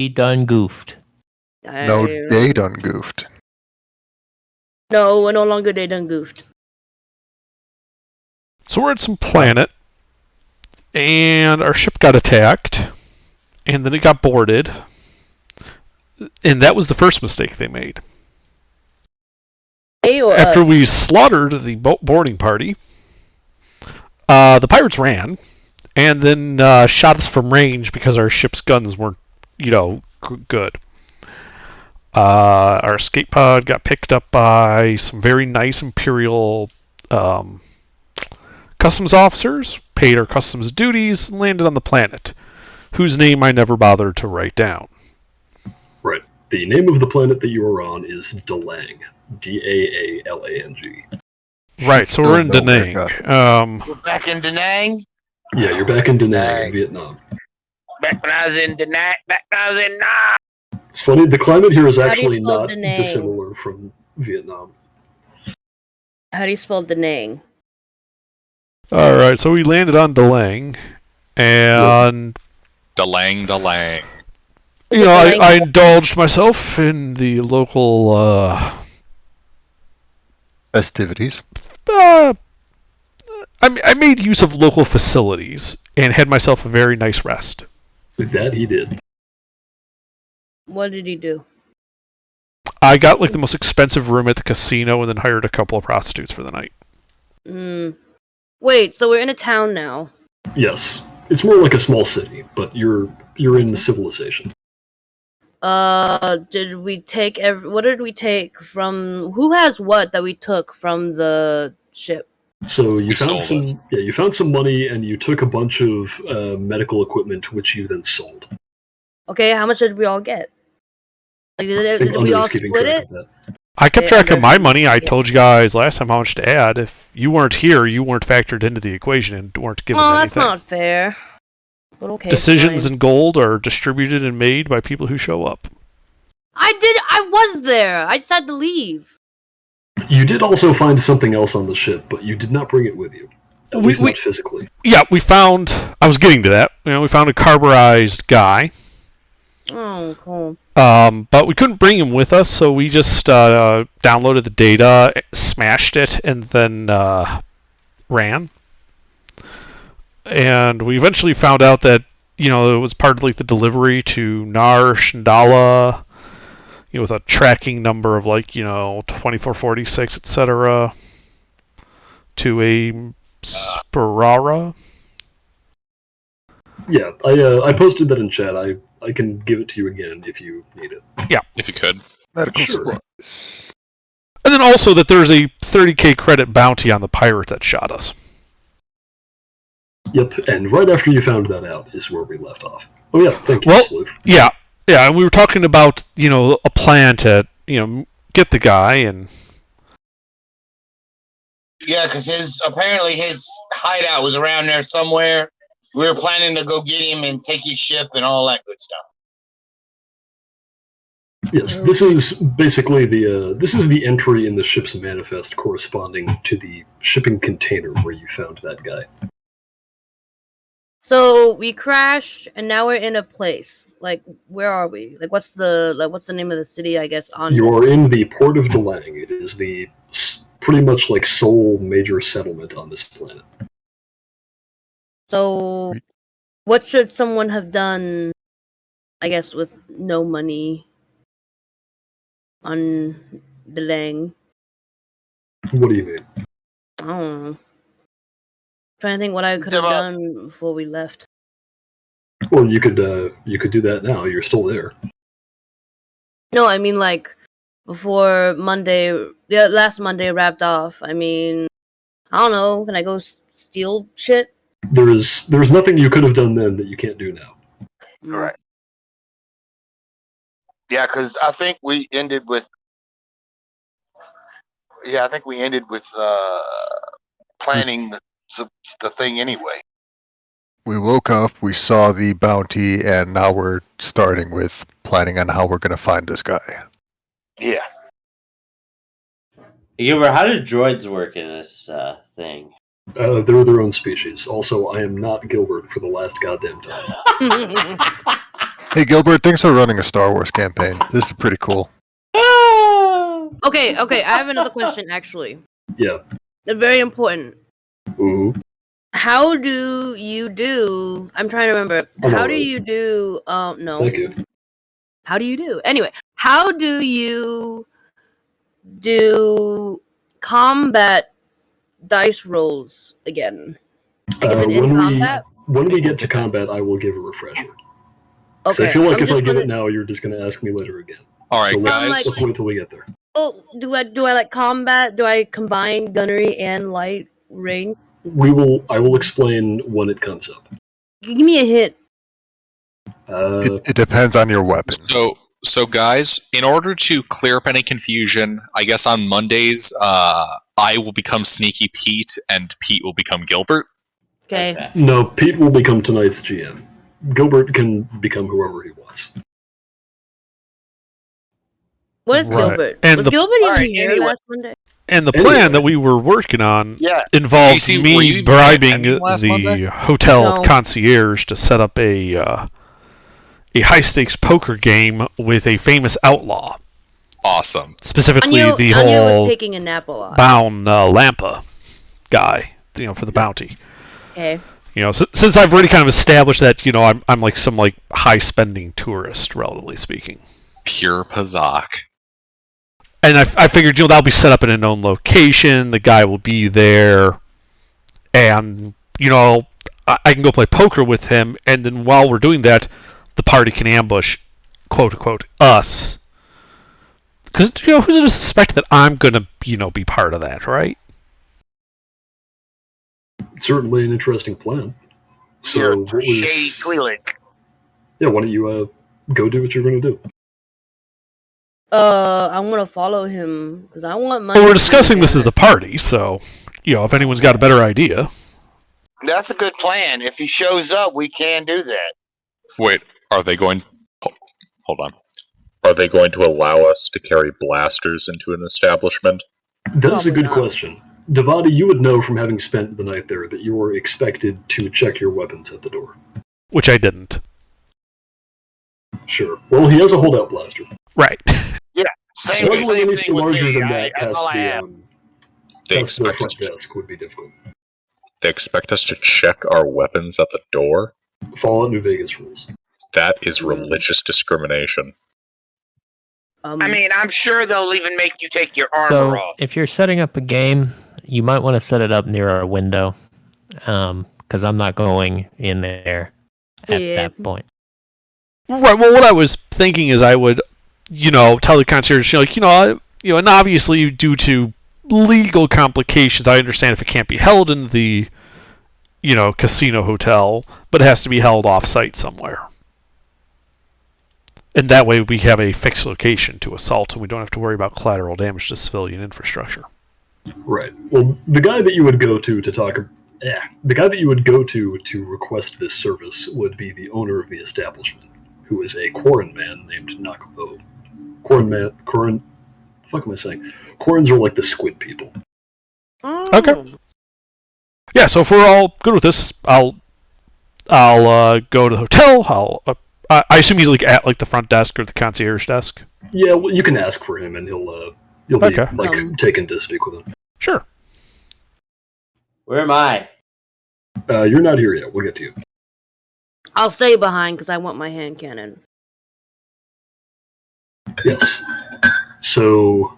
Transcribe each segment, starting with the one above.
He done goofed. No, they done goofed. No, we're no longer they done goofed. So we're at some planet, and our ship got attacked, and then it got boarded, and that was the first mistake they made. After we slaughtered the boarding party, the pirates ran, and then shot us from range because our ship's guns weren't, good. Our escape pod got picked up by some very nice Imperial customs officers, paid our customs duties, and landed on the planet, whose name I never bothered to write down. Right. The name of the planet that you are on is Dalang. Daalang. Right, so we're in Da Nang. We're back in Da Nang? Yeah, you're back in Da Nang, Vietnam. Back when I was in Da Nang, Nam! It's funny, the climate here is actually not dissimilar from Vietnam. How do you spell Da Nang? Alright, so we landed on Dalang, and... Dalang. I indulged myself in the local, festivities. I made use of local facilities, and had myself a very nice rest. That he did. What did he do? I got, the most expensive room at the casino, and then hired a couple of prostitutes for the night. Wait, so we're in a town now? Yes. It's more like a small city, but you're in civilization. Did we take what did we take from... Who has what that we took from the ship? So you found some money, and you took a bunch of medical equipment, which you then sold. Okay, how much did we all get? Did we all split it? I kept track of my money. I told you guys last time how much to add. If you weren't here, you weren't factored into the equation and weren't given anything. That's not fair. But okay, decisions in gold are distributed and made by people who show up. I was there. I just had to leave. You did also find something else on the ship, but you did not bring it with you. At least not physically. Yeah, we found... I was getting to that. We found a carburized guy. Oh, cool. But we couldn't bring him with us, so we just downloaded the data, smashed it, and then ran. And we eventually found out that, it was part of the delivery to Nar Shindala, with a tracking number of 2446, etc. to a Sparara. Yeah, I posted that in chat. I can give it to you again if you need it. Yeah. If you could. Medical supplies. And then also that there's a 30k credit bounty on the pirate that shot us. Yep, and right after you found that out is where we left off. Oh yeah, thank you, Sleuth. Yeah, and we were talking about, a plan to, get the guy and... Yeah, because apparently his hideout was around there somewhere. We were planning to go get him and take his ship and all that good stuff. Yes, this is basically the entry in the ship's manifest corresponding to the shipping container where you found that guy. So we crashed, and now we're in a place. Where are we? What's the name of the city? I guess You are in the port of Dalang. It is the pretty much sole major settlement on this planet. So, what should someone have done? I guess with no money on Dalang. What do you mean? I don't know. Trying to think what I could have done before we left. Well, you could do that now. You're still there. No, I mean before Monday. Yeah, last Monday wrapped off. I mean, I don't know. Can I go steal shit? There's nothing you could have done then that you can't do now. Right. Yeah, because I think we ended with. Yeah, I think we ended with planning the thing anyway. We woke up, we saw the bounty, and now we're starting with planning on how we're going to find this guy. Yeah. Gilbert, how do droids work in this thing? They're their own species. Also, I am not Gilbert for the last goddamn time. Hey Gilbert, thanks for running a Star Wars campaign. This is pretty cool. Okay, I have another question actually. Yeah. They're very important. Ooh. How do you do? I'm trying to remember. I'm How do alright. you do? No. Thank you. How do you do? Anyway, how do you do combat dice rolls again? Like, is it in combat? When we get to combat, I will give a refresher. So Okay. I feel like I'm if I just give gonna- it now, you're just going to ask me later again. All right, So guys. let's wait till we get there. Oh, do I like combat? Do I combine gunnery and light range? I will explain when it comes up. Give me a hint. It depends on your weapon. So guys, in order to clear up any confusion, I guess on Mondays, I will become Sneaky Pete, and Pete will become Gilbert. Okay. No, Pete will become tonight's GM. Gilbert can become whoever he wants. What is Right. Gilbert? And Was the- Gilbert even Alright, here anyway. last Monday? And the Anyway. plan that we were working on Yeah. involved Cece, were me you even bribing paying attention last the Monday? hotel No. concierge to set up a high stakes poker game with a famous outlaw, Awesome. specifically Anya, the Anya was whole taking a nap a lot. Bound Lampa guy, for the bounty. Okay. Since I've already kind of established that, I'm like some like high spending tourist, relatively speaking. Pure Pazak. And I figured, that'll be set up in a known location. The guy will be there, and I can go play poker with him. And then while we're doing that, the party can ambush, quote unquote, us. Because who's going to suspect that I'm going to be part of that, right? It's certainly an interesting plan. So, You're what was- Shady Twi'lek. yeah, why don't you go do what you're going to do? I'm gonna follow him because I want money. Well, we're discussing this as the party, so if anyone's got a better idea. That's a good plan. If he shows up, we can do that. Wait, are they going... Hold on. Are they going to allow us to carry blasters into an establishment? That is a Probably good not. question. Devati, you would know from having spent the night there that you were expected to check your weapons at the door. Which I didn't. Sure. Well, he has a holdout blaster. Right. Same Struggling anything thing with larger me. than I, that that's past all I have. They past the expect us front to, desk would be difficult. they expect us to check our weapons at the door? Fallout New Vegas rules. That is religious discrimination. I mean, I'm sure they'll even make you take your armor So, off. if you're setting up a game, you might want to set it up near our window, because I'm not going in there at Yeah. that point. Right. Well, what I was thinking is I would, tell the concierge, and obviously due to legal complications, I understand if it can't be held in the, casino hotel, but it has to be held off-site somewhere. And that way we have a fixed location to assault, and we don't have to worry about collateral damage to civilian infrastructure. Right. Well, the guy that you would go to the guy that you would go to request this service would be the owner of the establishment, who is a Quarren man named Nakavo. Quarren, the fuck am I saying? Quarrens are like the squid people. Okay. Yeah, so if we're all good with this, I'll go to the hotel. I assume he's like at like the front desk or the concierge desk. Yeah, well, you can ask for him, and you'll be Okay. taken to speak with him. Sure. Where am I? You're not here yet. We'll get to you. I'll stay behind because I want my hand cannon. Yes. So,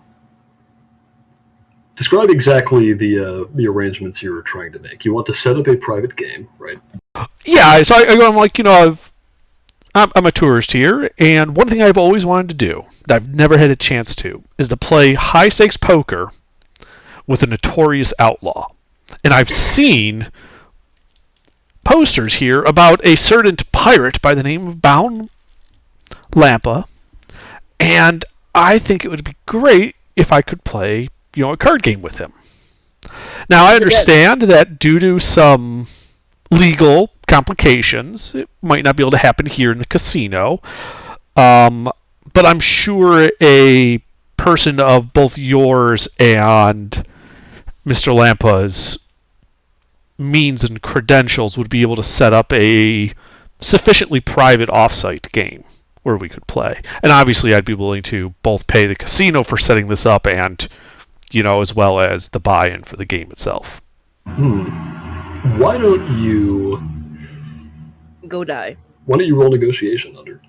describe exactly the arrangements you're trying to make. You want to set up a private game, right? Yeah, so I'm like, I'm a tourist here, and one thing I've always wanted to do, that I've never had a chance to, is to play high-stakes poker with a notorious outlaw. And I've seen posters here about a certain pirate by the name of Bound Lampa, and I think it would be great if I could play, a card game with him. Now, I understand that due to some legal complications, it might not be able to happen here in the casino, but I'm sure a person of both yours and Mr. Lampa's means and credentials would be able to set up a sufficiently private offsite game where we could play. And obviously I'd be willing to both pay the casino for setting this up and, as well as the buy-in for the game itself. Why don't you Go die. roll negotiation under?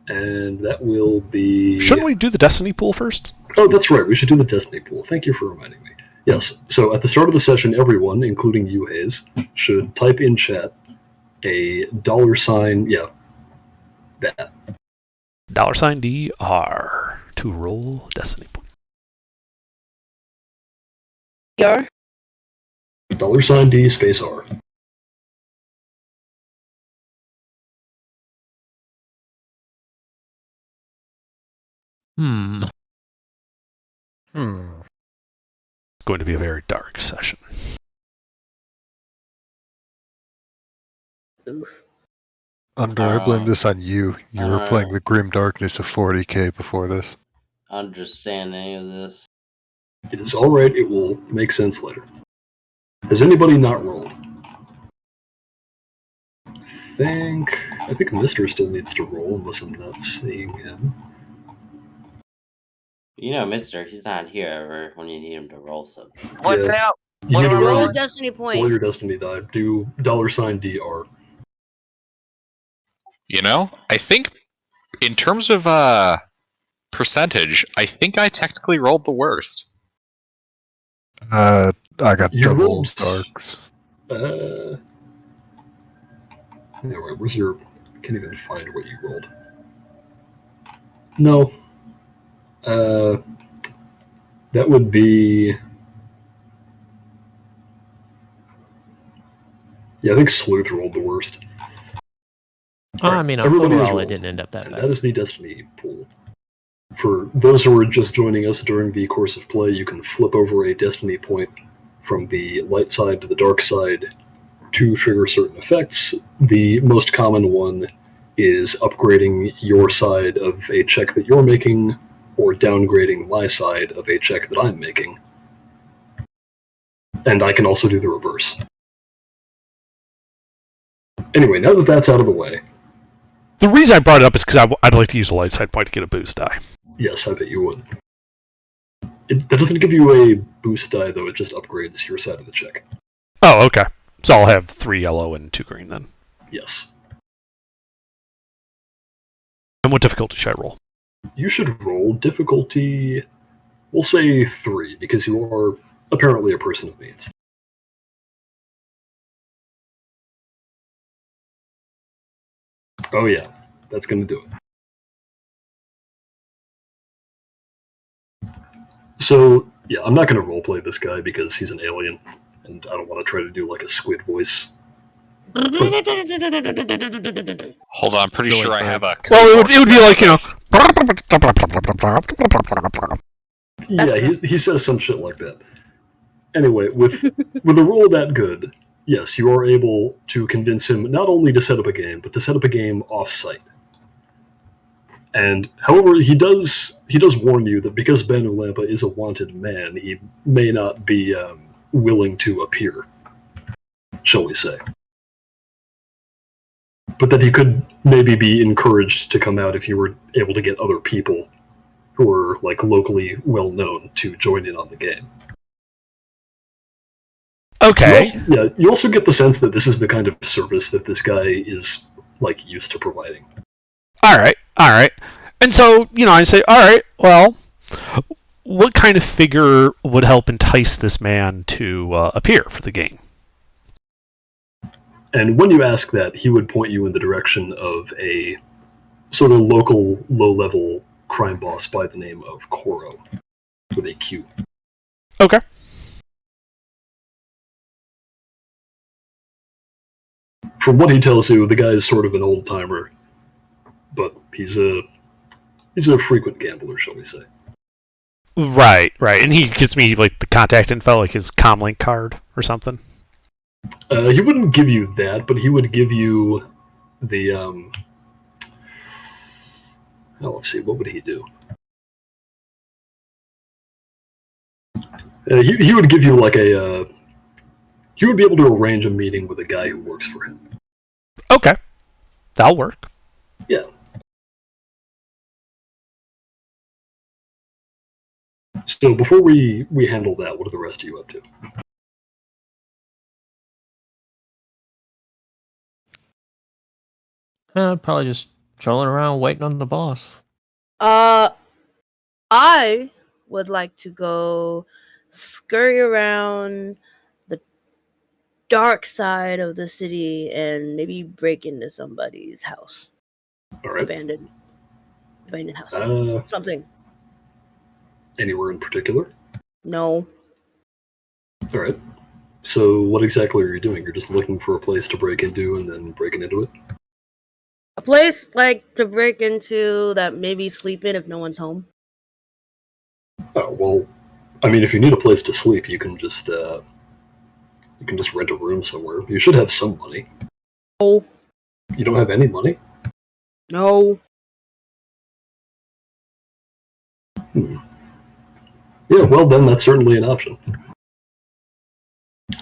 And that will be... Shouldn't we do the Destiny pool first? Oh, that's right. We should do the Destiny pool. Thank you for reminding me. Yes. So at the start of the session, everyone, including you, Hayes, should type in chat a $, that. $DR to roll Destiny pool. Yar? $D space R. It's going to be a very dark session. Oof. Under, I blame this on you. You were playing the Grim Darkness of 40k before this. Understand any of this? It is alright. It will make sense later. Has anybody not rolled? I think Mister still needs to roll, unless I'm not seeing him. Mister, he's not here ever when you need him to roll something. What's Yeah. out? You What need to am I roll, Roll rolling? a Destiny roll point. your Destiny die. Do $DR. I think in terms of percentage, I think I technically rolled the worst. I got You double rolled- darks. Anyway, where's your... I can't even find what you rolled. No. That would be... Yeah, I think Sleuth rolled the worst. I mean, Everybody has overall, rolled. it didn't end up that And bad. that is the Destiny pool. For those who are just joining us during the course of play, you can flip over a Destiny point from the light side to the dark side to trigger certain effects. The most common one is upgrading your side of a check that you're making, or downgrading my side of a check that I'm making. And I can also do the reverse. Anyway, now that that's out of the way, The reason I brought it up is because I'd like to use a light side point to get a boost die. yes, I bet you would. That doesn't give you a boost die, though. It just upgrades your side of the check. Oh, okay. So I'll have 3 yellow and 2 green then. Yes. And what difficulty should I roll? You should roll difficulty, we'll say 3, because you are apparently a person of means. Oh yeah, that's going to do it. So, yeah, I'm not going to roleplay this guy because he's an alien, and I don't want to try to do like a squid voice. Hold on, I'm pretty Really sure I fun. have a. Well, it would be like, Yeah, he says some shit like that. Anyway, with a roll that good, yes, you are able to convince him not only to set up a game, but to set up a game off-site. And however, he does warn you that because Ben Ulampa is a wanted man, he may not be willing to appear, shall we say. But that he could maybe be encouraged to come out if you were able to get other people who are like locally well known to join in on the game. okay. You also get the sense that this is the kind of service that this guy is like used to providing. All right. And so, I say, all right, well, what kind of figure would help entice this man to appear for the game? And when you ask that, he would point you in the direction of a sort of local, low-level crime boss by the name of Koro, with a Q. Okay. From what he tells you, the guy is sort of an old-timer, but he's a frequent gambler, shall we say. Right. And he gives me, like, the contact info, like his Comlink card or something. He wouldn't give you that, but he would give you the, let's see, what would he do? He would give you like he would be able to arrange a meeting with a guy who works for him. Okay. That'll work. Yeah. So before we handle that, what are the rest of you up to? Probably just trolling around waiting on the boss. I would like to go scurry around the dark side of the city and maybe break into somebody's house. All right. Abandoned house. Something. Anywhere in particular? No. All right. So what exactly are you doing? You're just looking for a place to break into and then breaking into it? A place like to break into that maybe sleep in if no one's home. Oh, well, I mean, if you need a place to sleep, you can just rent a room somewhere. You should have some money. No. You don't have any money? No. Yeah, well then that's certainly an option.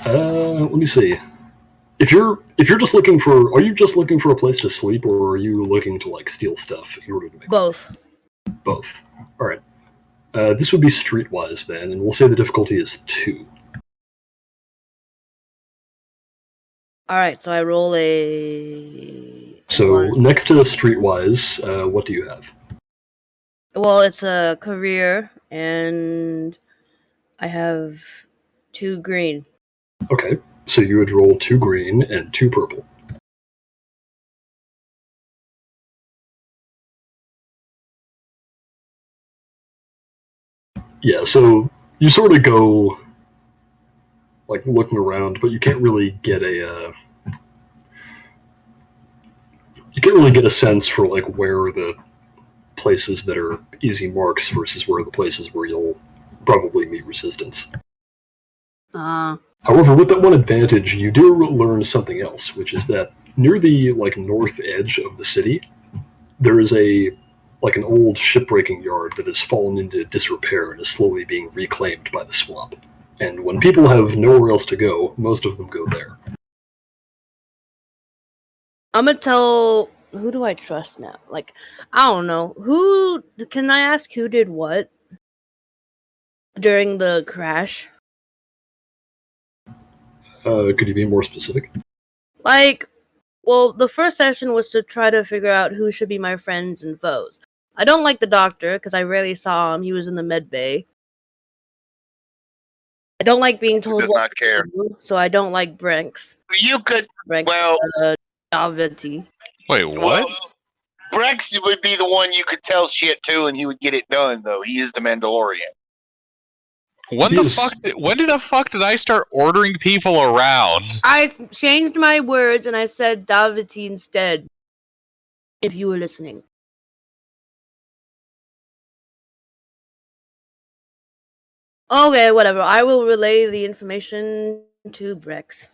Let me see. If you're just looking for, are you just looking for a place to sleep, or are you looking to like steal stuff in order to make both? Both. All right. This would be streetwise then, and we'll say the difficulty is 2. All right, so I roll a. So next to streetwise, what do you have? Well, it's a career, and I have 2 green. Okay, so you would roll 2 green and 2 purple. Yeah, so you sort of go like looking around, but you can't really get a sense for like where are the places that are easy marks versus where are the places where you'll probably meet resistance. However, with that one advantage, you do learn something else, which is that near the like north edge of the city, there is an old shipbreaking yard that has fallen into disrepair and is slowly being reclaimed by the swamp. And when people have nowhere else to go, most of them go there. I'm gonna tell. Who do I trust now? Like, I don't know. Who can I ask? Who did what during the crash? Could you be more specific? Like, well, the first session was to try to figure out who should be my friends and foes. I don't like the doctor because I rarely saw him. He was in the med bay. I don't like being told does what not care. to do, so I don't like Brenks. You could. Brenks, Well, Daviti. Wait, what? Well, Brex would be the one you could tell shit to, and he would get it done. Though he is the Mandalorian. When the fuck? When the fuck did I start ordering people around? I changed my words and I said Daviti instead. If you were listening. Okay, whatever. I will relay the information to Brex.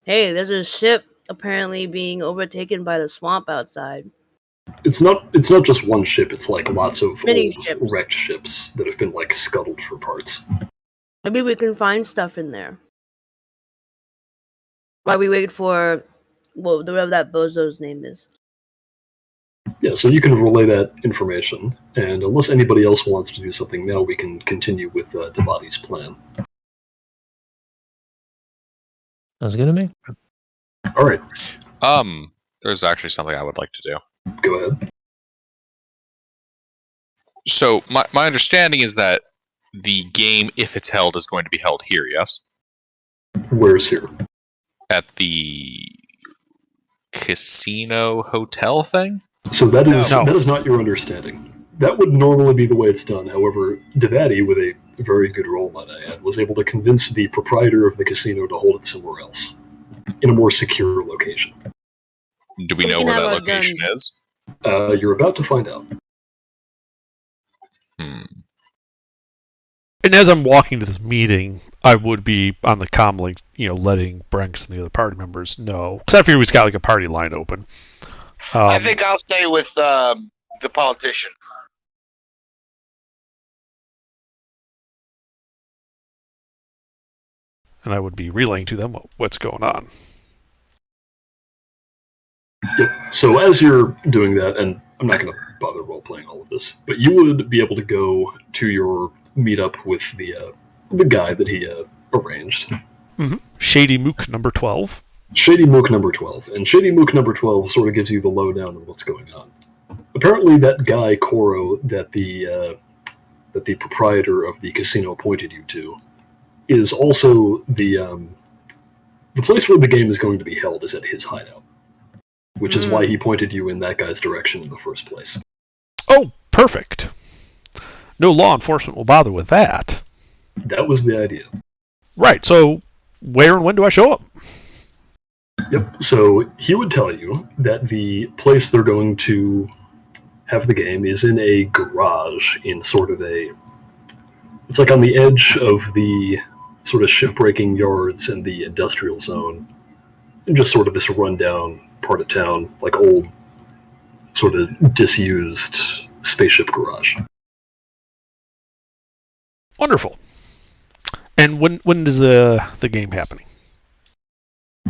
Hey, there's a ship apparently being overtaken by the swamp outside. It's not just one ship, it's like lots of Many old ships. wrecked ships that have been like scuttled for parts. Maybe we can find stuff in there. While we wait for whatever that bozo's name is. Yeah, so you can relay that information, and unless anybody else wants to do something now, we can continue with Devati's plan. Sounds good to me. All right, There's actually something I would like to do. go ahead. So my understanding is that the game, if it's held, is going to be held here. Yes. Where's here? At the casino hotel thing. So that is No. that is not your understanding. That would normally be the way it's done. However, Devati, with a very good roll, might I add, was able to convince the proprietor of the casino to hold it somewhere else, in a more secure location. Do we We know can where have that our location guns. is? You're about to find out. And as I'm walking to this meeting, I would be on the comm link, letting Brenks and the other party members know. Because I figure we've got like a party line open. I think I'll stay with the politician. And I would be relaying to them what's going on. So as you're doing that, and I'm not going to bother role-playing all of this, but you would be able to go to your meetup with the guy that he arranged. Mm-hmm. Shady Mook number 12. Shady Mook number 12. And Shady Mook number 12 sort of gives you the lowdown on what's going on. Apparently that guy, Koro, that the proprietor of the casino pointed you to, is also the place where the game is going to be held is at his hideout, which is why he pointed you in that guy's direction in the first place. Oh, perfect. No law enforcement will bother with that. That was the idea. Right, so where and when do I show up? Yep, so he would tell you that the place they're going to have the game is in a garage in sort of it's like on the edge of the sort of shipbreaking yards and the industrial zone, and just sort of this rundown part of town, like old, sort of disused spaceship garage. Wonderful. And when is the game happening?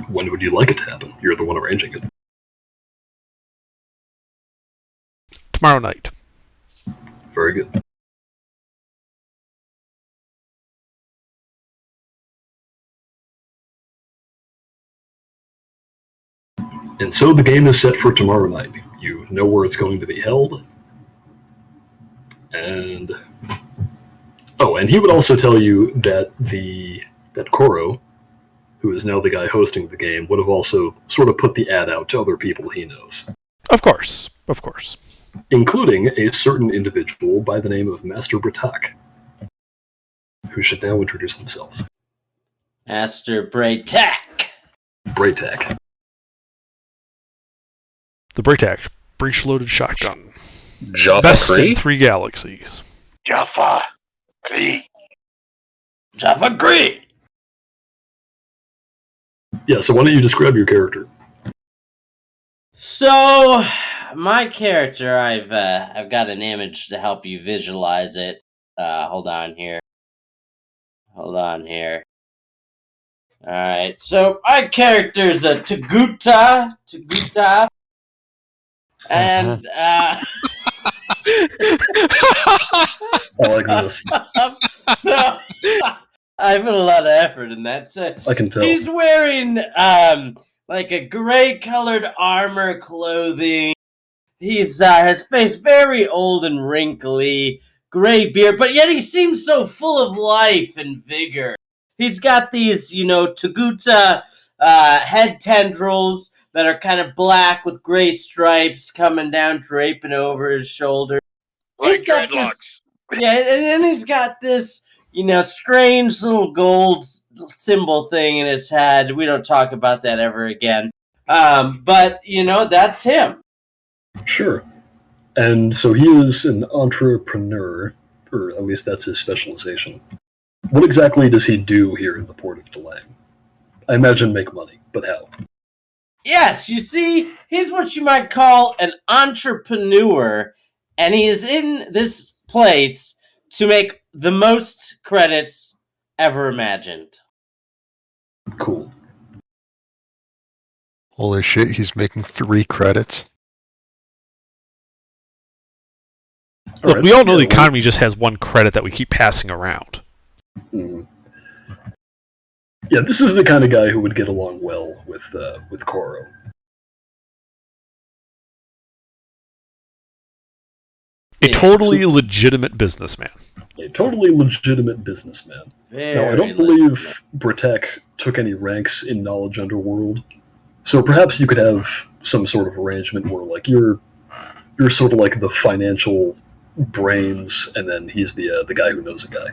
When would you like it to happen? You're the one arranging it. Tomorrow night. Very good. And so the game is set for tomorrow night. You know where it's going to be held. And he would also tell you that that Koro, who is now the guy hosting the game, would have also sort of put the ad out to other people he knows. Of course. Including a certain individual by the name of Master Bratak, who should now introduce themselves. Master Bratak. Bratak. The Braytac breech-loaded shotgun. Jaffa Best in Cree? 3 galaxies. Jaffa Cree. Jaffa Cree. Yeah, so why don't you describe your character? So, my character, I've got an image to help you visualize it. Hold on here. Alright, so my character's a Taguta. And, I like this. so, I put a lot of effort in that. So I can tell. he's wearing, like a gray-colored armor clothing. He's, his face very old and wrinkly, gray beard, but yet he seems so full of life and vigor. He's got these, Taguta, head tendrils that are kind of black with gray stripes coming down, draping over his shoulder. Like He's got dreadlocks. Yeah, and then he's got this, strange little gold symbol thing in his head. We don't talk about that ever again. But, that's him. Sure. And so he is an entrepreneur, or at least that's his specialization. What exactly does he do here in the Port of Delang? I imagine make money, but how? Yes, you see, he's what you might call an entrepreneur, and he is in this place to make the most credits ever imagined. Cool. Holy shit, he's making 3 credits. Look, Alright, we all know the yeah, economy just has 1 credit that we keep passing around. Mhm. Yeah, this is the kind of guy who would get along well with Koro. A Yeah, totally so- legitimate businessman. A totally legitimate businessman. Now, I don't believe Bratek took any ranks in Knowledge Underworld, so perhaps you could have some sort of arrangement where, like, you're sort of like the financial brains, and then he's the guy who knows a guy.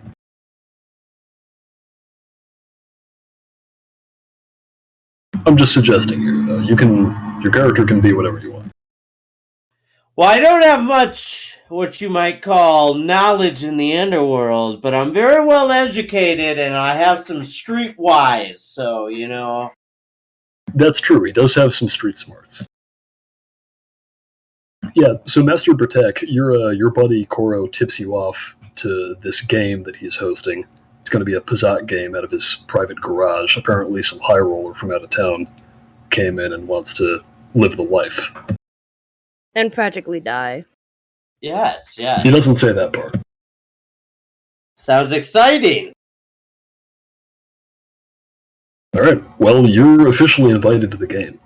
I'm just suggesting here. Your character can be whatever you want. Well, I don't have much what you might call knowledge in the underworld, but I'm very well educated and I have some streetwise, so, That's true. He does have some street smarts. Yeah. So, Master Bratek, your buddy Koro tips you off to this game that he's hosting. It's going to be a Pizzat game out of his private garage. Apparently, some high roller from out of town came in and wants to live the life. And practically die. Yes, yes. He doesn't say that part. Sounds exciting. All right. Well, you're officially invited to the game.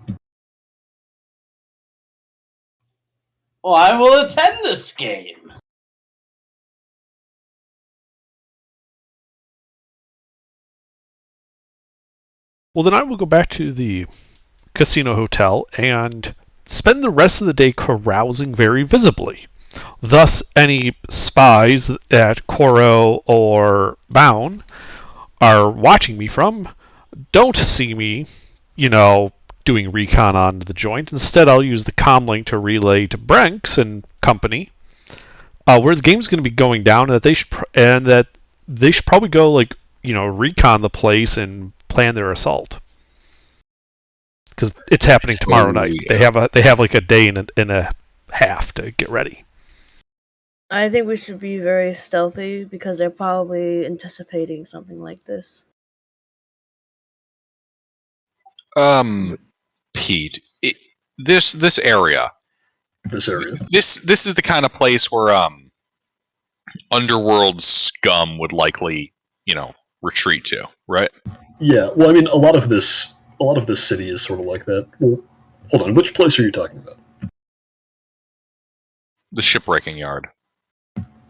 Well, I will attend this game. Well, then I will go back to the casino hotel and spend the rest of the day carousing very visibly. Thus, any spies that Koro or Baun are watching me from don't see me, doing recon on the joint. Instead, I'll use the comlink to relay to Brenks and company where the game's going to be going down, and that they should probably go recon the place and plan their assault, because it's happening tomorrow night. They have like a day and a half to get ready. I think we should be very stealthy because they're probably anticipating something like this. Pete, this area. This area. This is the kind of place where underworld scum would likely, retreat to, right? Yeah. Well, I mean, a lot of this city is sort of like that. Well, hold on. Which place are you talking about? The shipbreaking yard.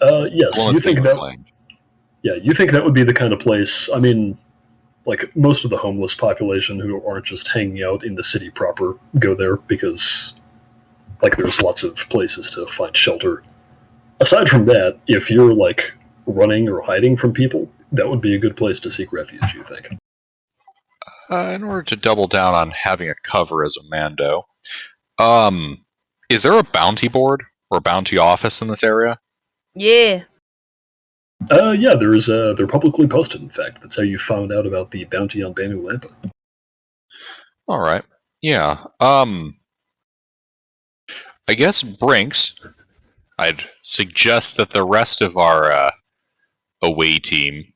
Yes. You think that? Yeah, you think that would be the kind of place? I mean, like most of the homeless population who aren't just hanging out in the city proper go there because, like, there's lots of places to find shelter. Aside from that, if you're like running or hiding from people, that would be a good place to seek refuge. You think? In order to double down on having a cover as a Mando, is there a bounty board or bounty office in this area? Yeah. Yeah, they're publicly posted, in fact. That's how you found out about the bounty on Banu Lampa. Alright. Yeah. I guess Brinks, I'd suggest that the rest of our away team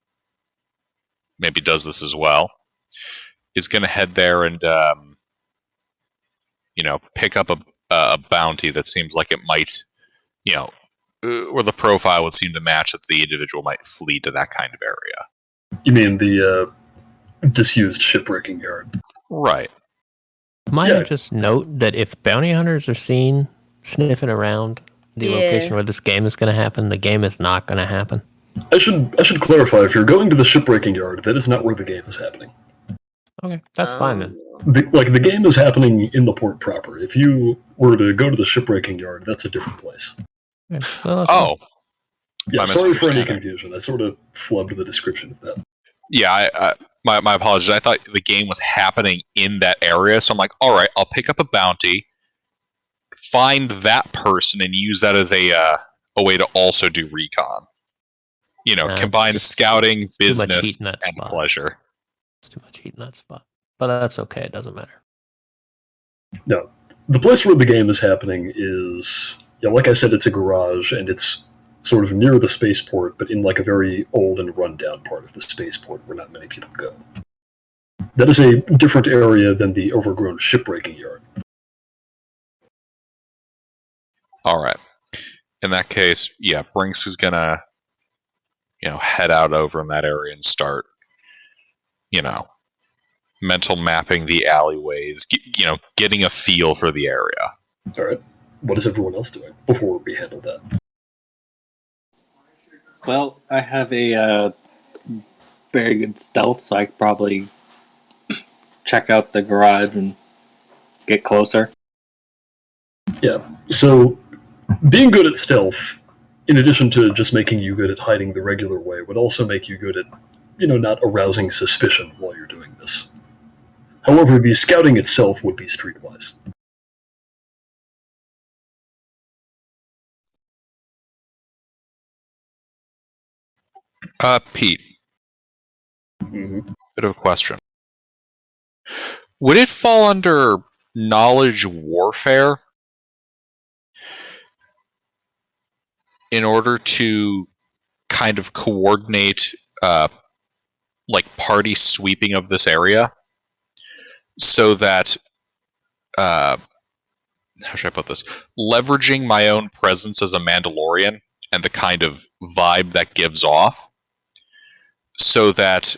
maybe does this as well, is going to head there and, pick up a bounty that seems like it might, or the profile would seem to match that the individual might flee to that kind of area. You mean the disused shipbreaking yard? Right. Might I just note that if bounty hunters are seen sniffing around the location where this game is going to happen, the game is not going to happen. I should clarify, if you're going to the shipbreaking yard, that is not where the game is happening. Okay, that's fine then. The game is happening in the port proper. If you were to go to the shipbreaking yard, that's a different place. Okay. Well, yeah, sorry for any confusion. I sort of flubbed the description of that. Yeah, my apologies. I thought the game was happening in that area, so I'm like, all right, I'll pick up a bounty, find that person, and use that as a way to also do recon. Combine scouting, business, and pleasure. It's too much heat in that spot. But that's okay, it doesn't matter. No. The place where the game is happening is, like I said, it's a garage, and it's sort of near the spaceport, but in like a very old and run-down part of the spaceport where not many people go. That is a different area than the overgrown shipbreaking yard. Alright. In that case, Brinks is gonna, head out over in that area and start, mental mapping the alleyways, getting a feel for the area. Alright. What is everyone else doing before we handle that? Well, I have a very good stealth, so I could probably check out the garage and get closer. Yeah, so being good at stealth, in addition to just making you good at hiding the regular way, would also make you good at, not arousing suspicion while you're doing this. However, the scouting itself would be streetwise. Pete. Mm-hmm. Bit of a question. Would it fall under knowledge warfare in order to kind of coordinate party sweeping of this area so that how should I put this? Leveraging my own presence as a Mandalorian and the kind of vibe that gives off, so that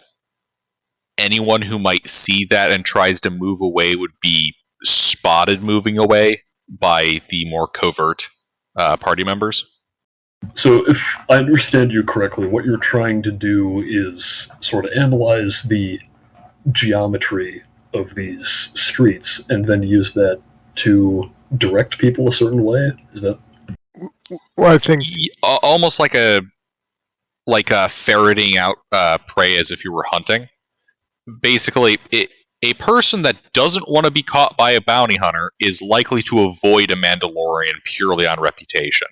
anyone who might see that and tries to move away would be spotted moving away by the more covert party members. So, if I understand you correctly, what you're trying to do is sort of analyze the geometry of these streets and then use that to direct people a certain way. Is that? Well, I think Almost like a ferreting out prey as if you were hunting. Basically, a person that doesn't want to be caught by a bounty hunter is likely to avoid a Mandalorian purely on reputation.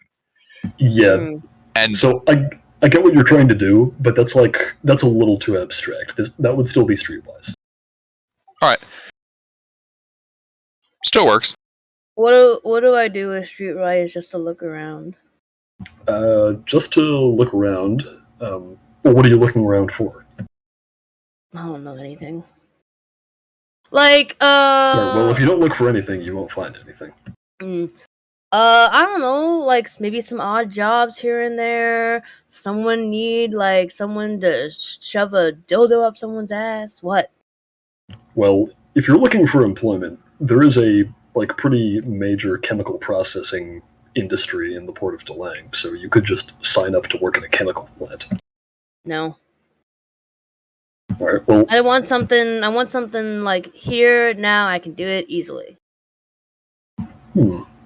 Yeah. And so I get what you're trying to do, but that's a little too abstract. That would still be streetwise. all right, still works. What do I do with Streetwise just to look around? Just to look around. Well, what are you looking around for? I don't know anything. Like, Right, well, if you don't look for anything, you won't find anything. I don't know, like maybe some odd jobs here and there. Someone need like someone to shove a dildo up someone's ass. What? Well, if you're looking for employment, there is a pretty major chemical processing industry in the port of Delang, so you could just sign up to work in a chemical plant. No. All right. Well, I want something like here now. I can do it easily.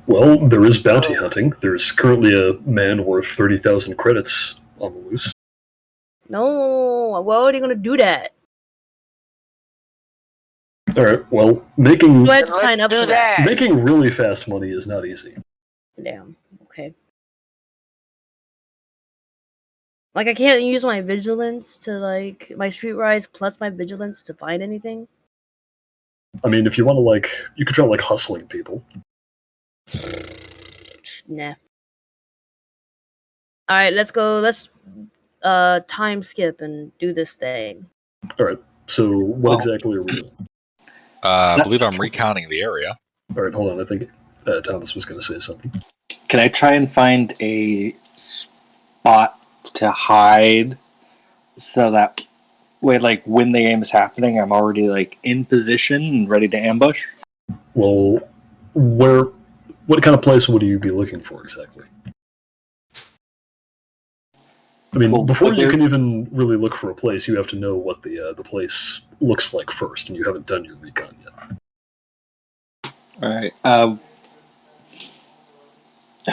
Well, there is bounty hunting. There's currently a man worth 30,000 credits on the loose. No, why are you gonna do that? All right. Well, making Do I have to sign up for that? making really fast money is not easy. Damn. Okay. Like I can't use my vigilance to like my streetwise plus my vigilance to find anything. I mean, if you want to you could try hustling people. Nah. All right, let's go. Let's time skip and do this thing. All right. So, what exactly are we doing? I believe I'm recounting the area. All right, hold on. I think Thomas was going to say something. Can I try and find a spot to hide so that way, when the game is happening, I'm already in position and ready to ambush? Well, what kind of place would you be looking for exactly? I mean, Well, before you can even really look for a place, you have to know what the place looks like first, and you haven't done your recon yet. All right.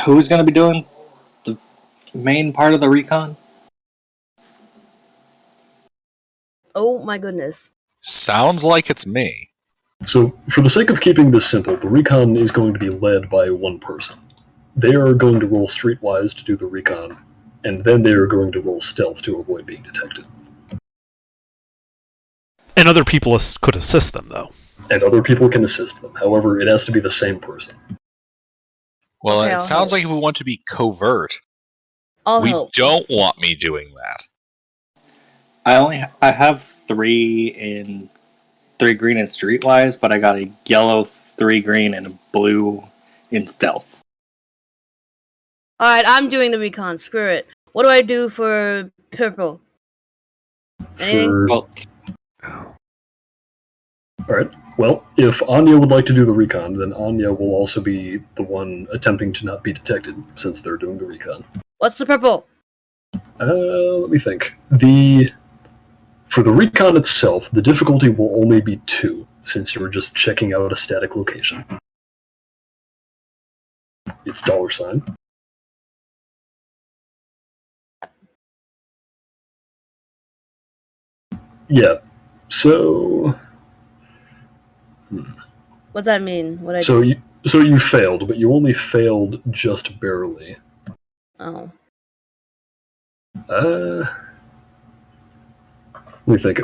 Who's going to be doing the main part of the recon? Oh my goodness. Sounds like it's me. So, for the sake of keeping this simple, the recon is going to be led by one person. They are going to roll streetwise to do the recon, and then they are going to roll stealth to avoid being detected. And other people could assist them, though. And other people can assist them. However, it has to be the same person. Well, Okay, it I'll sounds help. like we want to be covert. I'll We help. don't want me doing that. I have 3 green in streetwise, but I got a yellow, 3 green, and a blue in stealth. Alright, I'm doing the recon. Screw it. What do I do for purple? Anything? Well, Alright, well, if Anya would like to do the recon, then Anya will also be the one attempting to not be detected, since they're doing the recon. What's the purple? Let me think. For the recon itself, the difficulty will only be 2, since you're just checking out a static location. It's $. Yeah, so... What's that mean? What I So do? you failed, but you only failed just barely. Oh. Let me think.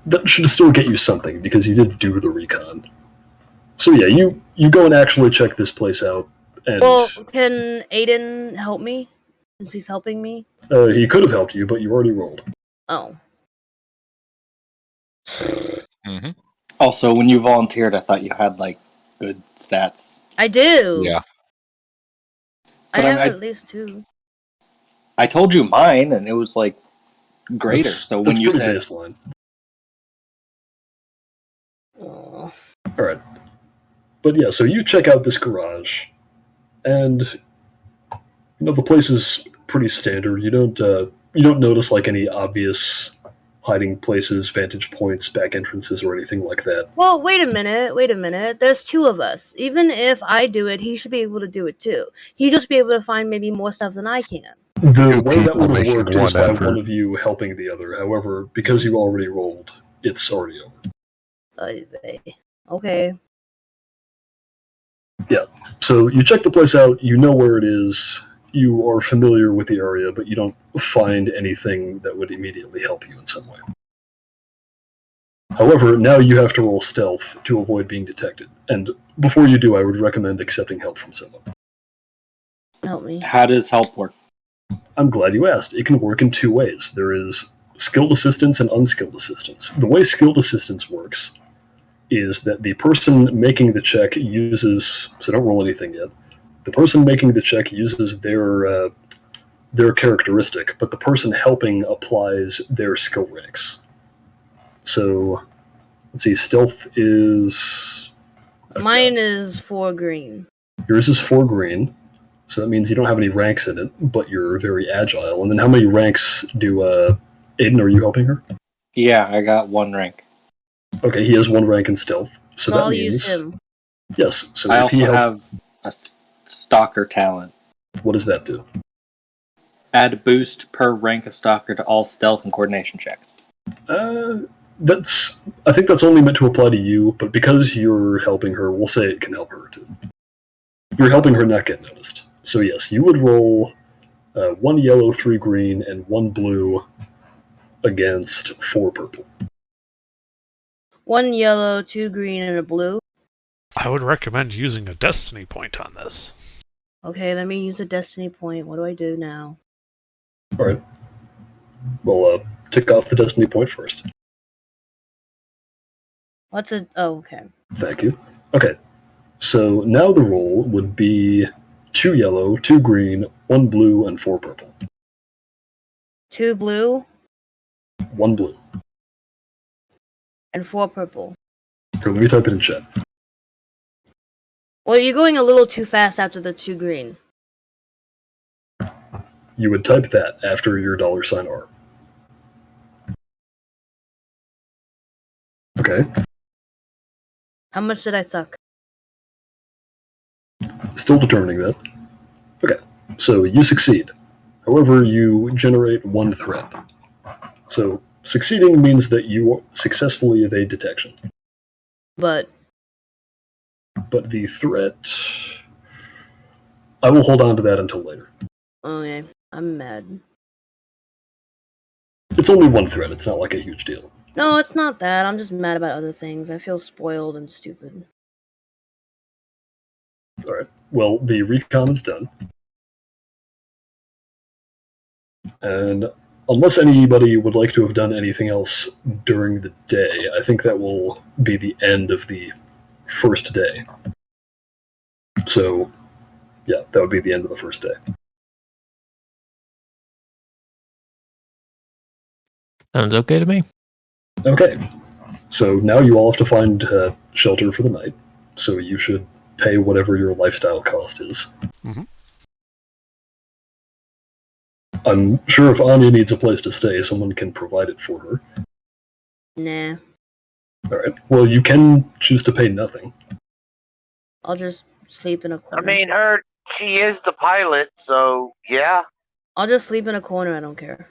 That should still get you something because you did do the recon. So yeah, you go and actually check this place out, and Well, can Aiden help me? Since he's helping me? he could have helped you, but you already rolled. Oh. Mm-hmm. also, when you volunteered, I thought you had good stats. I do. Yeah. I But have I- at least 2. I told you mine, and it was like greater. So when you pretty said baseline. Oh. All right. But yeah, so you check out this garage, and the place is pretty standard. You don't notice like any obvious hiding places, vantage points, back entrances, or anything like that. Well, wait a minute. There's 2 of us. Even if I do it, he should be able to do it too. He'd just be able to find maybe more stuff than I can. The Two way that people would have making worked one is by effort. one of you helping the other. However, because you already rolled, it's already over. Okay. So you check the place out, you know where it is, you are familiar with the area, but you don't find anything that would immediately help you in some way. However, now you have to roll stealth to avoid being detected. And before you do, I would recommend accepting help from someone. Help me. how does help work? I'm glad you asked. It can work in 2 ways. There is skilled assistance and unskilled assistance. The way skilled assistance works is that the person making the check uses, so don't roll anything yet, the person making the check uses their characteristic, but the person helping applies their skill ranks. So, let's see, stealth is... Mine is 4 green. Yours is 4 green, so that means you don't have any ranks in it, but you're very agile. And then how many ranks do, Aiden, are you helping her? Yeah, I got 1 rank. Okay, he has 1 rank in stealth. So that I'll means... use him. Yes, so I if he also help, have a stalker talent. what does that do? Add a boost per rank of stalker to all stealth and coordination checks. I think that's only meant to apply to you, but because you're helping her, we'll say it can help her too. You're helping her not get noticed. So yes, you would roll 1 yellow, 3 green, and 1 blue against 4 purple. 1 yellow, 2 green, and a blue. I would recommend using a destiny point on this. Okay, let me use a destiny point. What do I do now? Alright. We'll tick off the destiny point first. What's it? Oh, okay. Thank you. Okay, so now the roll would be 2 yellow, 2 green, 1 blue, and 4 purple. 2 blue 1 blue. and 4 purple. Here, let me type it in chat. Well, you're going a little too fast after the 2 green. You would type that after your $R. Okay. How much did I suck? Still determining that. Okay, so you succeed. However, you generate 1 threat. So succeeding means that you successfully evade detection. But But the threat... I will hold on to that until later. okay, I'm mad. It's only 1 threat, it's not like a huge deal. No, it's not that. I'm just mad about other things. I feel spoiled and stupid. Alright, well, the recon is done. And unless anybody would like to have done anything else during the day, I think that will be the end of the first day. So, yeah, that would be the end of the first day. Sounds okay to me. Okay, so now you all have to find shelter for the night, so you should pay whatever your lifestyle cost is. Mhm. I'm sure if Anya needs a place to stay, someone can provide it for her. Nah. Alright, well, you can choose to pay nothing. I'll just sleep in a I corner. mean, she is the pilot, so yeah. I'll just sleep in a corner. I don't care.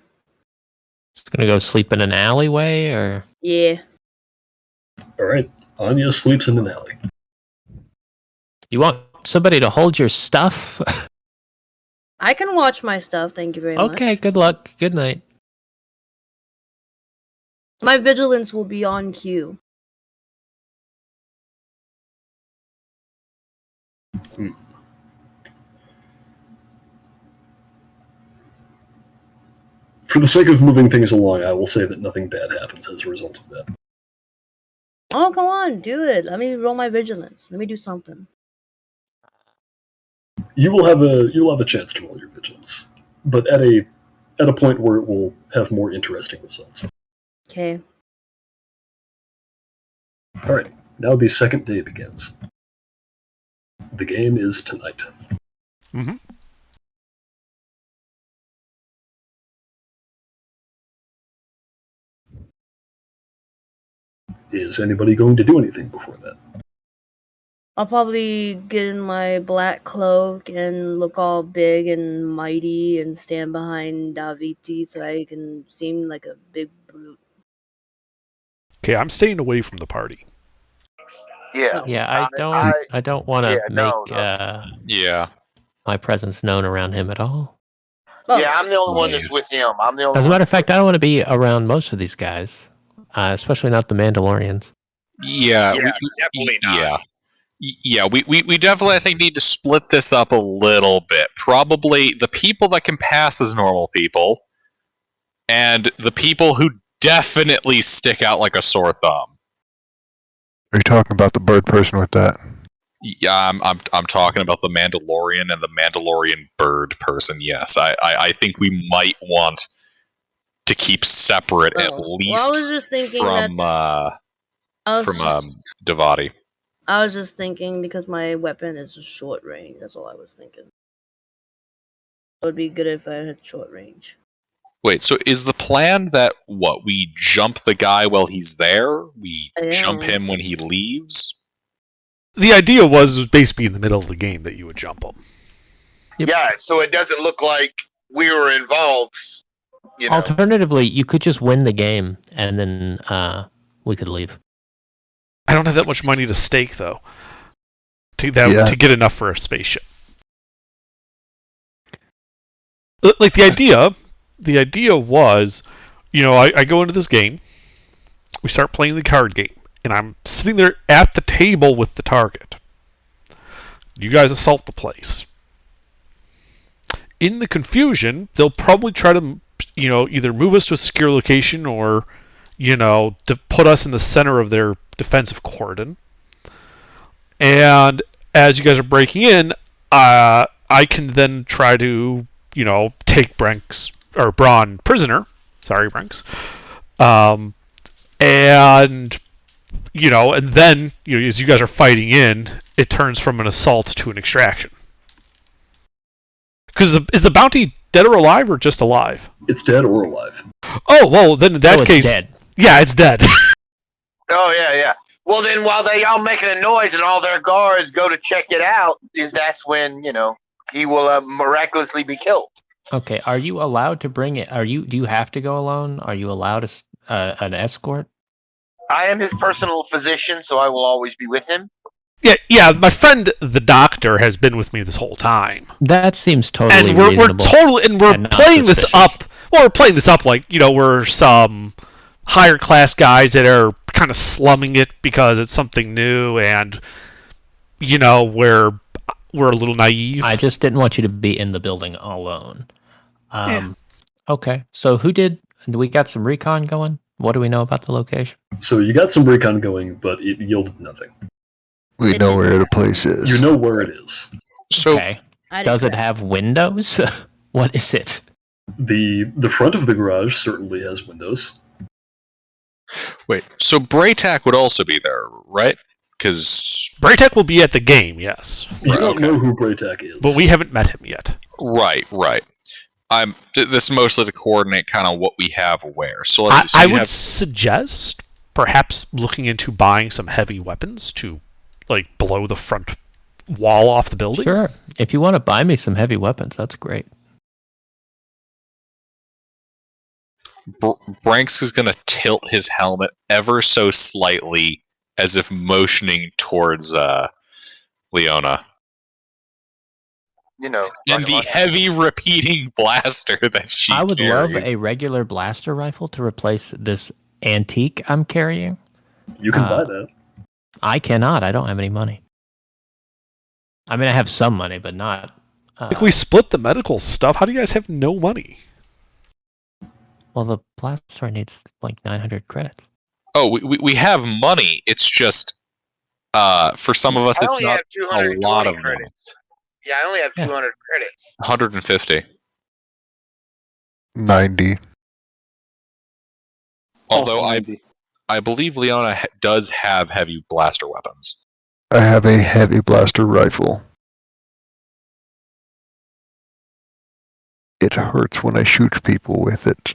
Just gonna go sleep in an alleyway, or Yeah. Alright, Anya sleeps in an alley. you want somebody to hold your stuff? I can watch my stuff. Thank you very much. Okay, good luck. Good night. My vigilance will be on cue. For the sake of moving things along, I will say that nothing bad happens as a result of that. Oh, come on, do it. Let me roll my vigilance. Let me do something. You will have a chance to roll your vigilance, but at a point where it will have more interesting results. Okay. All right, now the second day begins. The game is tonight. Mm-hmm. Is anybody going to do anything before that? I'll probably get in my black cloak and look all big and mighty and stand behind Daviti so I can seem like a big brute. Okay, I'm staying away from the party. Yeah. Yeah, I- I don't want to yeah, make no. Yeah. my presence known around him at all. Well, Yeah, I'm the only one that's with him. I'm the only As a one. matter of fact, I don't want to be around most of these guys, especially not the Mandalorians. Yeah. Yeah, definitely not. Yeah. Yeah, we definitely, I think, need to split this up a little bit. Probably the people that can pass as normal people, and the people who definitely stick out like a sore thumb. Are you talking about the bird person with that? Yeah, I'm talking about the Mandalorian and the Mandalorian bird person. Yes, I think we might want to keep separate at least well, I was just thinking from Devati. I was just thinking because my weapon is short range. That's all I was thinking. It would be good if I had short range. Wait, so is the plan that we jump the guy while he's there? We jump Yeah. him when he leaves? The idea was basically in the middle of the game that you would jump him. Yep. Yeah, so it doesn't look like we were involved. You know. Alternatively, you could just win the game and then we could leave. I don't have that much money to stake though. To get enough for a spaceship. Like the idea was, I go into this game, we start playing the card game, and I'm sitting there at the table with the target. You guys assault the place. In the confusion, they'll probably try to, either move us to a secure location or, to put us in the center of their defensive cordon. And as you guys are breaking in, I can then try to, take Braun prisoner. Sorry, Branks. And then as you guys are fighting in, it turns from an assault to an extraction. Because is the bounty dead or alive, or just alive? It's dead or alive. Oh well, then in that case, it's dead. Yeah, it's dead. Oh yeah. Well, then while they all making a noise and all their guards go to check it out, that's when he will miraculously be killed. Okay, are you allowed to bring it? Do you have to go alone? Are you allowed an escort? I am his personal physician, so I will always be with him. Yeah. My friend, the doctor, has been with me this whole time. That seems totally and we're reasonable. playing this up. Well, we're playing this up like we're some higher class guys that are kind of slumming it because it's something new, and we're a little naive. I just didn't want you to be in the building alone. Okay, so do we got some recon going? What do we know about the location? So you got some recon going, but it yielded nothing. We know where the place is. You know where it is. So Okay. Does it have windows? What is it? The front of the garage certainly has windows. wait, so Braytac would also be there, right? Because Braytac will be at the game, yes, You don't know who Braytac is. but we haven't met him yet. right. This is mostly to coordinate kind of what we have where. So let's I would suggest perhaps looking into buying some heavy weapons to blow the front wall off the building. Sure. If you want to buy me some heavy weapons, that's great. Branks is going to tilt his helmet ever so slightly, as if motioning towards Leona. You know, And the heavy repeating blaster that she I would carries. love a regular blaster rifle to replace this antique I'm carrying. You can buy that. I cannot. I don't have any money. I mean, I have some money, but not. Like we split the medical stuff. How do you guys have no money? Well, the blaster needs like 900 credits. Oh, we have money. It's just for some of us, I it's only not have a 220 lot of money. credits. Yeah, I only have Yeah. 200 credits. 150. 90. Although Also I 90. believe Leona does have heavy blaster weapons. I have a heavy blaster rifle. It hurts when I shoot people with it.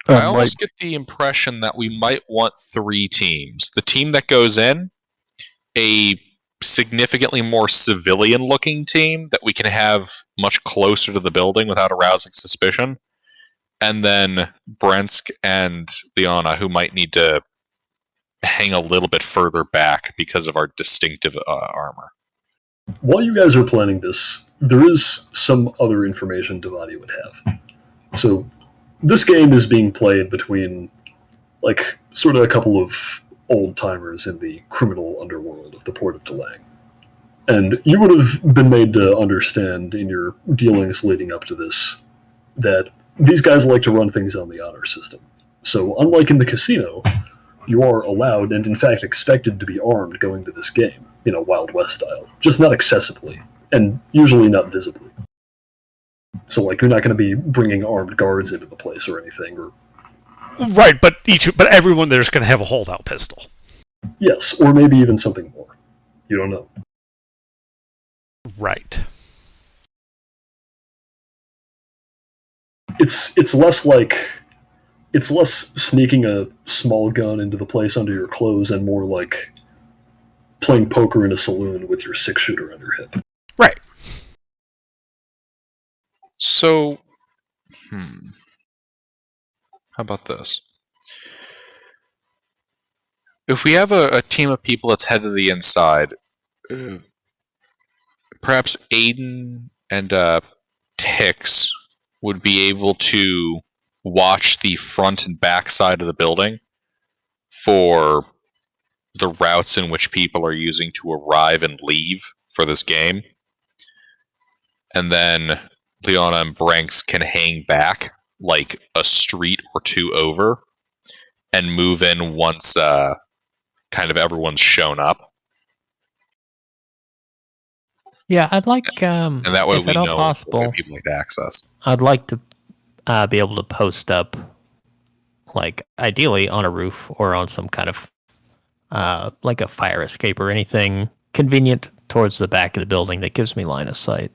I might almost get the impression that we might want 3 teams. The team that goes in, a significantly more civilian-looking team that we can have much closer to the building without arousing suspicion, and then Brensk and Leona, who might need to hang a little bit further back because of our distinctive armor. While you guys are planning this, there is some other information Devati would have. So, this game is being played between, like, sort of a couple of old-timers in the criminal underworld of the Port of Delang. And you would have been made to understand in your dealings leading up to this that these guys like to run things on the honor system. So, unlike in the casino, you are allowed and in fact expected to be armed going to this game, Wild West style. Just not excessively, and usually not visibly. So, like, you're not going to be bringing armed guards into the place or anything, or... Right, but everyone there's going to have a holdout pistol. Yes, or maybe even something more. You don't know. Right. It's less like... It's less sneaking a small gun into the place under your clothes and more like playing poker in a saloon with your 6-shooter on your hip. Right. So, how about this? If we have a team of people that's headed to the inside, perhaps Aiden and Tix would be able to watch the front and back side of the building for the routes in which people are using to arrive and leave for this game. And then Leona and Branks can hang back like a street or two over and move in once kind of everyone's shown up. Yeah, I'd like, And that way if we at all know possible, what people like to access. I'd like to be able to post up, like, ideally on a roof or on some kind of, like a fire escape or anything convenient towards the back of the building that gives me line of sight.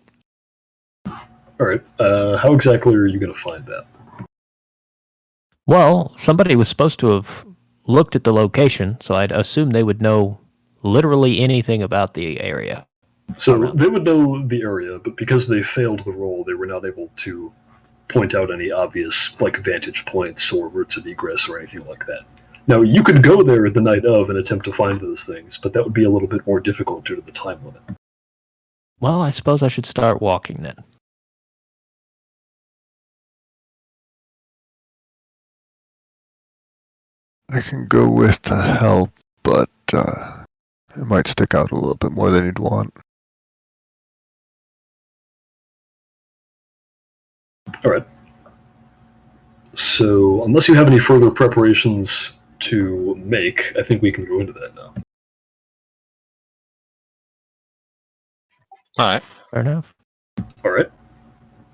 Alright, how exactly are you going to find that? Well, somebody was supposed to have looked at the location, so I'd assume they would know literally anything about the area. So they would know the area, but because they failed the roll, they were not able to point out any obvious like vantage points or routes of egress or anything like that. Now, you could go there the night of and attempt to find those things, but that would be a little bit more difficult due to the time limit. Well, I suppose I should start walking then. I can go with to help, but it might stick out a little bit more than you'd want. Alright. So, unless you have any further preparations to make, I think we can go into that now. Alright. Fair enough. Alright.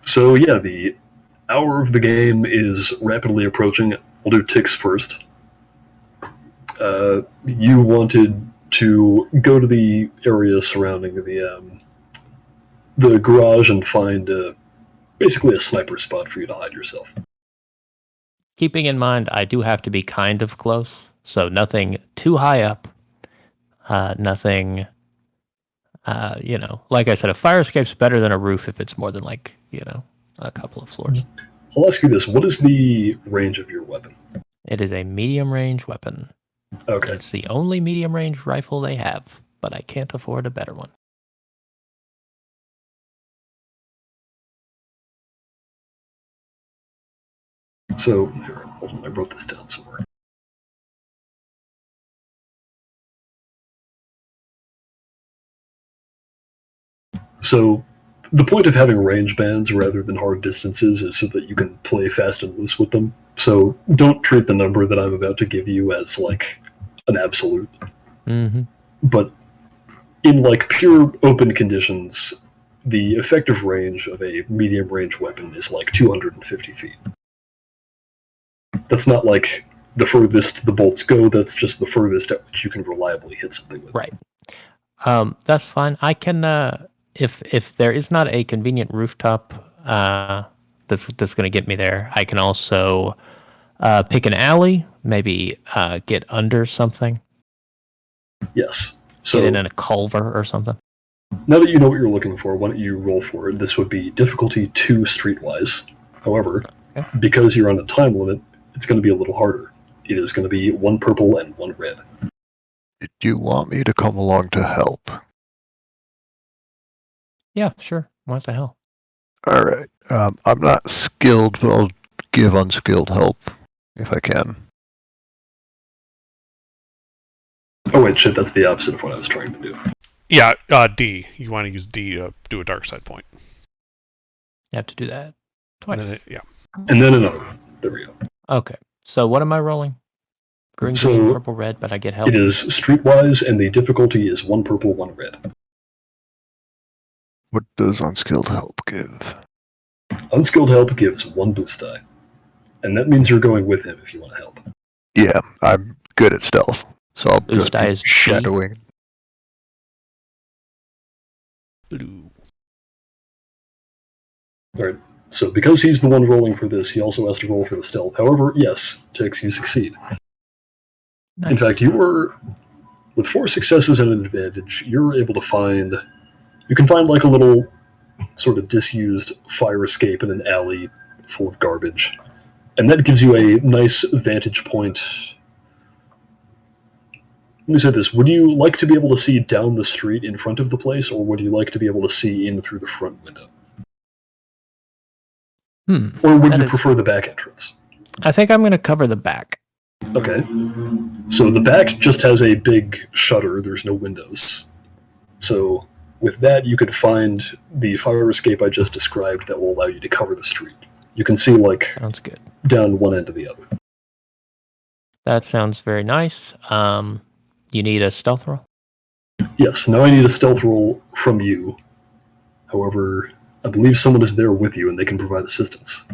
So, yeah, the hour of the game is rapidly approaching. We'll do ticks first. You wanted to go to the area surrounding the garage and find basically a sniper spot for you to hide yourself. Keeping in mind, I do have to be kind of close, so nothing too high up. Nothing, like I said, a fire escape's better than a roof if it's more than a couple of floors. I'll ask you this, what is the range of your weapon? It is a medium range weapon. Okay. It's the only medium range rifle they have, but I can't afford a better one. So, here, hold on, I wrote this down somewhere. So, the point of having range bands rather than hard distances is so that you can play fast and loose with them. So don't treat the number that I'm about to give you as like an absolute. Mm-hmm. But in like pure open conditions, the effective range of a medium range weapon is like 250 feet. That's not like the furthest the bolts go, that's just the furthest at which you can reliably hit something with. Right. That's fine. I can if there is not a convenient rooftop that's going to get me there, I can also pick an alley, maybe get under something, Yes. So get in a culvert or something. now that you know what you're looking for, why don't you roll for it? This would be difficulty 2 streetwise. However, Okay. because you're on a time limit, it's going to be a little harder. It is going to be 1 purple and 1 red. Do you want me to come along to help? Yeah, sure. What the hell? All right. I'm not skilled, but I'll give unskilled help if I can. Oh wait, shit, that's the opposite of what I was trying to do. Yeah, D. You want to use D to do a dark side point. You have to do that twice. And then yeah. And then another one. There we go. Okay. So what am I rolling? Green, So, green, purple, red, but I get help. It is streetwise, and the difficulty is 1 purple, 1 red. What does unskilled help give? Unskilled help gives 1 boost die. And that means you're going with him if you want to help. Yeah, I'm good at stealth, so I'll Boost just die be is B? shadowing. Blue. Alright, so because he's the one rolling for this, he also has to roll for the stealth. However, yes, Tix, you succeed. Nice. In fact, you were, with 4 successes and an advantage, you're able to find, you can find like a little sort of disused fire escape in an alley full of garbage. And that gives you a nice vantage point. Let me say this, would you like to be able to see down the street in front of the place, or would you like to be able to see in through the front window? Or would that you is- prefer the back entrance? I think I'm going to cover the back. Okay. So the back just has a big shutter, there's no windows. So with that, you could find the fire escape I just described that will allow you to cover the street. You can see, like, Sounds good. down one end to the other. That sounds very nice. You need a stealth roll? Yes, now I need a stealth roll from you. However, I believe someone is there with you and they can provide assistance.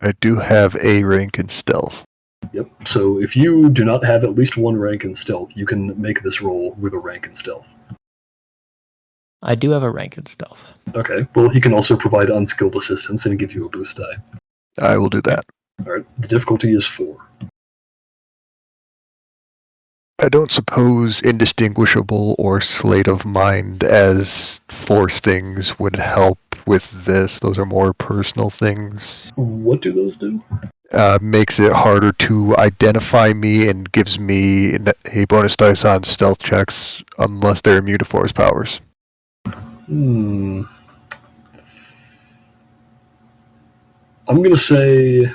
I do have a rank in stealth. Yep, so if you do not have at least 1 rank in stealth, you can make this roll with a rank in stealth. I do have a rank in stealth. Okay, well, he can also provide unskilled assistance and give you a boost die. I will do that. Alright, the difficulty is 4. I don't suppose indistinguishable or slate of mind as force things would help with this. Those are more personal things. What do those do? Makes it harder to identify me and gives me a bonus dice on stealth checks unless they're immune to force powers. I'm gonna say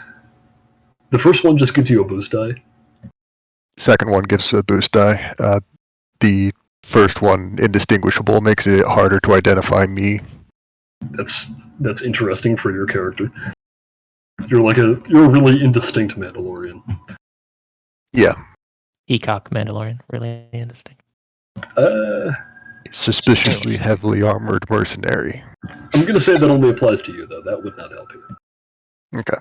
the first one just gives you a boost die. Second one gives a boost die. The first one, indistinguishable, makes it harder to identify me. That's interesting for your character. You're a really indistinct Mandalorian. Yeah. Ecock Mandalorian. Really indistinct. Suspiciously heavily armored mercenary. I'm gonna say that only applies to you, though. That would not help you. Okay.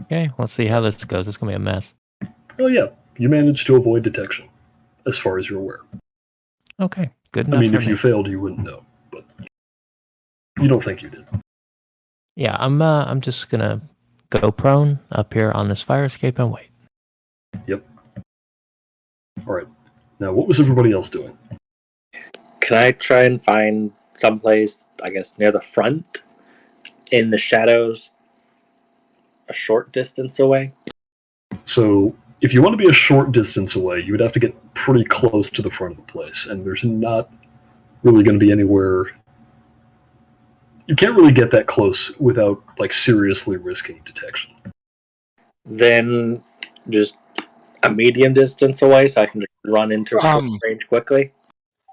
Okay, let's see how this goes. It's going to be a mess. Oh yeah, you managed to avoid detection, as far as you're aware. Okay, good I enough mean, for if me. you failed, you wouldn't know, but you don't think you did. Yeah, I'm just going to go prone up here on this fire escape and wait. Yep. Alright. Now, what was everybody else doing? Can I try and find someplace, I guess, near the front, in the shadows, a short distance away? So, if you want to be a short distance away, you would have to get pretty close to the front of the place, and there's not really going to be anywhere... You can't really get that close without, like, seriously risking detection. Then just a medium distance away so I can just run into range quickly?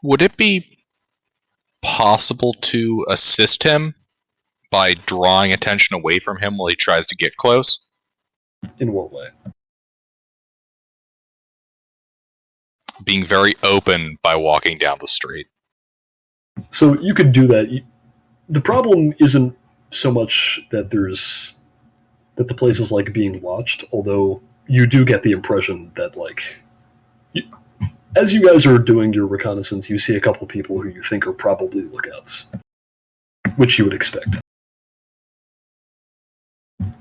Would it be possible to assist him by drawing attention away from him while he tries to get close? In what way? Being very open by walking down the street. So you could do that. The problem isn't so much that the place is like being watched, although you do get the impression that as you guys are doing your reconnaissance, you see a couple people who you think are probably lookouts, which you would expect.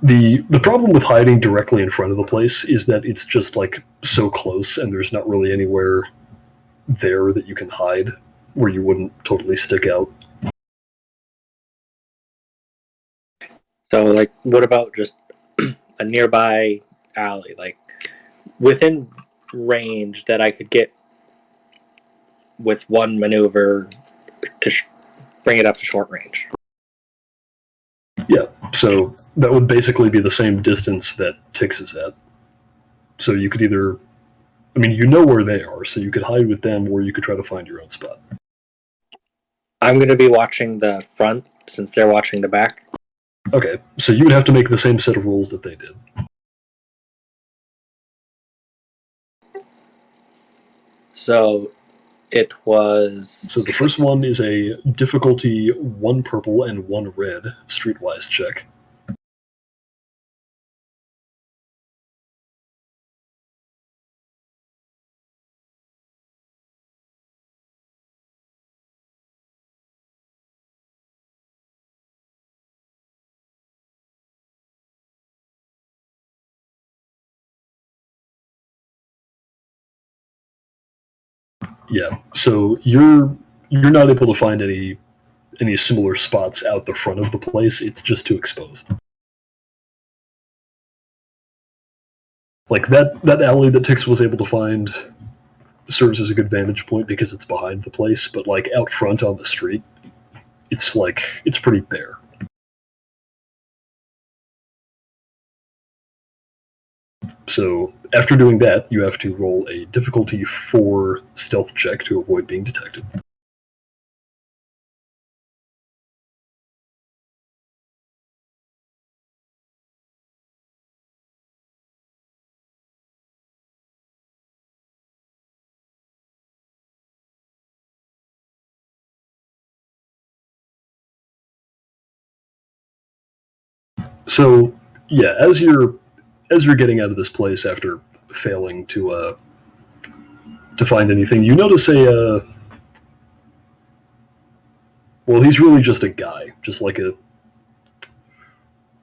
The problem with hiding directly in front of the place is that it's just so close, and there's not really anywhere there that you can hide where you wouldn't totally stick out. So, what about just a nearby alley, within range that I could get with one maneuver to bring it up to short range? Yeah, so that would basically be the same distance that Tix is at. So you could either... you know where they are, so you could hide with them, or you could try to find your own spot. I'm going to be watching the front, since they're watching the back. Okay, so you would have to make the same set of rules that they did. So it was... So the first one is a difficulty 1 purple and 1 red streetwise check. Yeah, so you're not able to find any similar spots out the front of the place. It's just too exposed. That alley that Tix was able to find serves as a good vantage point because it's behind the place, but out front on the street, it's pretty bare. So after doing that, you have to roll a difficulty 4 stealth check to avoid being detected. So yeah, as you're getting out of this place after failing to find anything, you notice well, he's really just a guy, just like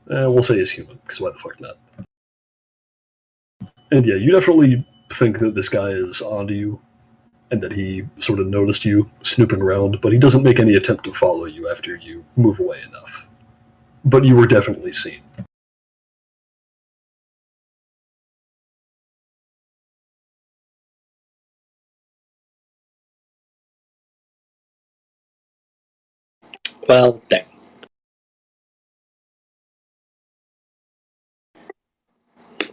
we'll say he's human, because why the fuck not? And yeah, you definitely think that this guy is onto you, and that he sort of noticed you snooping around, but he doesn't make any attempt to follow you after you move away enough. But you were definitely seen. Well, dang.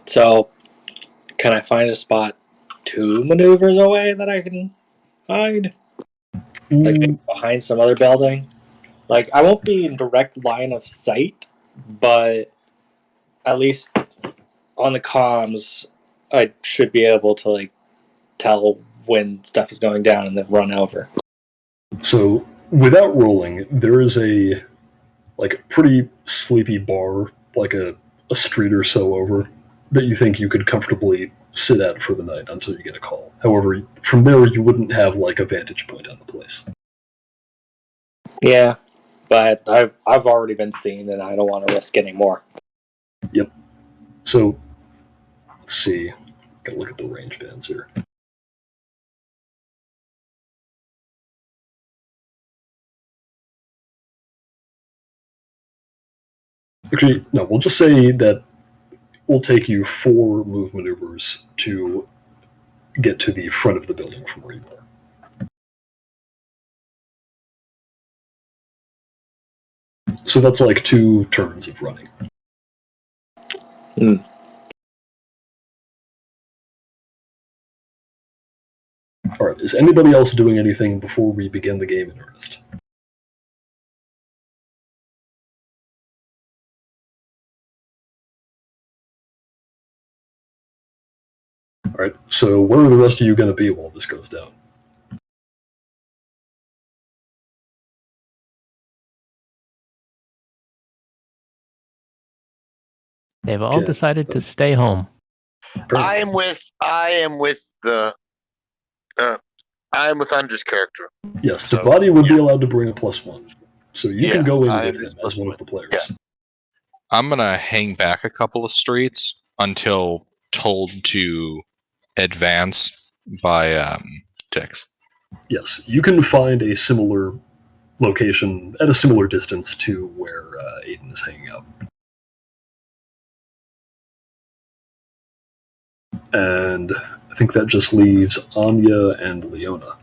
So, can I find a spot 2 maneuvers away that I can hide? Maybe behind some other building? I won't be in direct line of sight, but at least on the comms, I should be able to, tell when stuff is going down and then run over. So, without rolling, there is a pretty sleepy bar, a street or so over, that you think you could comfortably sit at for the night until you get a call. However, from there you wouldn't have a vantage point on the place. Yeah, but I've already been seen, and I don't want to risk any more. Yep. So, let's see. Gotta look at the range bands here. Actually, no, we'll just say that will take you 4 move maneuvers to get to the front of the building from where you are. So that's 2 turns of running. Alright, is anybody else doing anything before we begin the game in earnest? Alright, so where are the rest of you going to be while this goes down? They've all Okay. decided to stay home. I am with Undra's character. Yes, So, Devati would be allowed to bring a +1. So you Yeah, can go in I with am his him as one of the players. Yeah. I'm gonna hang back a couple of streets until told to advance by Tix. Yes, you can find a similar location at a similar distance to where Aiden is hanging out. And I think that just leaves Anya and Leona.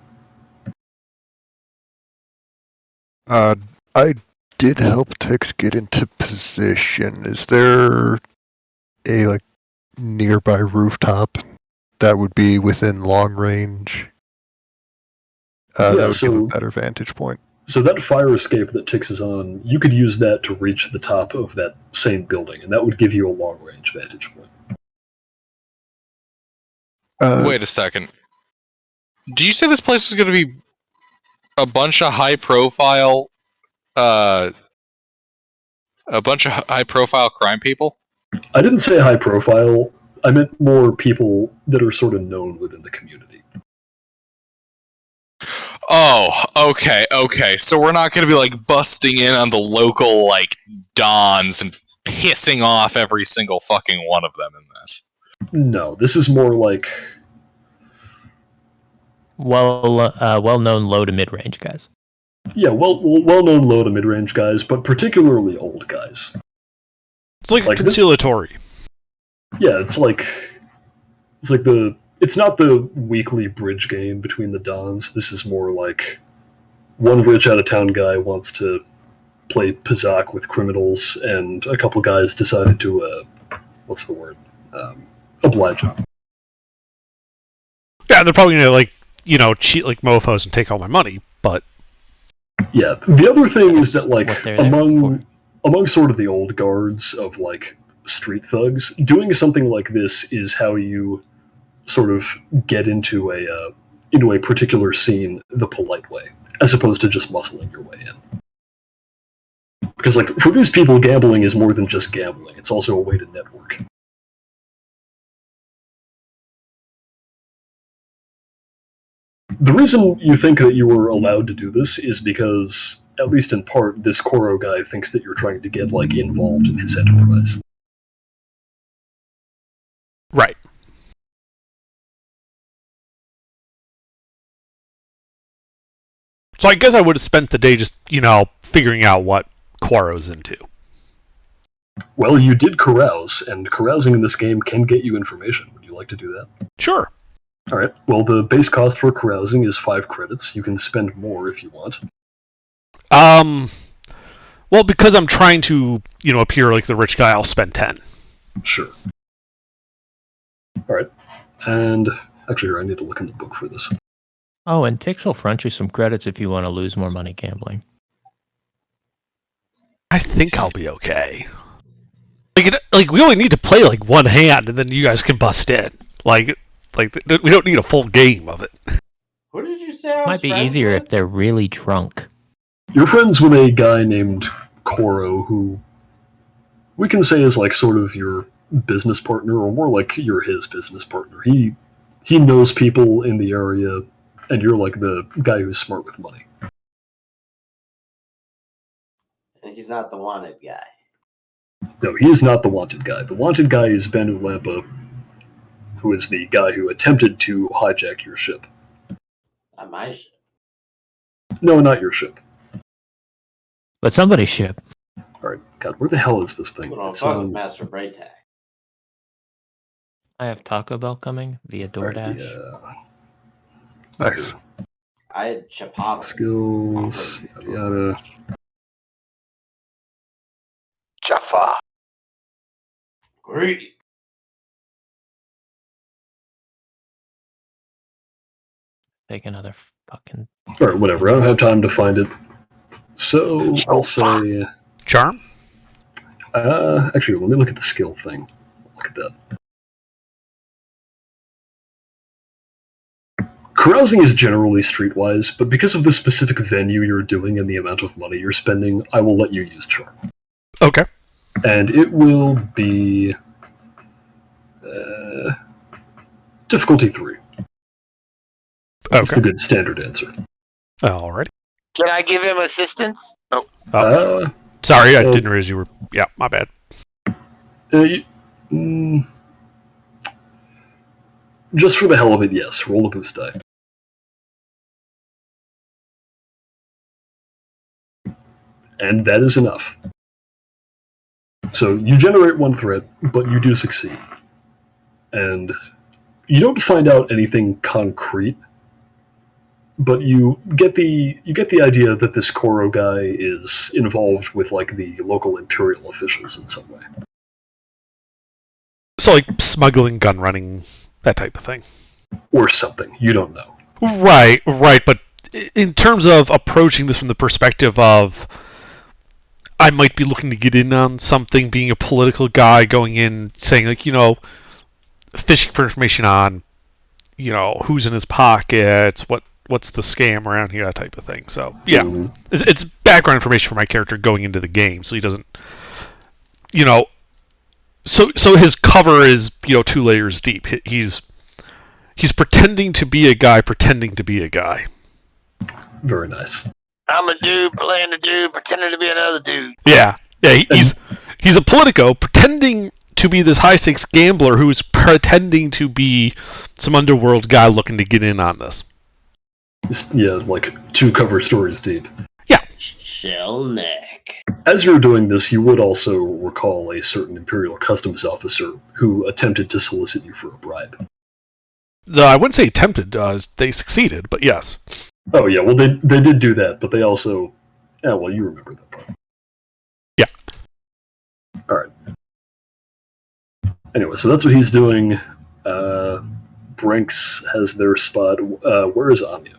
I did help Tix get into position. Is there a nearby rooftop that would be within long range? Yeah, that would give a so- better vantage point. So that fire escape that Tix is on, you could use that to reach the top of that same building, and that would give you a long-range vantage point. Wait a second. Do you say this place is going to be a bunch of high-profile crime people? I didn't say high profile. I meant more people that are sort of known within the community. Oh, okay. So we're not going to be busting in on the local dons and pissing off every single fucking one of them in this. No, this is more like Well-known low to mid-range guys. well-known low to mid-range guys, but particularly old guys. It's like Like a this- conciliatory. Yeah, it's not the weekly bridge game between the Dons. This is more like one rich out-of-town guy wants to play Pizak with criminals, and a couple guys decided to, oblige him. Yeah, they're probably gonna cheat like mofos and take all my money, but Yeah, the other thing is that, what they're there among sort of the old guards of, street thugs, doing something like this is how you sort of get into a particular scene the polite way, as opposed to just muscling your way in. Because, for these people, gambling is more than just gambling. It's also a way to network. The reason you think that you were allowed to do this is because, at least in part, this Koro guy thinks that you're trying to get, involved in his enterprise. right. So I guess I would have spent the day just, figuring out what Quaro's into. Well, you did carouse, and carousing in this game can get you information. Would you like to do that? Sure. Alright, well, the base cost for carousing is 5 credits. You can spend more if you want. Well, because I'm trying to, appear like the rich guy, I'll spend 10. Sure. Alright, and actually, here, I need to look in the book for this. Oh, and Tix will front you some credits if you want to lose more money gambling. I think I'll be okay. We only need to play one hand, and then you guys can bust in. We don't need a full game of it. Who did you say I was Might be friends easier with? if they're really drunk. You're friends with a guy named Koro, who we can say is sort of your business partner, or more like you're his business partner. He knows people in the area, and you're the guy who's smart with money. And he's not the wanted guy. No, he is not the wanted guy. The wanted guy is Ben Ulampa, who is the guy who attempted to hijack your ship. Not my shit. No, not your ship. But somebody's ship. Alright, God, where the hell is this thing? Well, It's fuck with on- Master Braytag. I have Taco Bell coming via DoorDash. Yeah. Nice. I had Chipotle. Skills, yada yada. Jaffa. Great. Take another fucking. Or whatever. I don't have time to find it. So I'll say. Charm? Actually, let me look at the skill thing. Look at that. Carousing is generally streetwise, but because of the specific venue you're doing and the amount of money you're spending, I will let you use Charm. Okay. And it will be difficulty 3. That's the good standard answer. Alrighty. Can I give him assistance? Oh. Sorry, I didn't realize you were... Yeah, my bad. Just for the hell of it, yes. Roll a boost die. And that is enough. So you generate 1 threat, but you do succeed. And you don't find out anything concrete, but you get the idea that this Koro guy is involved with like the local Imperial officials in some way. So like smuggling, gun running, that type of thing. Or something. You don't know. Right, but in terms of approaching this from the perspective of I might be looking to get in on something, being a political guy, going in, saying like, fishing for information on, who's in his pockets, what's the scam around here, that type of thing. So, yeah. Mm-hmm. It's background information for my character going into the game, so he doesn't, So his cover is, 2 layers deep. He's pretending to be a guy, pretending to be a guy. Very nice. I'm a dude playing a dude, pretending to be another dude. Yeah. He's a politico pretending to be this high stakes gambler who's pretending to be some underworld guy looking to get in on this. Yeah, like 2 cover stories deep. Yeah. Shell neck. As you're doing this, you would also recall a certain Imperial Customs officer who attempted to solicit you for a bribe. I wouldn't say attempted. They succeeded, but yes. Oh, yeah, well, they did do that, but they also... Yeah, well, you remember that part. Yeah. Alright. Anyway, so that's what he's doing. Brinks has their spot. Where is Anya?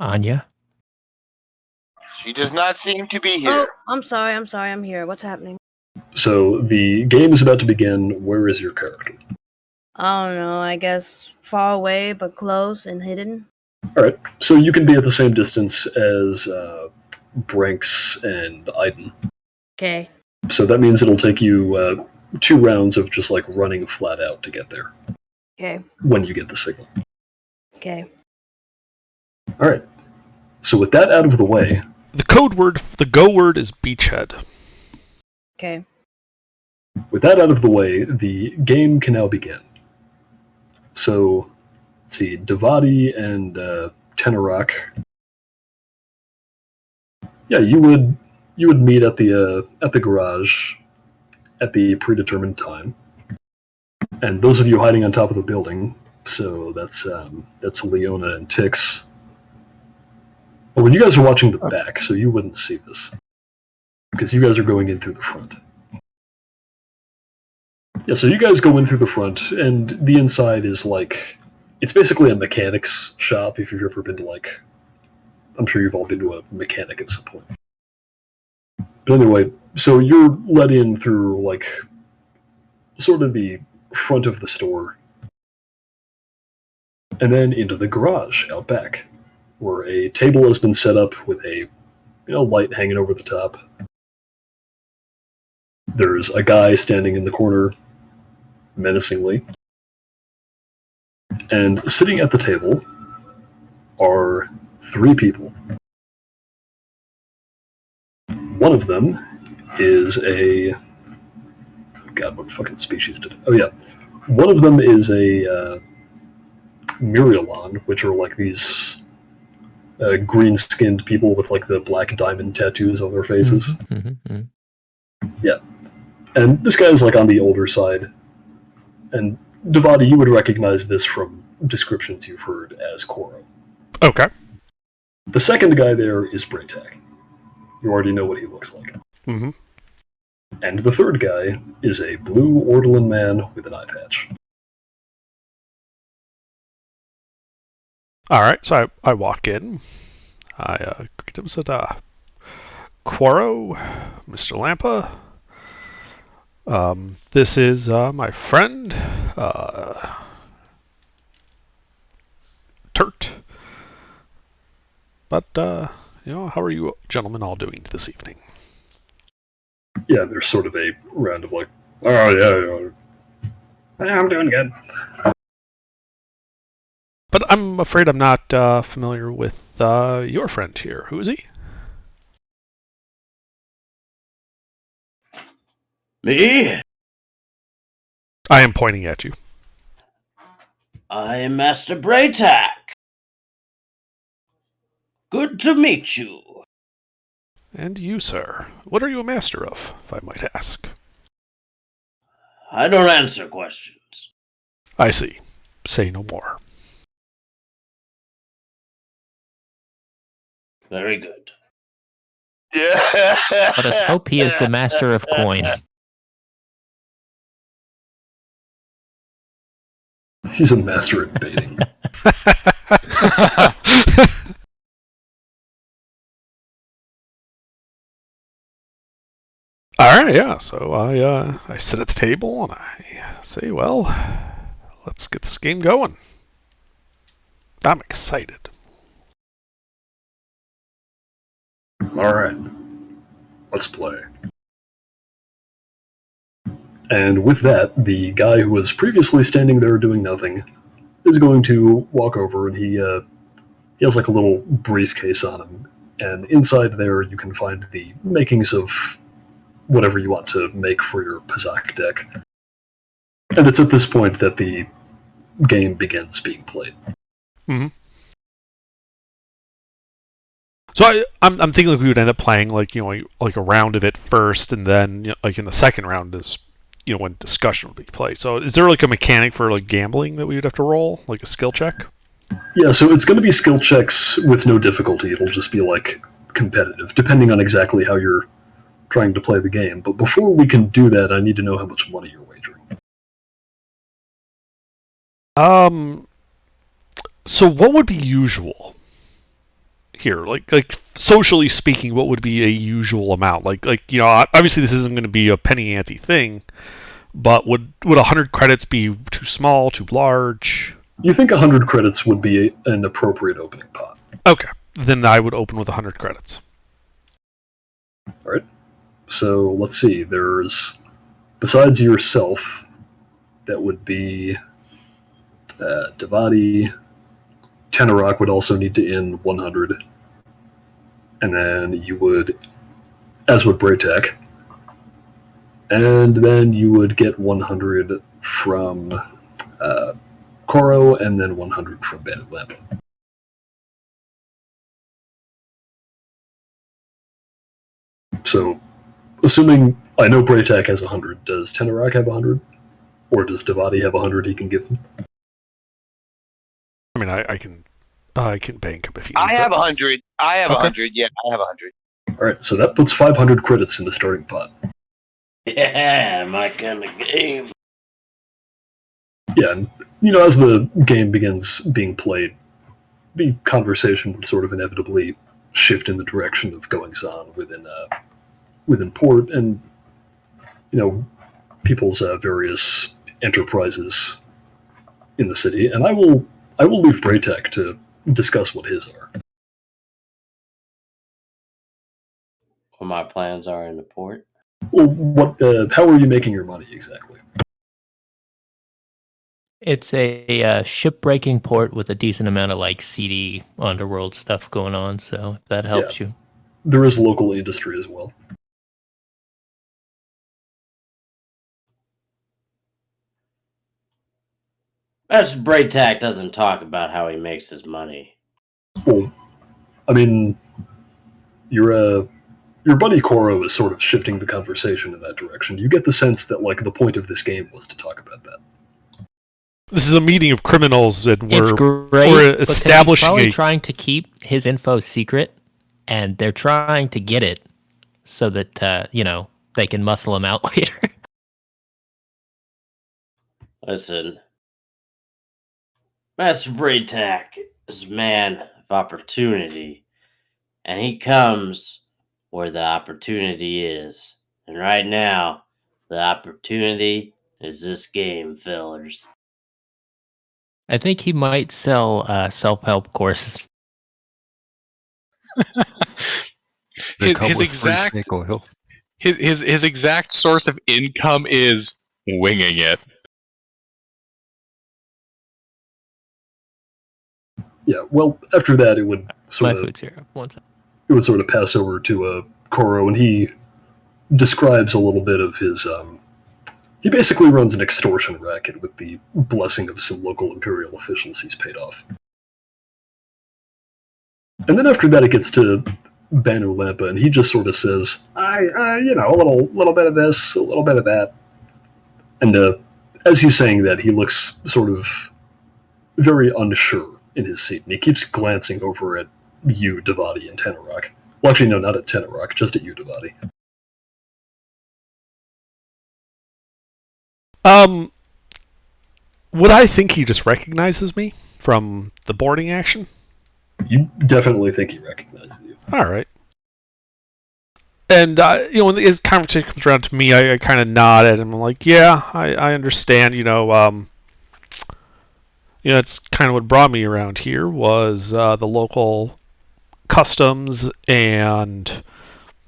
Anya? She does not seem to be here. Oh, I'm sorry, I'm here. What's happening? So the game is about to begin. Where is your character? I don't know, I guess far away but close and hidden. Alright, so you can be at the same distance as Brinks and Aiden. Okay. So that means it'll take you 2 rounds of just like running flat out to get there. Okay. When you get the signal. Okay. Alright. So with that out of the way... The go word is beachhead. Okay. With that out of the way, the game can now begin. So, let's see, Devati and Tenorok. Yeah, you would meet at the garage at the predetermined time. And those of you hiding on top of the building, so that's Leona and Tix. Well, you guys are watching the back, so you wouldn't see this. Because you guys are going in through the front. Yeah, so you guys go in through the front, and the inside is like... It's basically a mechanic's shop, if you've ever been to, like... I'm sure you've all been to a mechanic at some point. But anyway, so you're let in through, like, sort of the front of the store. And then into the garage out back, where a table has been set up with a light hanging over the top. There's a guy standing in the corner, menacingly. And sitting at the table are 3 people. One of them is a... God, what fucking species did it? Oh yeah. One of them is a Murielon, which are like these green-skinned people with like the black diamond tattoos on their faces. Mm-hmm. Yeah. And this guy is like on the older side. And Devati, you would recognize this from descriptions you've heard as Koro. Okay. The second guy there is Braytag. You already know what he looks like. Mm-hmm. And the third guy is a blue Ortolan man with an eye patch. All right, so I walk in. I greet him, said, Quoro, Mr. Lampa. This is my friend, Turt. But, how are you gentlemen all doing this evening? Yeah, there's sort of a round of like, oh yeah, I'm doing good. But I'm afraid I'm not familiar with your friend here. Who is he? Me? I am pointing at you. I am Master Braytac. Good to meet you. And you, sir. What are you a master of, if I might ask? I don't answer questions. I see. Say no more. Very good. Yeah. Let us hope he is the master of coin. He's a master at baiting. All right, yeah. So I sit at the table and I say, well, let's get this game going. I'm excited. All right, let's play. And with that, the guy who was previously standing there doing nothing is going to walk over, and he has like a little briefcase on him, and inside there you can find the makings of whatever you want to make for your Pazak deck. And it's at this point that the game begins being played. Mm-hmm. So I'm thinking like we would end up playing like a round of it first, and then like in the second round is when discussion would be played. So is there like a mechanic for like gambling that we would have to roll, like a skill check? Yeah, so it's going to be skill checks with no difficulty. It'll just be like competitive, depending on exactly how you're trying to play the game. But before we can do that, I need to know how much money you're wagering. So what would be usual here? Like socially speaking, what would be a usual amount? Like obviously this isn't going to be a penny ante thing, but would 100 credits be too small, too large? You think 100 credits would be an appropriate opening pot? Okay, then I would open with 100 credits. All right. So let's see. There's, besides yourself, that would be Devati. Tenorok would also need to in 100. And then you would, as would Braytac. And then you would get 100 from Koro, and then 100 from Bandit Lamp. So, assuming I know Braytac has 100, does Tenorok have 100? Or does Devati have 100 he can give him? I mean, I can bank him if he needs I have it. 100. I have Okay. 100. Yeah, I have 100. All right, so that puts 500 credits in the starting pot. Yeah, my kind of game. Yeah, and as the game begins being played, the conversation would sort of inevitably shift in the direction of goings on within port, and people's various enterprises in the city. And I will leave Braytac to discuss what his are. What my plans are in the port. Well, how are you making your money exactly? It's a ship-breaking port with a decent amount of like seedy underworld stuff going on, so if that helps you. There is local industry as well. Master Braytac doesn't talk about how he makes his money. Well, I mean, your buddy Koro is sort of shifting the conversation in that direction. You get the sense that like the point of this game was to talk about that. This is a meeting of criminals, and It's we're great. establishing He's probably a. trying to keep his info secret, and they're trying to get it so that they can muscle him out later. Listen, Master Braytac is a man of opportunity, and he comes where the opportunity is. And right now, the opportunity is this game, fellers. I think he might sell self-help courses. They come his with free exact snake oil. his exact source of income is winging it. Yeah, well, after that, it would My sort of food's here. One second. it would sort of pass over to Koro, and he describes a little bit of his. He basically runs an extortion racket with the blessing of some local imperial officials he's paid off. And then after that, it gets to Banu Lampa, and he just sort of says, a little bit of this, a little bit of that. And as he's saying that, he looks sort of very unsure in his seat, and he keeps glancing over at you, Devati, and Tenarok. Well, actually, no, not at Tenarok, just at you, Devati. Would I think he just recognizes me from the boarding action? You definitely think he recognizes you. All right. And, when his conversation comes around to me, I kind of nod at him. I'm like, yeah, I understand, it's kind of what brought me around here was the local customs and,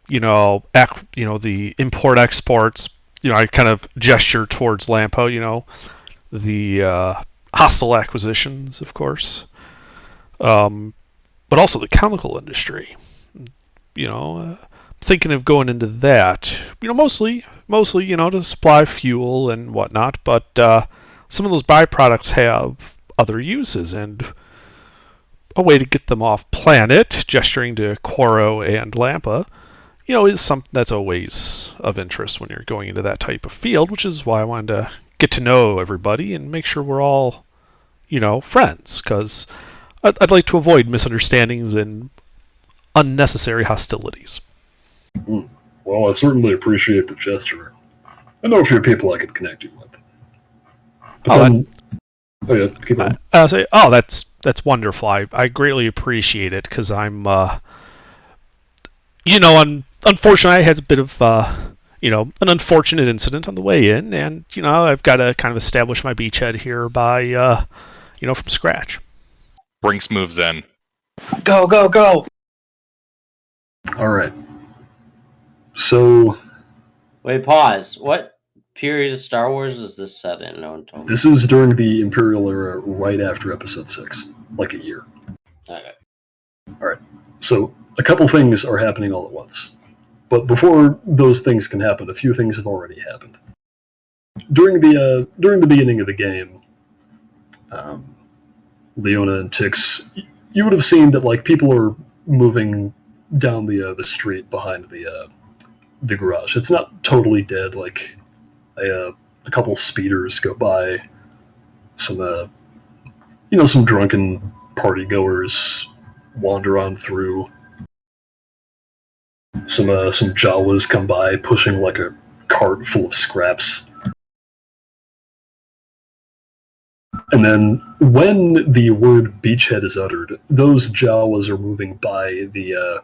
the import exports. I kind of gesture towards Lampo, the hostile acquisitions, of course, but also the chemical industry. Thinking of going into that. Mostly, to supply fuel and whatnot. But some of those byproducts have other uses, and a way to get them off planet, gesturing to Koro and Lampa, is something that's always of interest when you're going into that type of field, which is why I wanted to get to know everybody and make sure we're all, friends, because I'd like to avoid misunderstandings and unnecessary hostilities. Well, I certainly appreciate the gesture. I know a few people I could connect you with. Keep on. I'll say, that's wonderful. I greatly appreciate it, because I'm, unfortunately, I had a bit of, an unfortunate incident on the way in, and, I've got to kind of establish my beachhead here by, from scratch. Brinks moves in. Go, go, go! All right. So, Wait, pause. What period of Star Wars is this set in? No one told me. this is during the Imperial era, right after Episode 6, like a year. Okay. All right. So, a couple things are happening all at once. But before those things can happen, a few things have already happened. During the beginning of the game, Leona and Tix, you would have seen that people are moving down the street behind the garage. It's not totally dead. A couple speeders go by. Some some drunken party goers wander on through. Some Jawas come by pushing a cart full of scraps. And then when the word beachhead is uttered, those Jawas are moving by the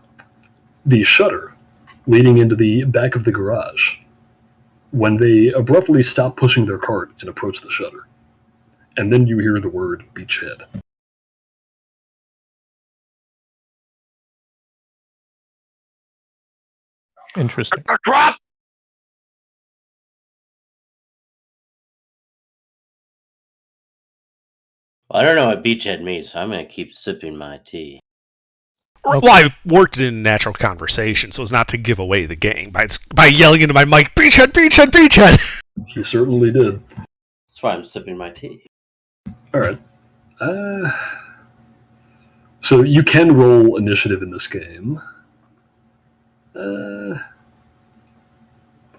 shutter leading into the back of the garage, when they abruptly stop pushing their cart and approach the shutter. And then you hear the word beachhead. Interesting. Drop! Well, I don't know what beachhead means, so I'm going to keep sipping my tea. Okay. Well, I worked it in natural conversation, so as not to give away the game by yelling into my mic, beachhead, beachhead, beachhead! He certainly did. That's why I'm sipping my tea. Alright. So you can roll initiative in this game.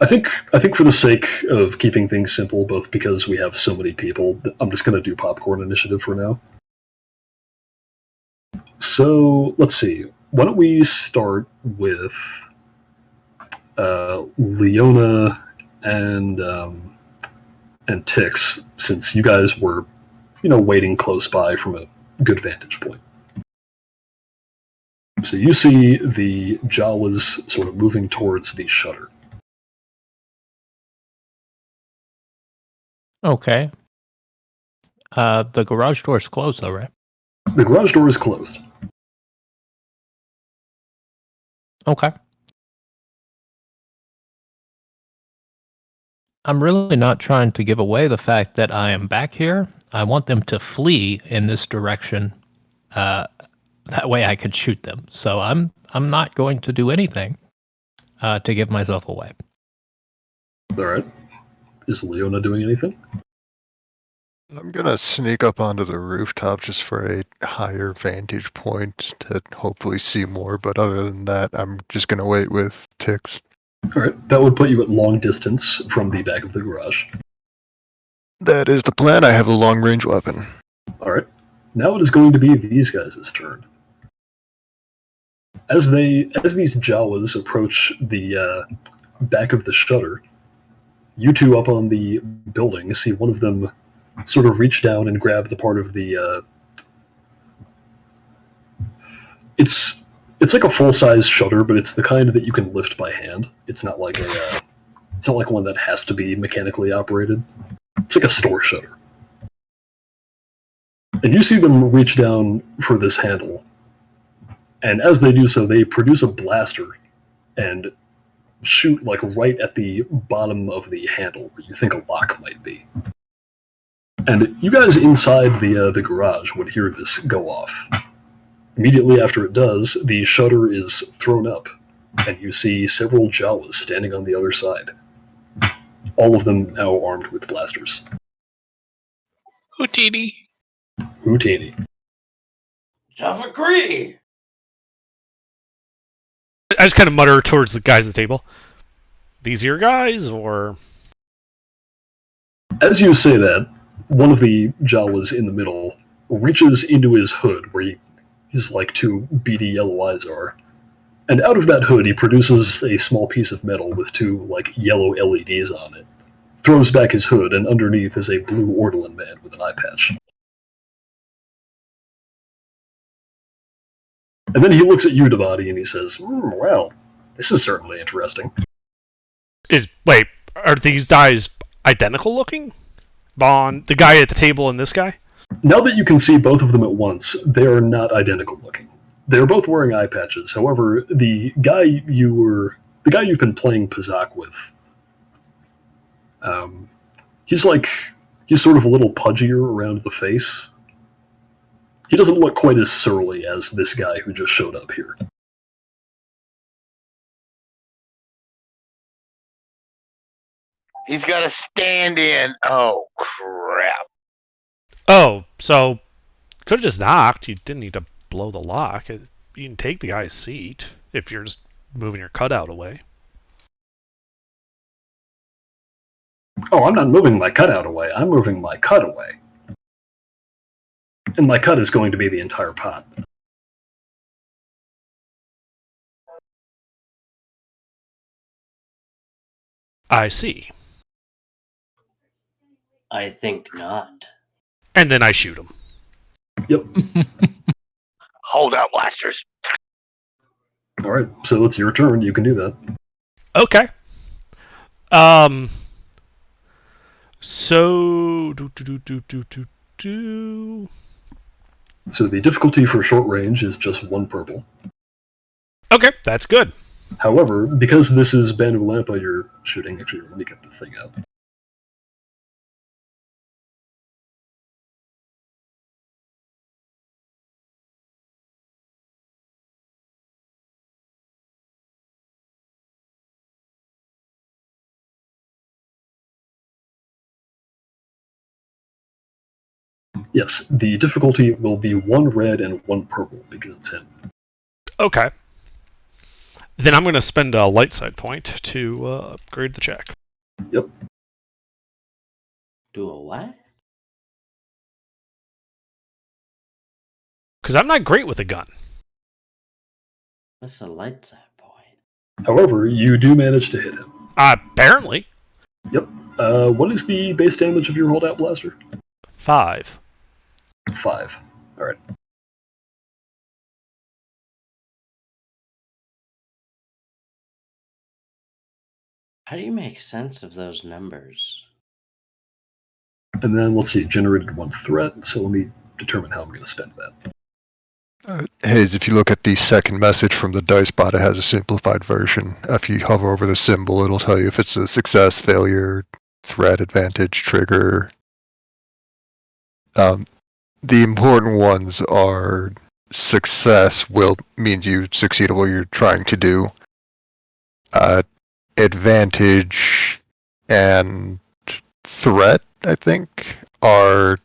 I think for the sake of keeping things simple, both because we have so many people, I'm just going to do popcorn initiative for now. So, let's see. Why don't we start with Leona and Tix, since you guys were, waiting close by from a good vantage point. So you see the Jawas sort of moving towards the shutter. Okay. The garage door is closed, though, right? The garage door is closed. Okay. I'm really not trying to give away the fact that I am back here. I want them to flee in this direction. That way I could shoot them. So I'm not going to do anything to give myself away. All right. Is Leona doing anything? I'm gonna sneak up onto the rooftop just for a higher vantage point to hopefully see more, but other than that, I'm just gonna wait with Tix. All right. That would put you at long distance from the back of the garage. That is the plan. I have a long-range weapon. All right. Now it is going to be these guys' turn. As these Jawas approach the back of the shutter, you two up on the building see one of them sort of reach down and grab the part of the. It's like a full-size shutter, but it's the kind that you can lift by hand. It's not like it's not like one that has to be mechanically operated. It's like a store shutter. And you see them reach down for this handle. And as they do so, they produce a blaster and shoot like right at the bottom of the handle where you think a lock might be. And you guys inside the garage would hear this go off. Immediately after it does, the shutter is thrown up, and you see several Jawas standing on the other side. All of them now armed with blasters. Houdini. Houdini. Jaffa Cree! I just kind of mutter towards the guys at the table. These your guys, or... As you say that, one of the Jawas in the middle reaches into his hood, where his like two beady yellow eyes are, and out of that hood he produces a small piece of metal with two like yellow LEDs on it, throws back his hood, and underneath is a blue Ortolan man with an eye patch. And then he looks at you, Devati, and he says, well, this is certainly interesting. Wait, are these guys identical looking? Bond, the guy at the table and this guy? Now that you can see both of them at once, they are not identical looking. They're both wearing eye patches. However, the guy you've been playing Pazak with, he's sort of a little pudgier around the face. He doesn't look quite as surly as this guy who just showed up here. He's got a stand-in. Oh, crap. Oh, so could have just knocked. You didn't need to blow the lock. You can take the guy's seat if you're just moving your cutout away. Oh, I'm not moving my cutout away. I'm moving my cut away. And my cut is going to be the entire pot. I see. I think not. And then I shoot him. Yep. Hold out blasters. Alright, so it's your turn. You can do that. Okay. So So the difficulty for short range is just 1 purple. Okay, that's good. However, because this is Banu Lampa you're shooting, actually, let me get the thing out. Yes, the difficulty will be 1 red and 1 purple because it's him. Okay. Then I'm going to spend a light side point to upgrade the check. Yep. Do a what? Because I'm not great with a gun. What's a light side point? However, you do manage to hit him. Apparently. Yep. What is the base damage of your holdout blaster? 5. 5. All right. How do you make sense of those numbers? And then let's see, generated 1 threat. So let me determine how I'm going to spend that. Hayes, if you look at the second message from the dice bot, it has a simplified version. If you hover over the symbol, it'll tell you if it's a success, failure, threat, advantage, trigger. The important ones are success means you succeed at what you're trying to do. Advantage and threat, I think, are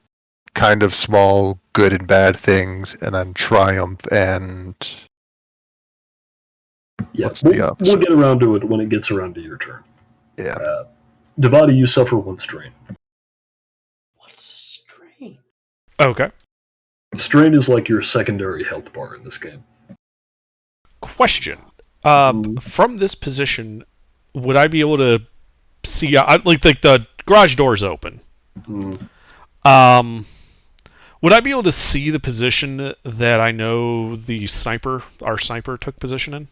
kind of small good and bad things, and then triumph and Yeah, what's the opposite? we'll get around to it when it gets around to your turn. Yeah. Devati, you suffer 1 strain. What's a strain? Okay. Strain is like your secondary health bar in this game. Question. From this position, would I be able to see... like the garage door's open. Mm. Would I be able to see the position that I know our sniper took position in?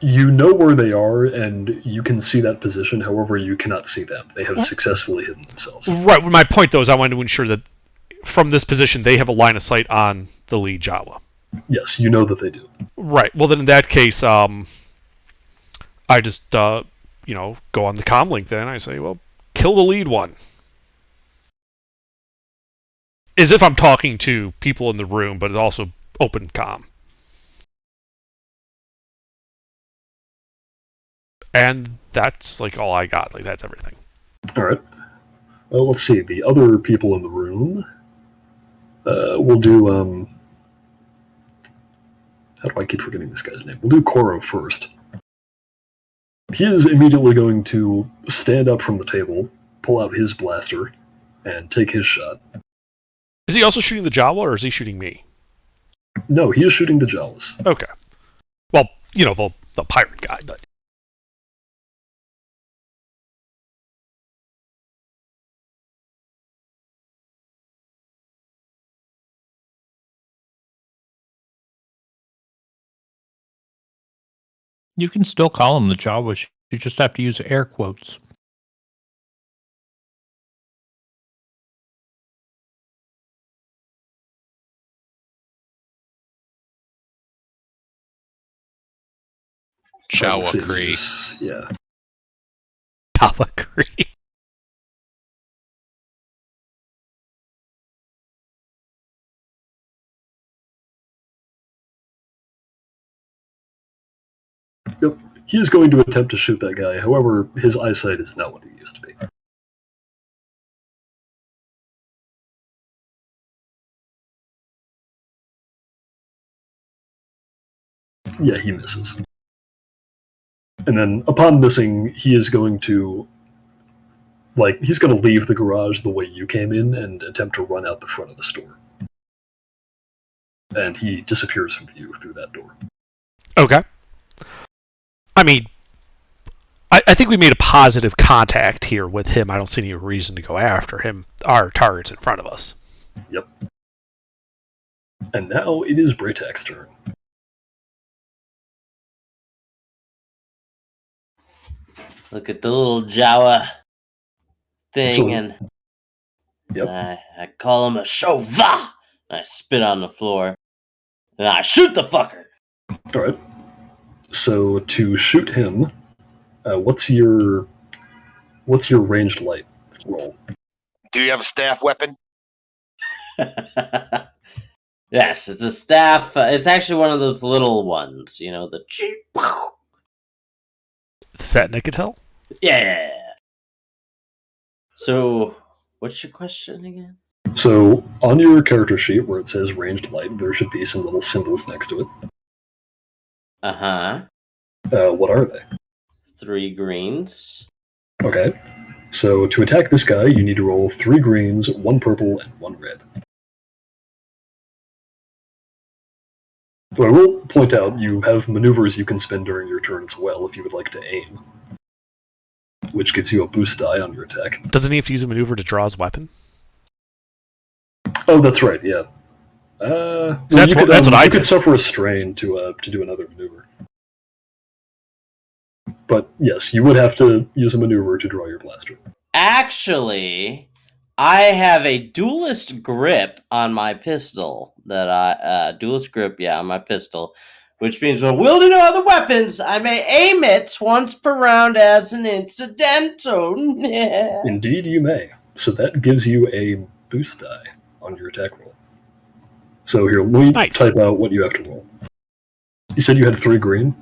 You know where they are, and you can see that position. However, you cannot see them. They have successfully hidden themselves. Right. My point, though, is I wanted to ensure that from this position, they have a line of sight on the lead Jawa. Yes, you know that they do. Right. Well, then in that case, I just, go on the comm link then, and I say, well, kill the lead one. As if I'm talking to people in the room, but it's also open comm. And that's, all I got. That's everything. All right. Well, let's see. The other people in the room. We'll do... how do I keep forgetting this guy's name? We'll do Koro first. He is immediately going to stand up from the table, pull out his blaster, and take his shot. Is he also shooting the Jawa, or is he shooting me? No, he is shooting the Jawas. Okay. Well, the pirate guy, but... You can still call them the Jawas. You just have to use air quotes. Jawa Let's see, Cree. Yeah. Jawa Cree. Yep. He is going to attempt to shoot that guy. However, his eyesight is not what it used to be. Yeah, he misses. And then, upon missing, he is going to... he's going to leave the garage the way you came in and attempt to run out the front of the store. And he disappears from view through that door. Okay. I mean, I think we made a positive contact here with him. I don't see any reason to go after him. Our target's in front of us. Yep. And now it is Braytak's turn. Look at the little Jawa thing, So- and Yep. I call him a Shova. And I spit on the floor, and I shoot the fucker. All right. So to shoot him, what's your ranged light roll? Do you have a staff weapon? Yes, it's a staff. It's actually one of those little ones, the cheap. Is that Nicotel? Yeah. So, what's your question again? So on your character sheet where it says ranged light, there should be some little symbols next to it. Uh-huh. What are they? 3 greens. Okay. So to attack this guy, you need to roll 3 greens, 1 purple, and 1 red. But I will point out you have maneuvers you can spend during your turn as well if you would like to aim, which gives you a boost die on your attack. Doesn't he have to use a maneuver to draw his weapon? Oh, that's right. Yeah. That's what I You could did. suffer a strain to do another maneuver. But yes, you would have to use a maneuver to draw your blaster. Actually, I have a duelist grip on my pistol duelist grip, on my pistol, which means when wielding no other weapons, I may aim it once per round as an incidental. Indeed, you may. So that gives you a boost die on your attack roll. So here, let me type out what you have to roll. You said you had 3 green?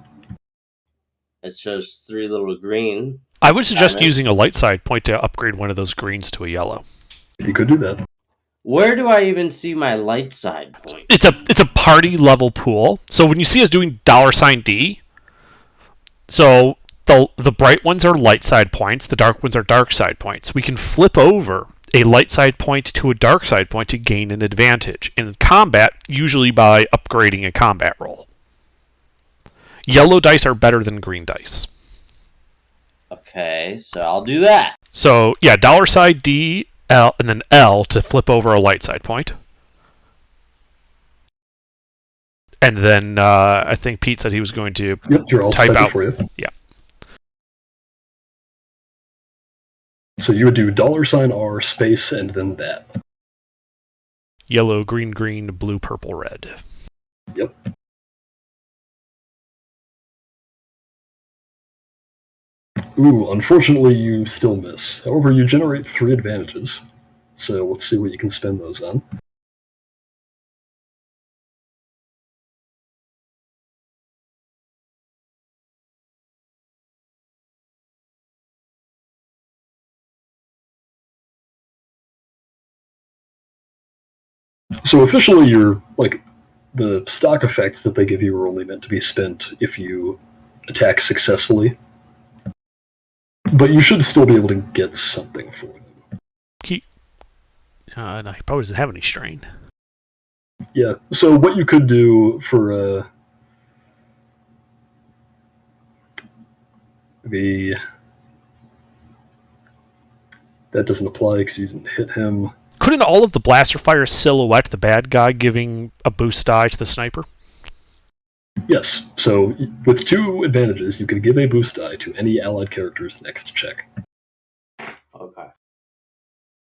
It shows 3 little green. I would suggest using a light side point to upgrade one of those greens to a yellow. You could do that. Where do I even see my light side point? It's a party level pool. So when you see us doing $D, so the bright ones are light side points, the dark ones are dark side points. We can flip over a light side point to a dark side point to gain an advantage in combat, usually by upgrading a combat roll. Yellow dice are better than green dice. Okay, so I'll do that. So yeah, $side D, L, and then L to flip over a light side point. And then I think Pete said he was going to type out for you. Yeah. So you would do $R space and then that. Yellow, green, green, blue, purple, red. Yep. Ooh, unfortunately you still miss. However, you generate 3 advantages. So let's see what you can spend those on. So officially, the stock effects that they give you are only meant to be spent if you attack successfully. But you should still be able to get something for them. No, he probably doesn't have any strain. Yeah, so what you could do for that doesn't apply because you didn't hit him. Couldn't all of the blaster fire silhouette the bad guy, giving a boost die to the sniper? Yes, so with 2 advantages, you can give a boost die to any allied character's next check. Okay.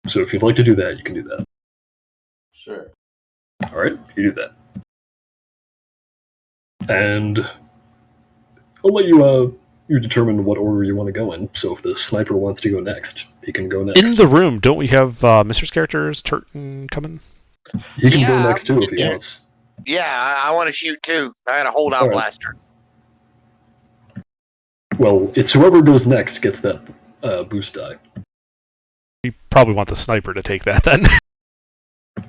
So if you'd like to do that, you can do that. Sure. Alright, you do that. And I'll let you determine what order you want to go in. So if the sniper wants to go next, he can go next. In the room, don't we have Mr.'s character's Turton coming? He can go next too if he wants. Yeah, I want to shoot too. I got a holdout blaster. Well, it's whoever goes next gets that boost die. We probably want the sniper to take that then.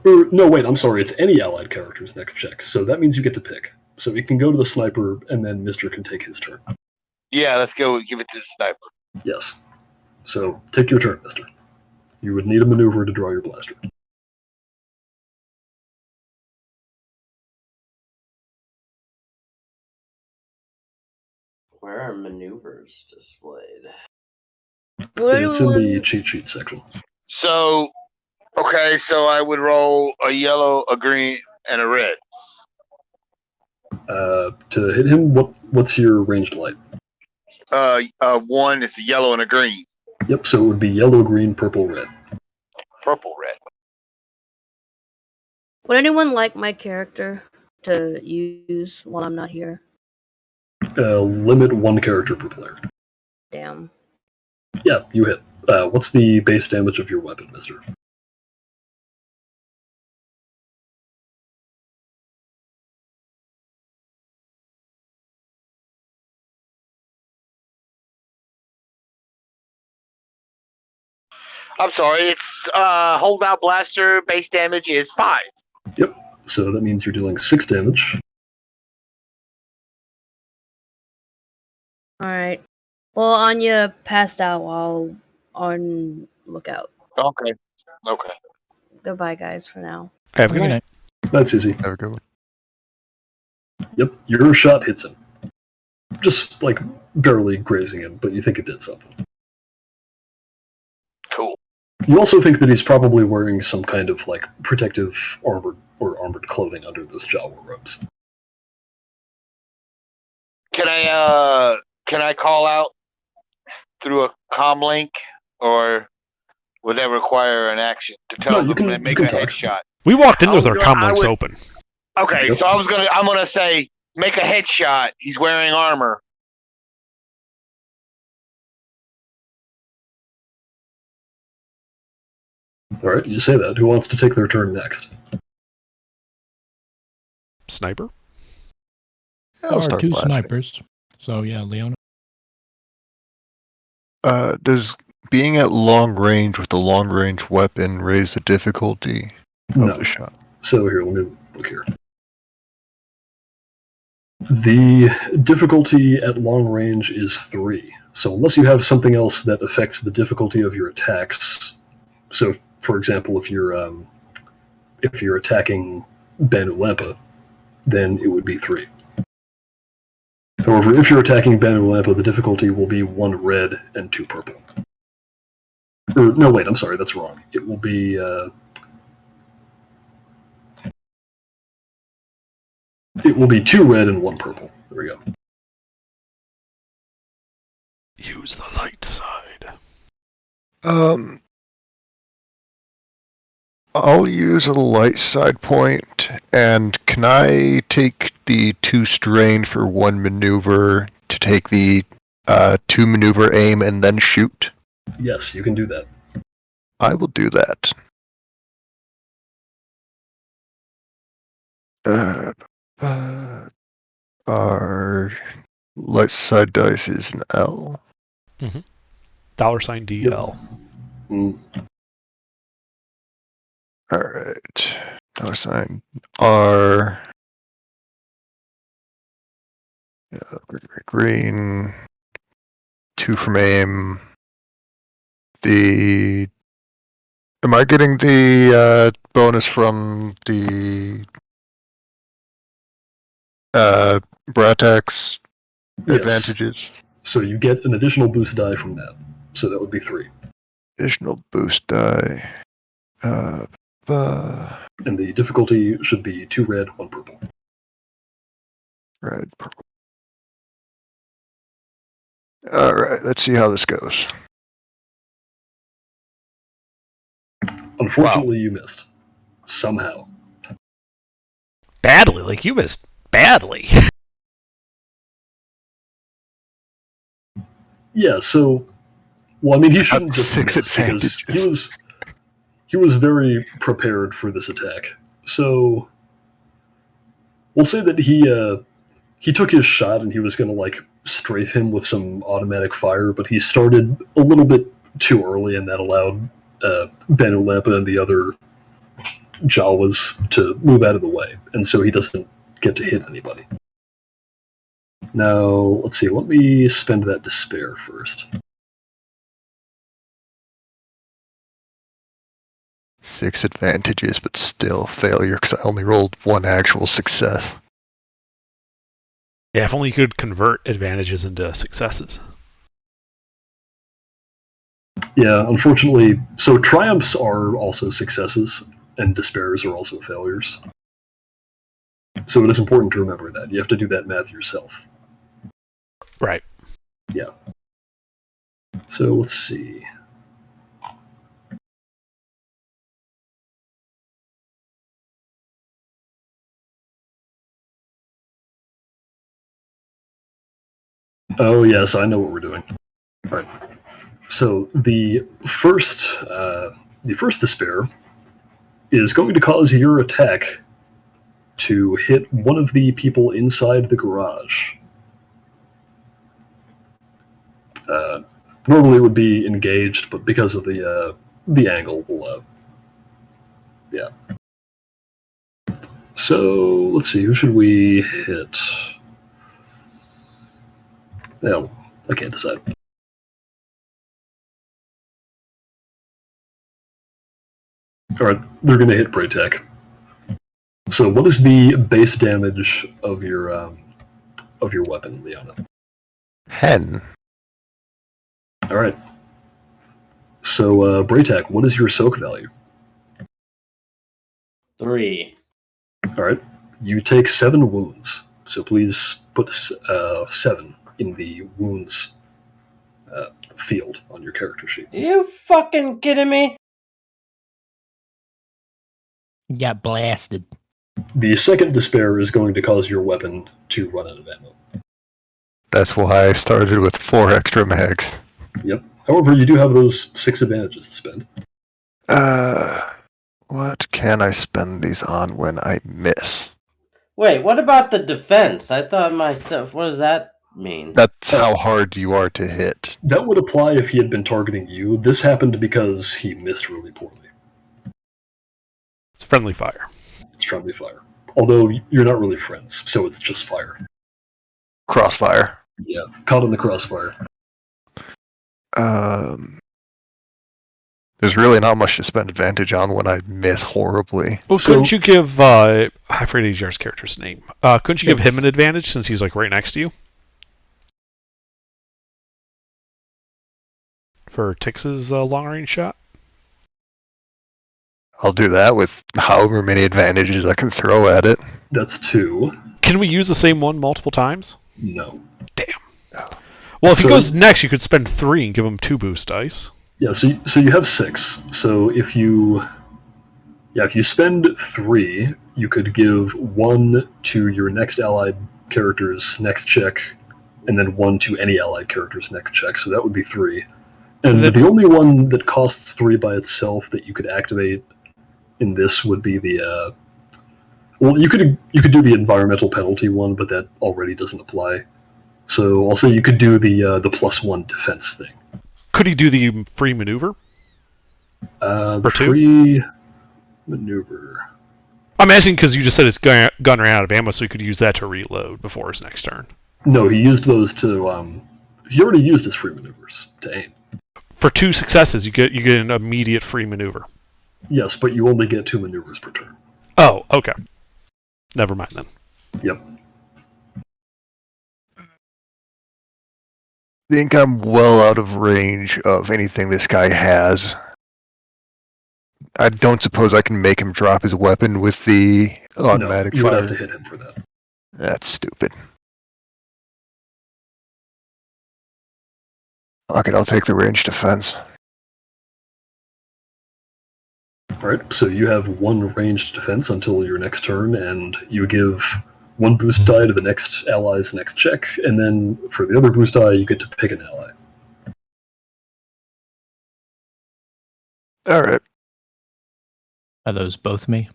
No, wait, I'm sorry. It's any allied character's next check. So that means you get to pick. So you can go to the sniper, and then Mr. can take his turn. Yeah, let's go give it to the sniper. Yes. So take your turn, Mr. You would need a maneuver to draw your blaster. Where are maneuvers displayed? It's in the cheat sheet section. So, okay, so I would roll a yellow, a green, and a red. To hit him, what's your ranged light? 1, it's a yellow and a green. Yep, so it would be yellow, green, purple, red. Purple, red. Would anyone like my character to use while I'm not here? Limit 1 character per player. Damn. Yeah, you hit. What's the base damage of your weapon, mister? I'm sorry, it's holdout blaster, base damage is 5. Yep, so that means you're dealing 6 damage. Alright. Well, Anya passed out while on lookout. Okay. Okay. Goodbye, guys, for now. Have a good night. That's easy. Have a good one. Yep, your shot hits him. Just, like, barely grazing him, but you think it did something. Cool. You also think that he's probably wearing some kind of, like, protective armored clothing under those Jawa robes. Can I call out through a comm link, or would that require an action to tell No, you them can- to make you a can talk. headshot? We walked in with our I comm links would- open. Okay, Yep. so I'm gonna say make a headshot. He's wearing armor. Alright, you say that. Who wants to take their turn next? Sniper? I'll There are start two blasting. snipers. So yeah, Leona. Does being at long range with a long range weapon raise the difficulty No. of the shot? So here, let me look here. The difficulty at long range is 3. So unless you have something else that affects the difficulty of your attacks, so for example, if you're attacking Banu Lampa, then it would be 3. However, if you're attacking Banu Lampa, the difficulty will be 1 red and 2 purple. Or, no, wait, I'm sorry, that's wrong. It will be it will be 2 red and 1 purple. There we go. Use the light side. I'll use a light side point, and can I take the 2 strain for 1 maneuver to take the 2 maneuver aim and then shoot? Yes, you can do that. I will do that. Our light side dice is an L. $DL. Mm, Alright. Dollar sign R. Green. 2 from aim. Am I getting the bonus from the Bratax yes. advantages? So you get an additional boost die from that. So that would be 3. Additional boost die. And the difficulty should be 2 red, 1 purple. Red, purple. Alright, let's see how this goes. Unfortunately, you missed. Somehow. Badly, like you missed badly. Yeah, so... Well, I mean, he shouldn't Got just 6 miss, because advantages. he was very prepared for this attack. So... We'll say that he took his shot and he was going to, like, strafe him with some automatic fire, but he started a little bit too early, and that allowed Banu Lampa and the other Jawas to move out of the way, and so he doesn't get to hit anybody. Now, let's see, let me spend that despair first. 6 advantages, but still failure because I only rolled 1 actual success. Yeah, if only you could convert advantages into successes. Yeah, unfortunately, so triumphs are also successes, and despairs are also failures. So it is important to remember that. You have to do that math yourself. Right. Yeah. So let's see. Oh yes, I know what we're doing. All right. So the first despair is going to cause your attack to hit one of the people inside the garage. Normally it would be engaged, but because of the angle, we'll, yeah. So let's see, who should we hit? Yeah, I can't decide. All right, they're going to hit Braytech. So, what is the base damage of your weapon, Leona? 10. All right. So, Braytak, what is your soak value? 3. All right. You take 7 wounds. So please put 7 in the wounds field on your character sheet. You fucking kidding me? Got blasted. The second despair is going to cause your weapon to run out of ammo. That's why I started with 4 extra mags. Yep. However, you do have those 6 advantages to spend. What can I spend these on when I miss? Wait, what about the defense? I thought my stuff. What does that mean? That's how hard you are to hit. That would apply if he had been targeting you. This happened because he missed really poorly. It's friendly fire. It's friendly fire. Although you're not really friends, so it's just fire. Crossfire. Yeah, caught in the crossfire. There's really not much to spend advantage on when I miss horribly. Well, couldn't you give I forget Ajar's character's name? Couldn't you give him an advantage since he's like right next to you? For Tix's long range shot? I'll do that with however many advantages I can throw at it. That's 2. Can we use the same one multiple times? No. Damn. Well, if he goes next, you could spend 3 and give him 2 boost dice. Yeah, so you have 6. So if you spend 3, you could give 1 to your next allied character's next check, and then 1 to any allied character's next check. So that would be 3. And the only one that costs 3 by itself that you could activate in this would be the well, you could do the environmental penalty one, but that already doesn't apply. So also you could do the +1 defense thing. Could he do the free maneuver? The free maneuver. I'm asking because you just said his gun ran out of ammo, so he could use that to reload before his next turn. No, he used those to. He already used his free maneuvers to aim. For 2 successes, you get an immediate free maneuver. Yes, but you only get 2 maneuvers per turn. Oh, okay. Never mind then. Yep. I think I'm well out of range of anything this guy has. I don't suppose I can make him drop his weapon with the automatic you fire. would have to hit him for that. That's stupid. Okay, I'll take the range defense. Alright, so you have 1 ranged defense until your next turn, and you give 1 boost die to the next ally's next check, and then for the other boost die, you get to pick an ally. Alright. Are those both me?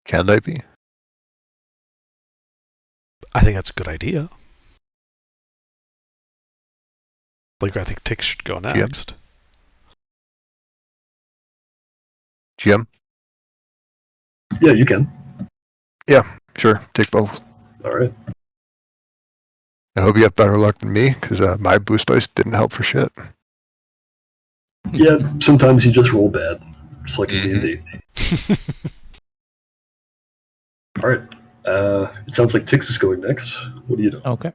Can they be? I think that's a good idea. Like, I think Tix should go next. Jim? Yeah, you can. Yeah, sure. Take both. Alright. I hope you have better luck than me, because my boost dice didn't help for shit. Yeah, sometimes you just roll bad. Just like in D&D. Alright. It sounds like Tix is going next. What do you do? Okay.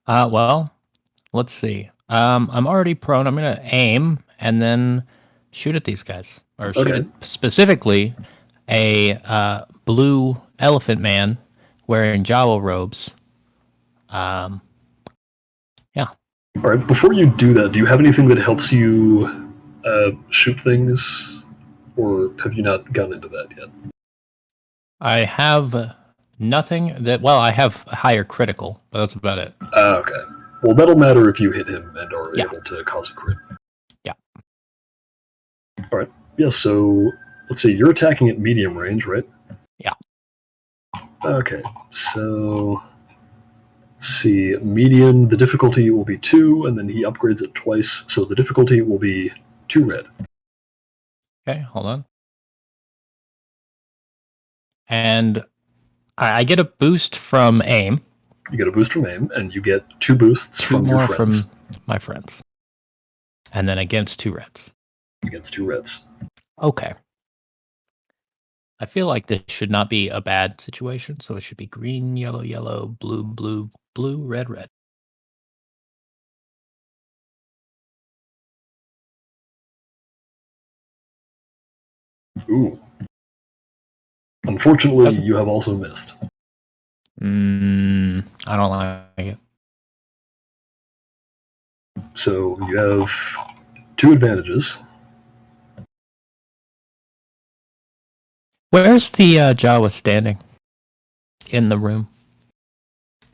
Well, let's see. I'm already prone. I'm going to aim and then shoot at these guys. Or shoot at specifically a blue elephant man wearing Jawa robes. Yeah. Alright, before you do that, do you have anything that helps you shoot things? Or have you not gone into that yet? I have nothing that... Well, I have higher critical, but that's about it. Okay. Well, that'll matter if you hit him and are able to cause a crit. Yeah. Alright. Yeah, so let's see, you're attacking at medium range, right? Yeah. Okay, so let's see, medium, the difficulty will be 2, and then he upgrades it twice, so the difficulty will be 2 red. Okay, hold on. And I get a boost from aim. You get a boost from aim, and you get 2 boosts from your friends. From my friends. And then against 2 reds. Against 2 reds. Okay. I feel like this should not be a bad situation, so it should be green, yellow, yellow, blue, blue, blue, red, red. Ooh. Unfortunately, Doesn't- you have also missed. I don't like it. So you have 2 advantages. Where's the Jawa standing in the room?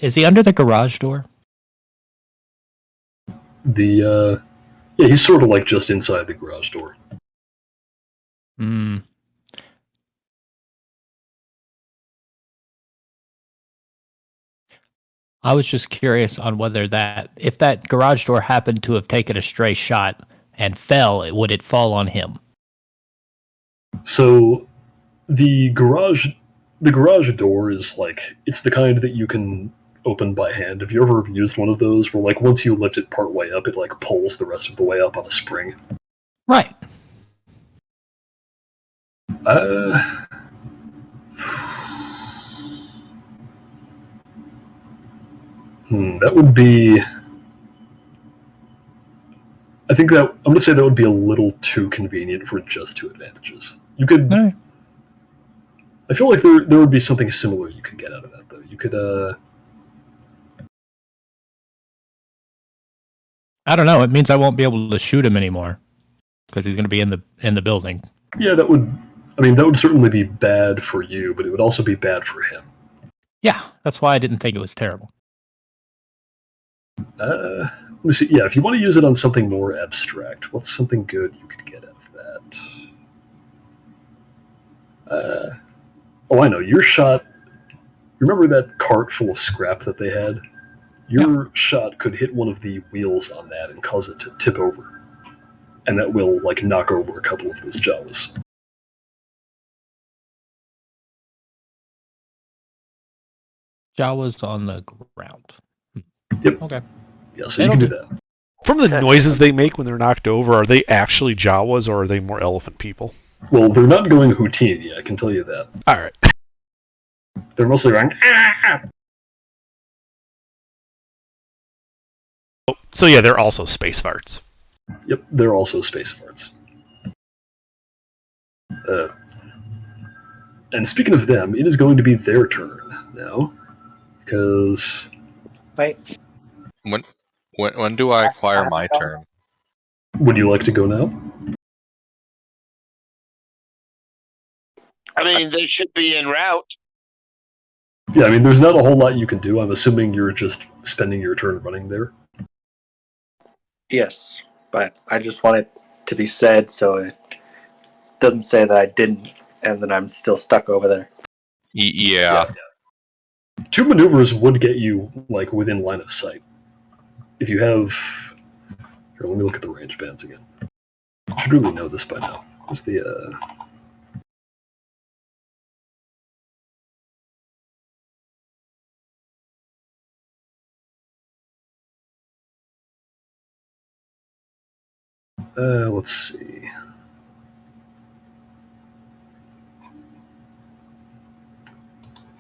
Is he under the garage door? Yeah, he's sort of like just inside the garage door. Hmm. I was just curious on whether if that garage door happened to have taken a stray shot and fell, would it fall on him? So the garage door is like, it's the kind that you can open by hand. Have you ever used one of those where like once you lift it part way up, it like pulls the rest of the way up on a spring? Right. That would be. I think that I'm going to say that would be a little too convenient for just 2 advantages. You could. Right. I feel like there would be something similar you could get out of that though. You could. I don't know. It means I won't be able to shoot him anymore because he's going to be in the building. Yeah, that would. I mean, that would certainly be bad for you, but it would also be bad for him. Yeah, that's why I didn't think it was terrible. Let me see. Yeah, if you want to use it on something more abstract, what's something good you could get out of that? I know. Your shot. Remember that cart full of scrap that they had? Your shot could hit one of the wheels on that and cause it to tip over. And that will, like, knock over a couple of those Jawas. Jawa's on the ground. Yep. Okay. Yeah, so you can do that. From the noises they make when they're knocked over, are they actually Jawas or are they more elephant people? Well, they're not going Houdini, I can tell you that. Alright. They're mostly going, ah! So yeah, they're also space farts. Yep, they're also space farts. And speaking of them, it is going to be their turn now. Because... Wait. When do I acquire my turn? Would you like to go now? I mean, they should be en route. Yeah, I mean, there's not a whole lot you can do. I'm assuming you're just spending your turn running there. Yes, but I just want it to be said so it doesn't say that I didn't and then I'm still stuck over there. Yeah. 2 maneuvers would get you, like, within line of sight. If you have... Here, let me look at the range bands again. I should really know this by now. What's the, let's see.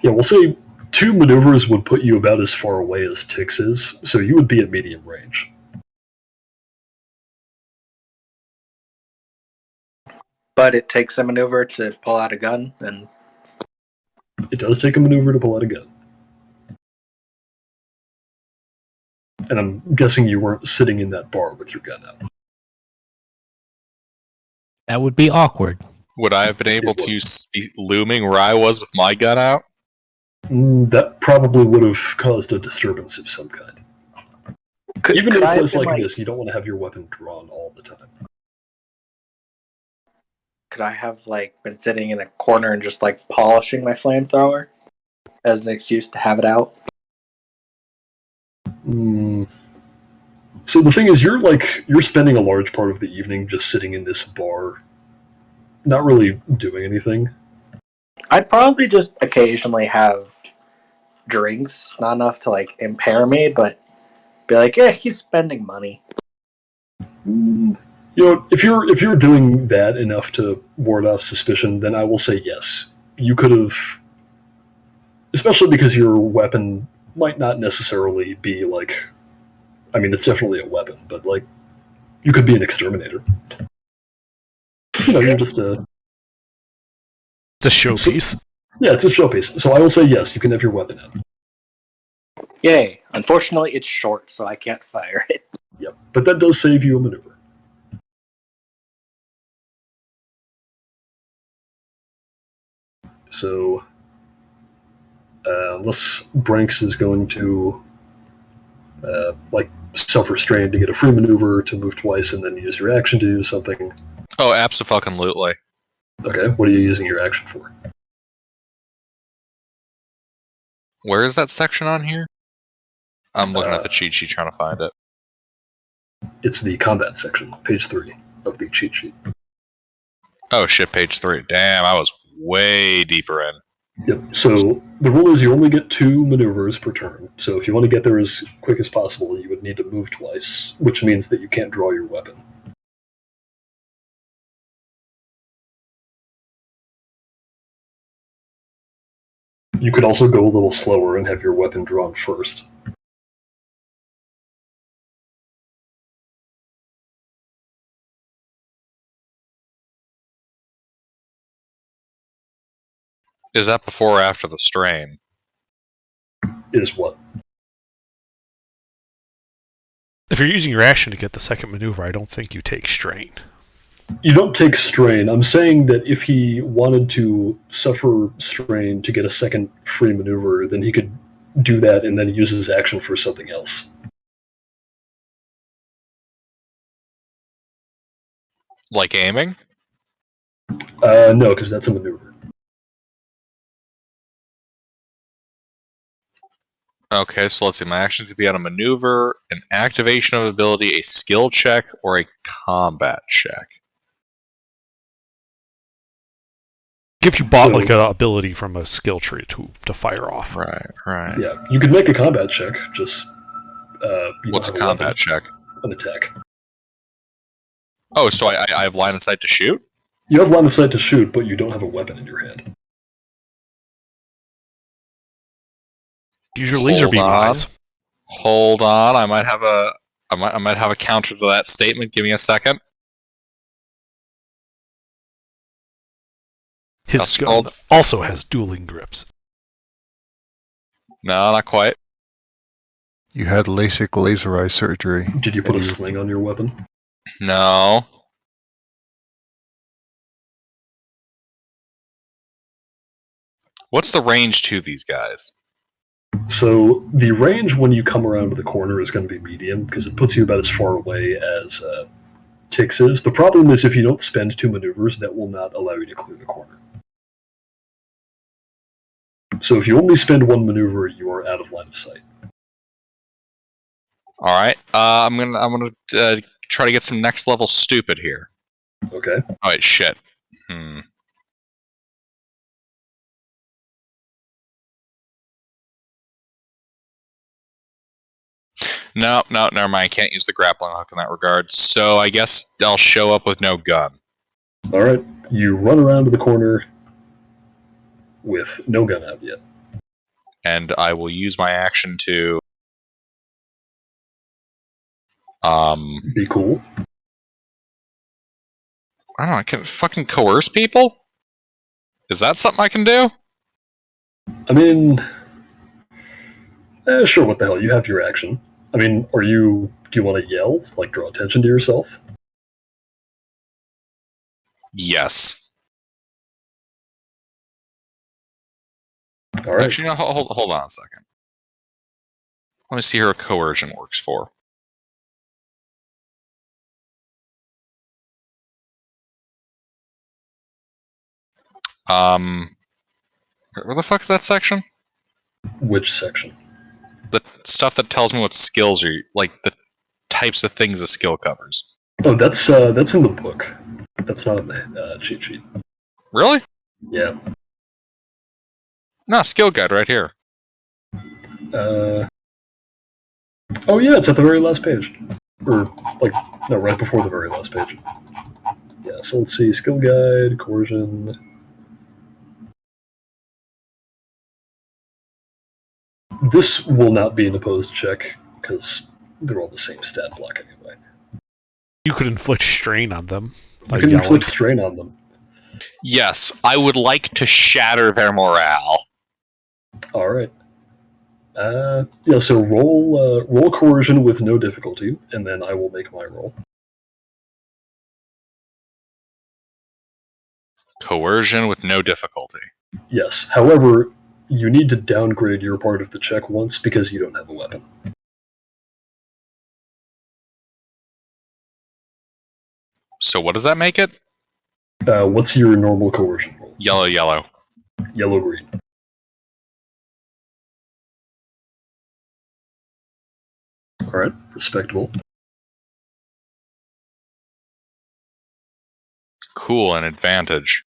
Yeah, we'll say 2 maneuvers would put you about as far away as Tix is, so you would be at medium range. But it takes a maneuver to pull out a gun, and It does take a maneuver to pull out a gun. And I'm guessing you weren't sitting in that bar with your gun out. That would be awkward. Would I have been able to be looming where I was with my gun out? That probably would have caused a disturbance of some kind. Even in a place like this, you don't want to have your weapon drawn all the time. could I have been sitting in a corner and just polishing my flamethrower as an excuse to have it out? So the thing is, you're spending a large part of the evening just sitting in this bar, not really doing anything. I'd probably just occasionally have drinks, not enough to impair me, but be like, yeah, he's spending money. If you're doing that enough to ward off suspicion, then I will say yes. you could have, especially because your weapon might not necessarily be like, I mean, it's definitely a weapon, but like, you could be an exterminator. You know, you're just a. It's a showpiece. Yeah, it's a showpiece. So I will say yes, you can have your weapon out. Yay. Unfortunately, it's short, so I can't fire it. Yep, but that does save you a maneuver. So, unless Branks is going to, like, self-restrain to get a free maneuver to move twice and then use your action to do something. Oh, abso-fucking-lutely. Okay, what are you using your action for? Where is that section on here? I'm looking at the cheat sheet trying to find it. It's the combat section, page 3 of the cheat sheet. Oh shit, page 3. Damn, I was way deeper in. Yep, so the rule is you only get 2 maneuvers per turn. So if you want to get there as quick as possible, you would need to move twice, which means that you can't draw your weapon. You could also go a little slower and have your weapon drawn first. Is that before or after the strain? Is what? If you're using your action to get the second maneuver, I don't think you take strain. You don't take strain. I'm saying that if he wanted to suffer strain to get a second free maneuver, then he could do that and then use his action for something else. Like aiming? No, because that's a maneuver. Okay, so let's see. My actions could be on a maneuver, an activation of ability, a skill check, or a combat check. If you bought like an ability from a skill tree to fire off. Right. Yeah, you could make a combat check, just... What's a combat check? An attack. Oh, so I have line of sight to shoot? You have line of sight to shoot, but you don't have a weapon in your hand. Use your laser beam eyes. Hold on, I might have a counter to that statement. Give me a second. His gun also has dueling grips. No, not quite. You had LASIK laser eye surgery. Did you put a sling on your weapon? No. What's the range to these guys? So the range when you come around to the corner is going to be medium, because it puts you about as far away as Tix is. The problem is if you don't spend 2 maneuvers, that will not allow you to clear the corner. So if you only spend 1 maneuver, you are out of line of sight. All right, I'm gonna try to get some next level stupid here. Okay. All right, shit. No, never mind. I can't use the grappling hook in that regard. So I guess I'll show up with no gun. All right, you run around to the corner with no gun out yet. And I will use my action to... Be cool. I don't know, I can fucking coerce people? Is that something I can do? I mean... sure, what the hell, you have your action. I mean, do you want to yell? Like, draw attention to yourself? Yes. All right. Actually, no, hold on a second. Let me see how coercion works for. Where the fuck is that section? Which section? The stuff that tells me what skills are, like the types of things a skill covers. Oh, that's in the book. That's not in the cheat sheet. Really? Yeah. No, skill guide right here. Oh yeah, it's at the very last page. Or, like, no, right before the very last page. Yeah, so let's see, skill guide, coercion... this will not be an opposed check, because they're all the same stat block anyway. You could inflict strain on them. You can inflict strain on them. Yes, I would like to shatter their morale. Alright. Yeah, so roll coercion with no difficulty, and then I will make my roll. Coercion with no difficulty. Yes. However, you need to downgrade your part of the check once because you don't have a weapon. So what does that make it? What's your normal coercion roll? Yellow, yellow. Yellow, green. Alright, respectable. Cool, an advantage.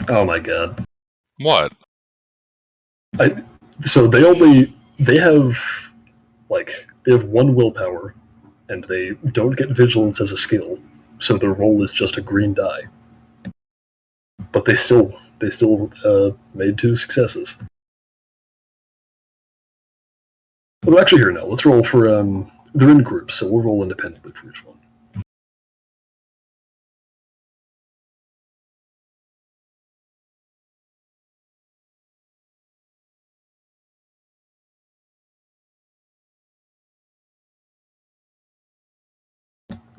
Oh my god. What? So they have one willpower, and they don't get vigilance as a skill, so their roll is just a green die. But they still made 2 successes. Well, actually, here, no. Let's roll for they're in groups, so we'll roll independently for each one.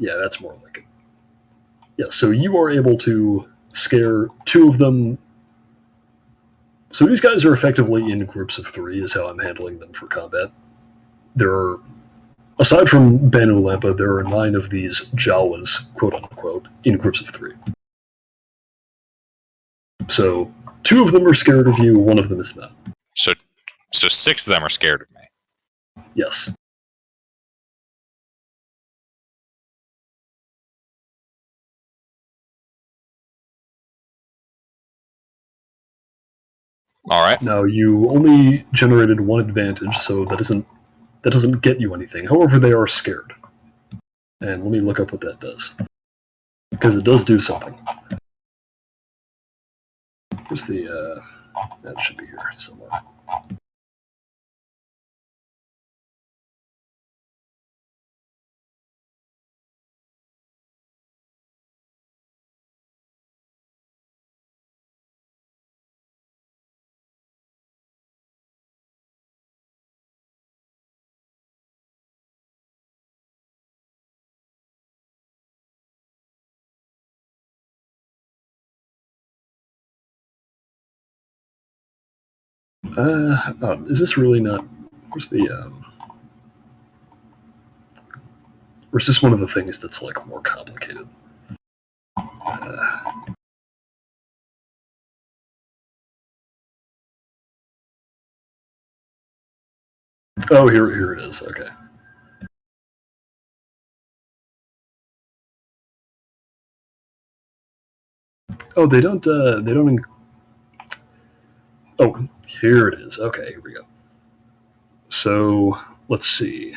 Yeah, that's more like it. Yeah, so you are able to scare 2 of them. So these guys are effectively in groups of 3, is how I'm handling them for combat. There are, aside from Banu Lampa, there are 9 of these Jawas, quote-unquote, in groups of 3. So 2 of them are scared of you, 1 of them is not. So 6 of them are scared of me. Yes. All right. Now you only generated 1 advantage, so that doesn't get you anything. However, they are scared. And let me look up what that does. Because it does do something. Where's the that should be here somewhere. Is this really not? Where's the? Or is this one of the things that's like more complicated? Oh, here it is. Okay. Oh, they don't. Oh, here it is. Okay, here we go. So let's see.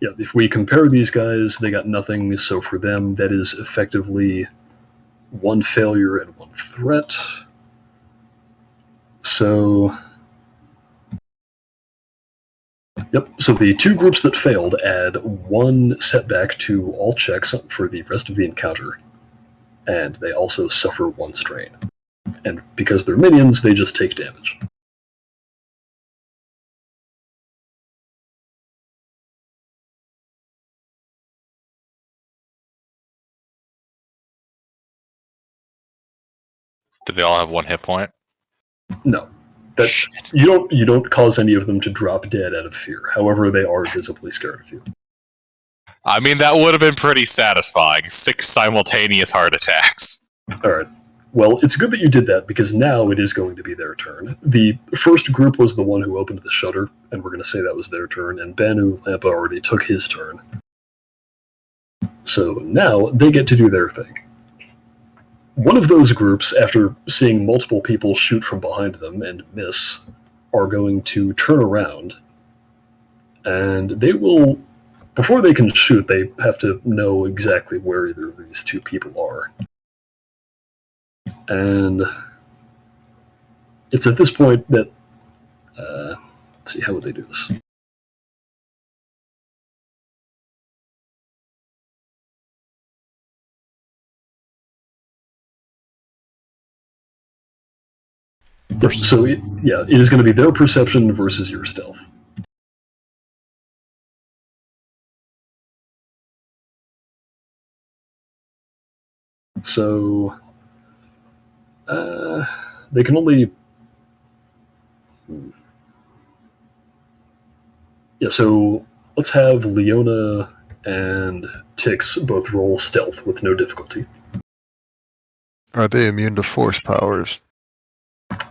Yeah, if we compare these guys, they got nothing. So for them, that is effectively 1 failure and 1 threat. So, yep. So the 2 groups that failed add 1 setback to all checks for the rest of the encounter, and they also suffer 1 strain. And because they're minions, they just take damage. Do they all have 1 hit point? No. You don't cause any of them to drop dead out of fear. However, they are visibly scared of you. I mean, that would have been pretty satisfying. 6 simultaneous heart attacks. Alright. Well, it's good that you did that, because now it is going to be their turn. The first group was the one who opened the shutter, and we're going to say that was their turn, and Banu Lampa already took his turn. So now they get to do their thing. One of those groups, after seeing multiple people shoot from behind them and miss, are going to turn around, and they will, before they can shoot, they have to know exactly where either of these two people are. And it's at this point that, let's see, how would they do this? So, it is going to be their perception versus your stealth. So, they can only... Yeah, so let's have Leona and Tix both roll stealth with no difficulty. Are they immune to force powers?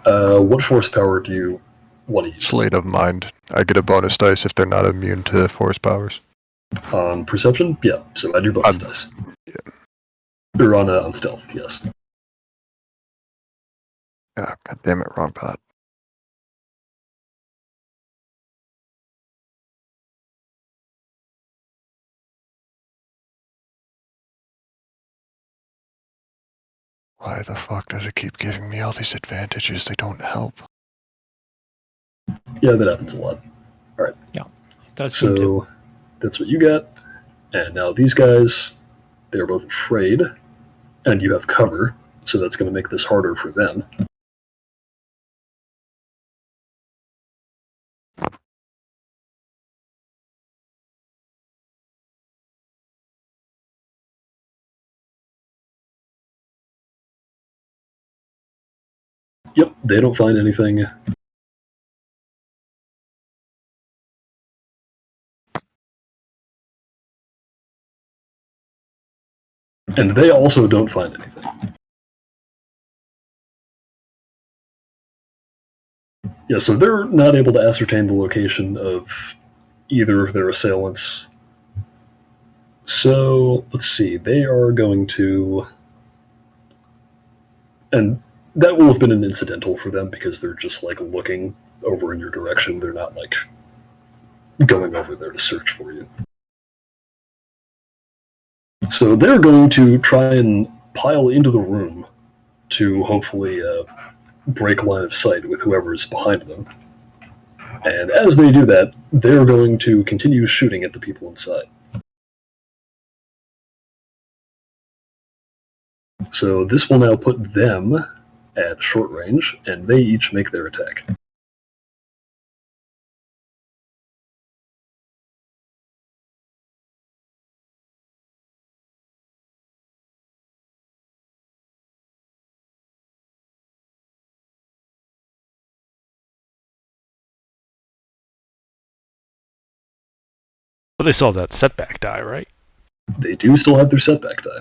What force power do you want to use? Slate of mind. I get a bonus dice if they're not immune to force powers. On perception? Yeah, so add your bonus dice. Yeah. Or on stealth, yes. Ah, God damn it, wrong pot. Why the fuck does it keep giving me all these advantages? They don't help. Yeah, that happens a lot. Alright. Yeah, it does seem to. So that's what you got. And now these guys, they're both afraid, and you have cover, so that's going to make this harder for them. Yep, they don't find anything. And they also don't find anything. Yeah, so they're not able to ascertain the location of either of their assailants. So, let's see, they are going to... And that will have been an incidental for them because they're just, like, looking over in your direction. They're not, like, going over there to search for you. So they're going to try and pile into the room to hopefully break line of sight with whoever is behind them. And as they do that, they're going to continue shooting at the people inside. So this will now put them at short range, and they each make their attack. But they still have that setback die, right? They do still have their setback die.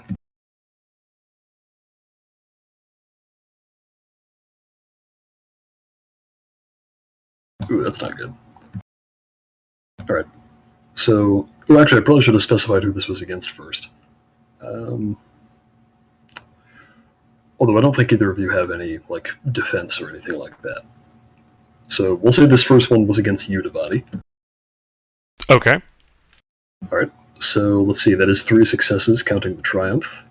Ooh, that's not good. Alright. So, well, actually, I probably should have specified who this was against first. Although I don't think either of you have any, like, defense or anything like that. So, we'll say this first one was against you, Devati. Okay. Alright, so let's see, that is 3 successes, counting the triumph.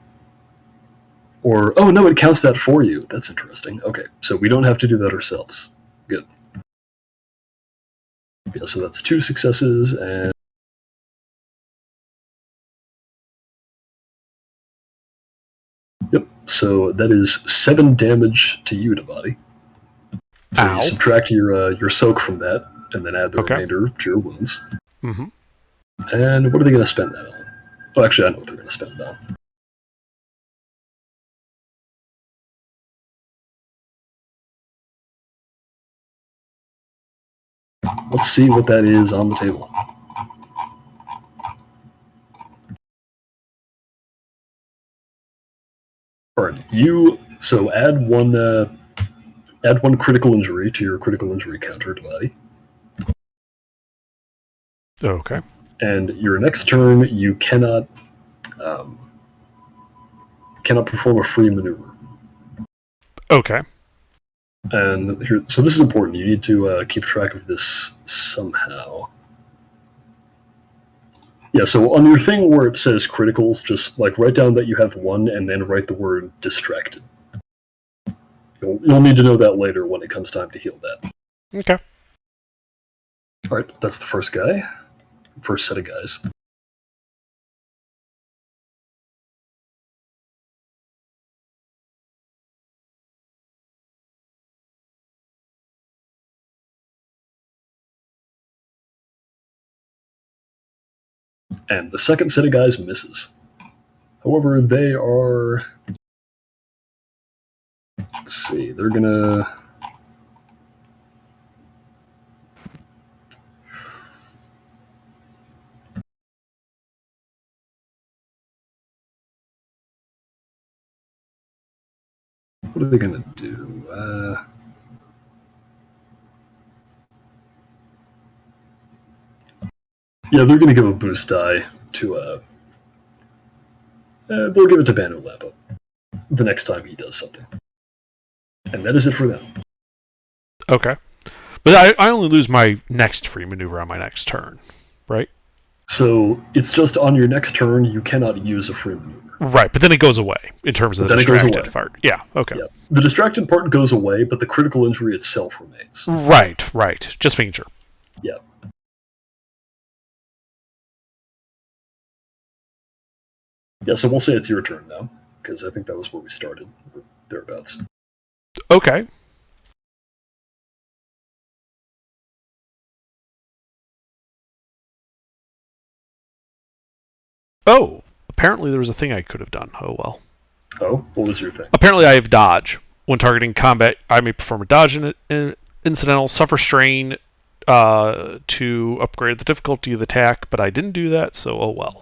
Or, oh no, it counts that for you. That's interesting. Okay, so we don't have to do that ourselves. Good. Yeah, so that's 2 successes, and... Yep, so that is 7 damage to you, Devati. So Ow. you subtract your soak from that, and then add the remainder to your wounds. Mm-hmm. And what are they going to spend that on? Oh, actually, I know what they're going to spend it on. Let's see what that is on the table. Alright, so add one critical injury to your critical injury counter, Devati. Okay. And your next turn, you cannot cannot perform a free maneuver. Okay. And here, so this is important. You need to keep track of this somehow. Yeah, so on your thing where it says criticals, just like write down that you have one and then write the word distracted. You'll need to know that later when it comes time to heal that. Okay. Alright, that's the first guy. First set of guys. And the second set of guys misses. However, they are... Let's see, they're gonna... What are they gonna do? Yeah, they're gonna give a boost die to, they'll give it to Banu Lampo the next time he does something. And that is it for them. Okay. But I only lose my next free maneuver on my next turn, right? So it's just on your next turn, you cannot use a free maneuver. Right, but then it goes away in terms of the Then it goes distracted away. part. Yeah, okay. Yeah. The distracted part goes away, but the critical injury itself remains. Right. Just making sure. Yeah. Yeah, so we'll say it's your turn now, because I think that was where we started, or thereabouts. Okay. Oh, apparently there was a thing I could have done. Oh well. Oh, what was your thing? Apparently I have dodge. When targeting combat, I may perform a dodge incidental, suffer strain to upgrade the difficulty of the attack, but I didn't do that, so oh well.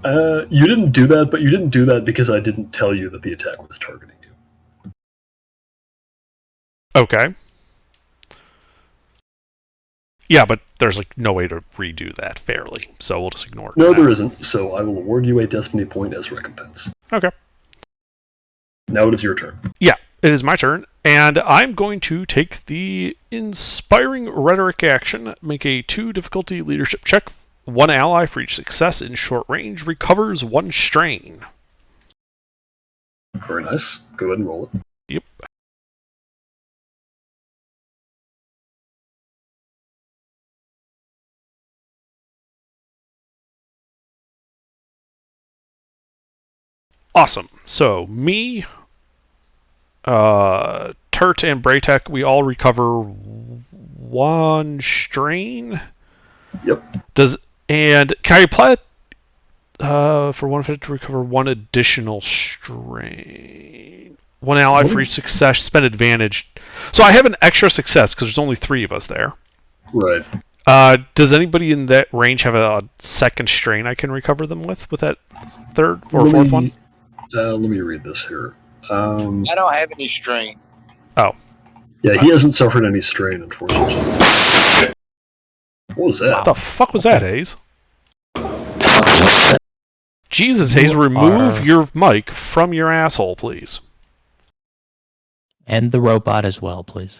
You didn't do that, but you didn't do that because I didn't tell you that the attack was targeting you. Okay. Yeah, but there's like no way to redo that fairly, so we'll just ignore it. No, for now. there isn't, so I will award you a destiny point as recompense. Okay. Now it is your turn. Yeah, it is my turn, and I'm going to take the inspiring rhetoric action, make a 2 difficulty leadership check. 1 ally for each success in short range recovers 1 strain. Very nice. Go ahead and roll it. Yep. Awesome. So, me, Turt, and Braytek, we all recover 1 strain. Yep. And can I apply it for 1 to recover 1 additional strain? 1 ally for each success, spend advantage. So I have an extra success because there's only 3 of us there. Right. Does anybody in that range have a second strain I can recover them with that third or fourth one? Let me read this here. I don't have any strain. Oh. Yeah, he hasn't suffered any strain, unfortunately. What was that? What the fuck was that, Hayes? Jesus, Hayes, remove your mic from your asshole, please. And the robot as well, please.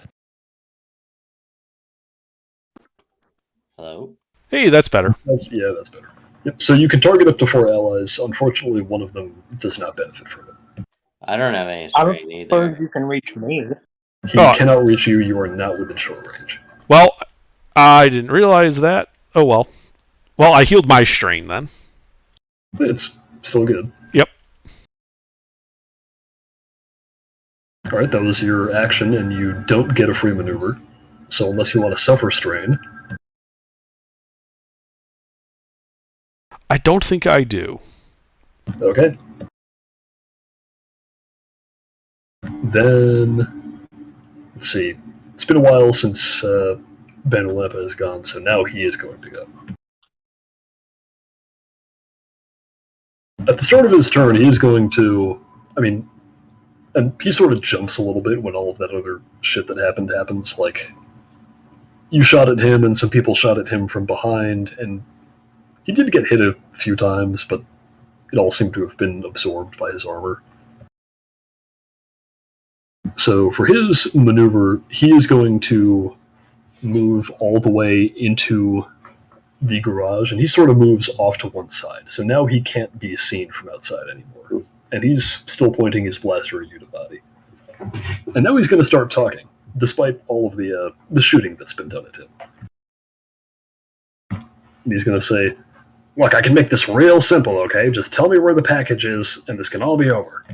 Hello? Hey, that's better. That's better. Yep. So you can target up to 4 allies. Unfortunately, one of them does not benefit from it. I don't have any I don't strain either. suppose you can reach me. He cannot reach you. You are not within short range. Well, I didn't realize that. Oh well. Well, I healed my strain then. It's still good. Yep. Alright, that was your action, and you don't get a free maneuver. So unless you want to suffer strain... I don't think I do. Okay. Then... Let's see. It's been a while since Banu Lampo has gone, so now he is going to go. At the start of his turn, he is going to... and he sort of jumps a little bit when all of that other shit that happened happens. Like, you shot at him, and some people shot at him from behind, and he did get hit a few times, but it all seemed to have been absorbed by his armor. So for his maneuver, he is going to move all the way into the garage, and he sort of moves off to one side. So now he can't be seen from outside anymore. And he's still pointing his blaster at Unibody. And now he's going to start talking, despite all of the shooting that's been done at him. And he's going to say, "Look, I can make this real simple, okay? Just tell me where the package is, and this can all be over."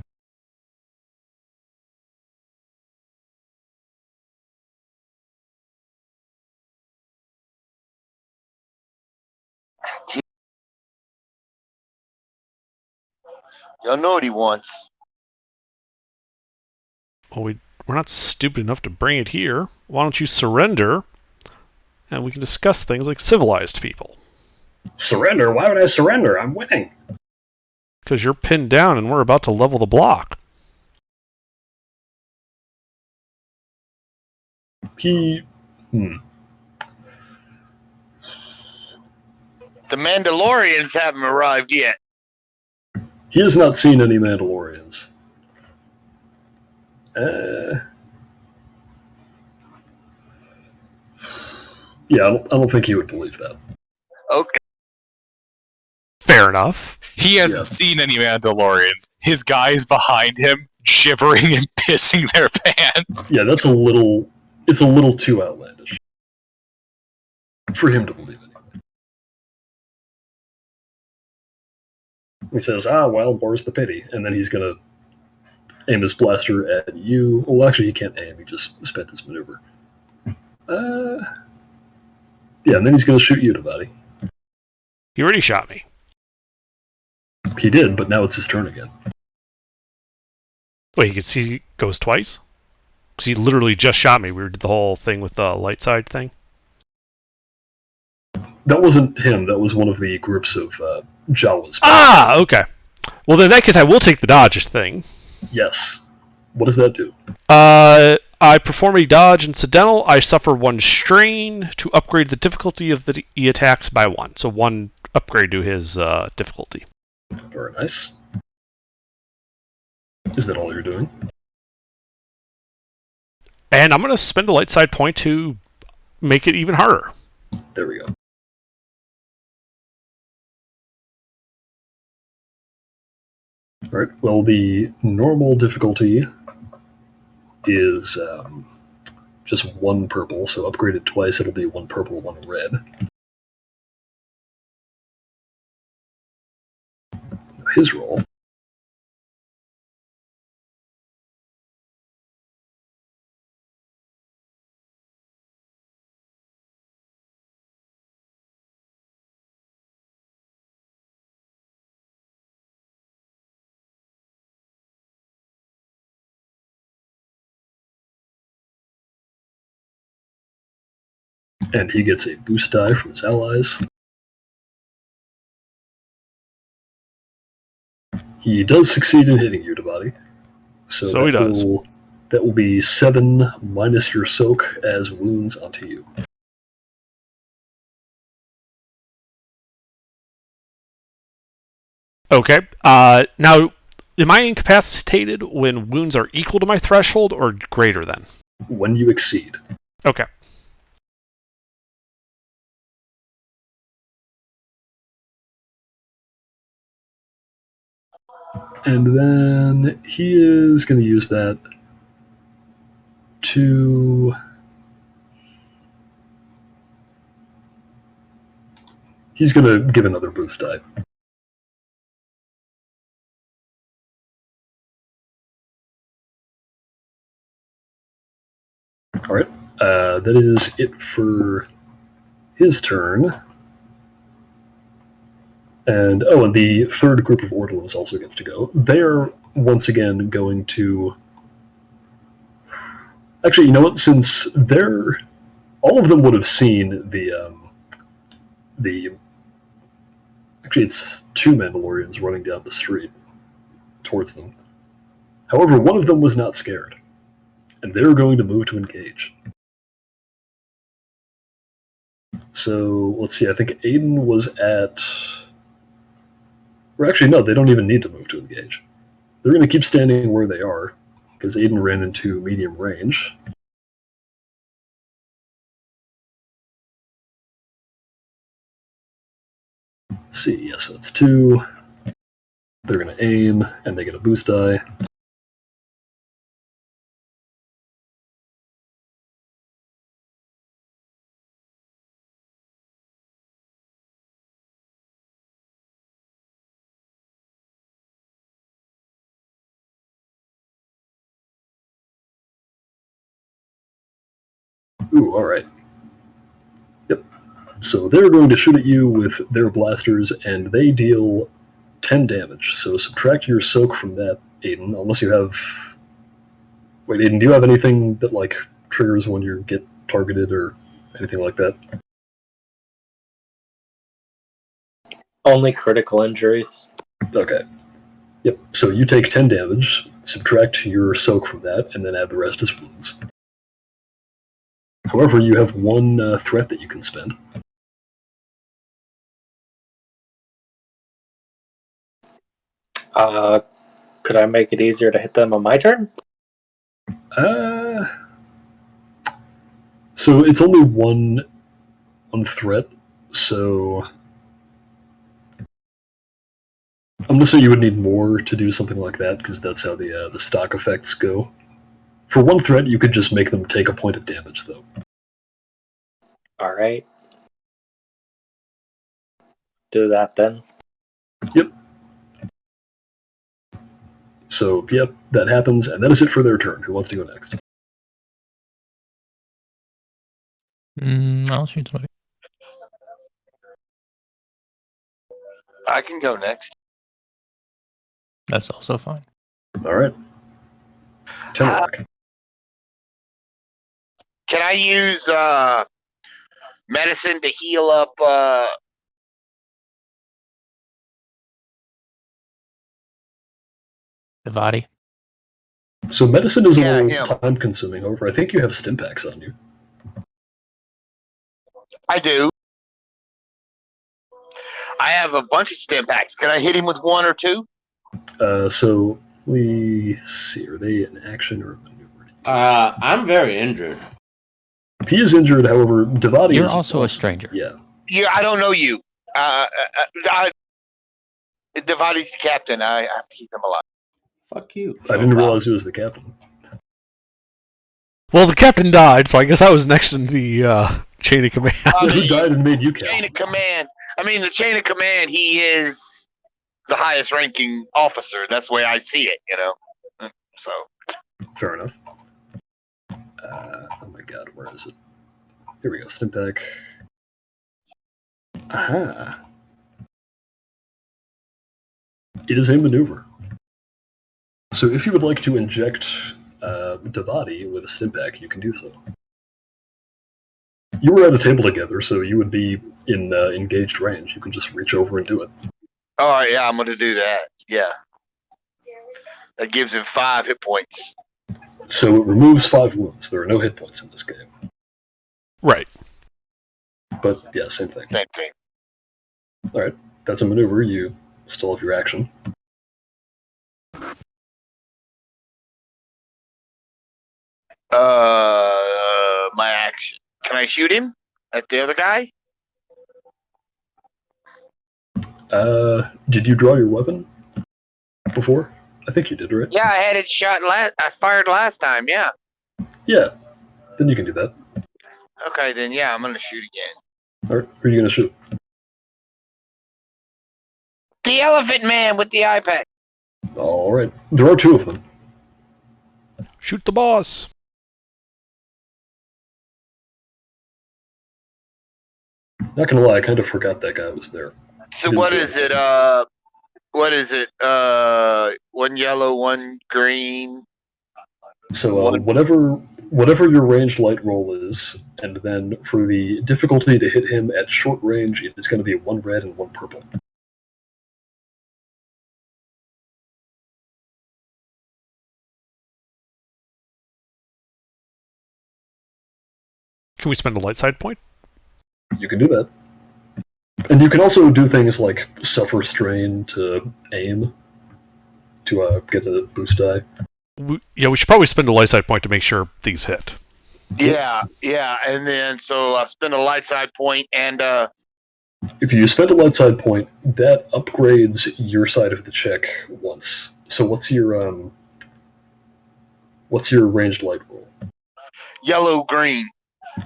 Y'all know what he wants. Well, we're not stupid enough to bring it here. Why don't you surrender, and we can discuss things like civilized people. Surrender? Why would I surrender? I'm winning. Because you're pinned down and we're about to level the block. The Mandalorians haven't arrived yet. He has not seen any Mandalorians. Yeah, I don't think he would believe that. Okay. Fair enough. He hasn't seen any Mandalorians. His guys behind him gibbering and pissing their pants. Yeah, it's a little too outlandish for him to believe it. He says, well, more's the pity. And then he's going to aim his blaster at you. Well, actually, he can't aim. He just spent his maneuver. Yeah, and then he's going to shoot you, Unibody. He already shot me. He did, but now it's his turn again. Wait, you can see he goes twice? Because he literally just shot me. We did the whole thing with the light side thing. That wasn't him. That was one of the groups of Jawas. Ah, okay. Well, then in that case, I will take the dodge thing. Yes. What does that do? I perform a dodge incidental. I suffer 1 strain to upgrade the difficulty of the attacks by 1. So 1 upgrade to his difficulty. Very nice. Is that all you're doing? And I'm going to spend a light side point to make it even harder. There we go. Alright, well, the normal difficulty is just 1 purple, so upgraded twice, it'll be 1 purple, 1 red. His roll. And he gets a boost die from his allies. He does succeed in hitting Unibody. So he does. That will be 7 minus your soak as wounds onto you. Okay. Now, am I incapacitated when wounds are equal to my threshold or greater than? When you exceed. Okay. And then he is going to use that to... He's going to give another boost die. Alright, that is it for his turn. And the third group of Ortolans also gets to go. They're once again going to... Actually, you know what? Since they're... All of them would have seen the... Actually, it's 2 Mandalorians running down the street towards them. However, one of them was not scared. And they're going to move to engage. So, let's see, I think Aiden was at... Or actually, no, they don't even need to move to engage. They're going to keep standing where they are, because Aiden ran into medium range. Let's see, yes, so that's 2. They're going to aim, and they get a boost die. Ooh, alright. Yep. So they're going to shoot at you with their blasters, and they deal 10 damage. So subtract your soak from that, Aiden, unless you have... Wait, Aiden, do you have anything that, like, triggers when you get targeted or anything like that? Only critical injuries. Okay. Yep, so you take 10 damage, subtract your soak from that, and then add the rest as wounds. However, you have 1 threat that you can spend. Could I make it easier to hit them on my turn? So it's only one threat, so I'm gonna say you would need more to do something like that, because that's how the stock effects go. For 1 threat, you could just make them take a point of damage, though. Alright. Do that then. Yep. So, yep, that happens, and that is it for their turn. Who wants to go next? I'll shoot somebody. I can go next. That's also fine. All right. Tenrock. Can I use medicine to heal up? Devati. So medicine is a Yeah, little time-consuming. However, I think you have stim packs on you. I do. I have a bunch of stim packs. Can I hit him with 1 or 2? So we see. Are they in action or maneuver? I'm very injured. He is injured. However, Devati You're is also a stranger. Yeah. Yeah, I don't know you. Devati's the captain. I have to keep him alive. Fuck you. I didn't realize he was the captain. Well, the captain died, so I guess I was next in the chain of command. Who died and made you Chain captain? of command. I mean, the chain of command. He is the highest ranking officer. That's the way I see it. You know. So. Fair enough. Oh my god, where is it? Here we go. Stim pack. Aha. It is a maneuver. So if you would like to inject Devati with a stim pack, you can do so. You were at a table together, so you would be in engaged range. You can just reach over and do it. All right, yeah, I'm gonna do that. Yeah, that gives him 5 hit points. So it removes 5 wounds. There are no hit points in this game. Right. But yeah, same thing. Same thing. All right, that's a maneuver. You still have your action. My action. Can I shoot him at the other guy? Did you draw your weapon before? I think you did, right? Yeah, I had it shot I fired last time. Yeah. Yeah. Then you can do that. Okay, then yeah, I'm gonna shoot again. All right, who are you gonna shoot? The elephant man with the iPad. All right, there are 2 of them. Shoot the boss. Not gonna lie, I kind of forgot that guy was there. So what is it? What is it? 1 yellow, 1 green. So whatever your ranged light roll is, and then for the difficulty to hit him at short range, it is going to be 1 red and 1 purple. Can we spend a light side point? You can do that. And you can also do things like suffer strain to aim to get a boost die. We should probably spend a light side point to make sure these hit. Yeah, and then so I spend a light side point, and if you spend a light side point, that upgrades your side of the check once. So what's your ranged light roll? yellow green.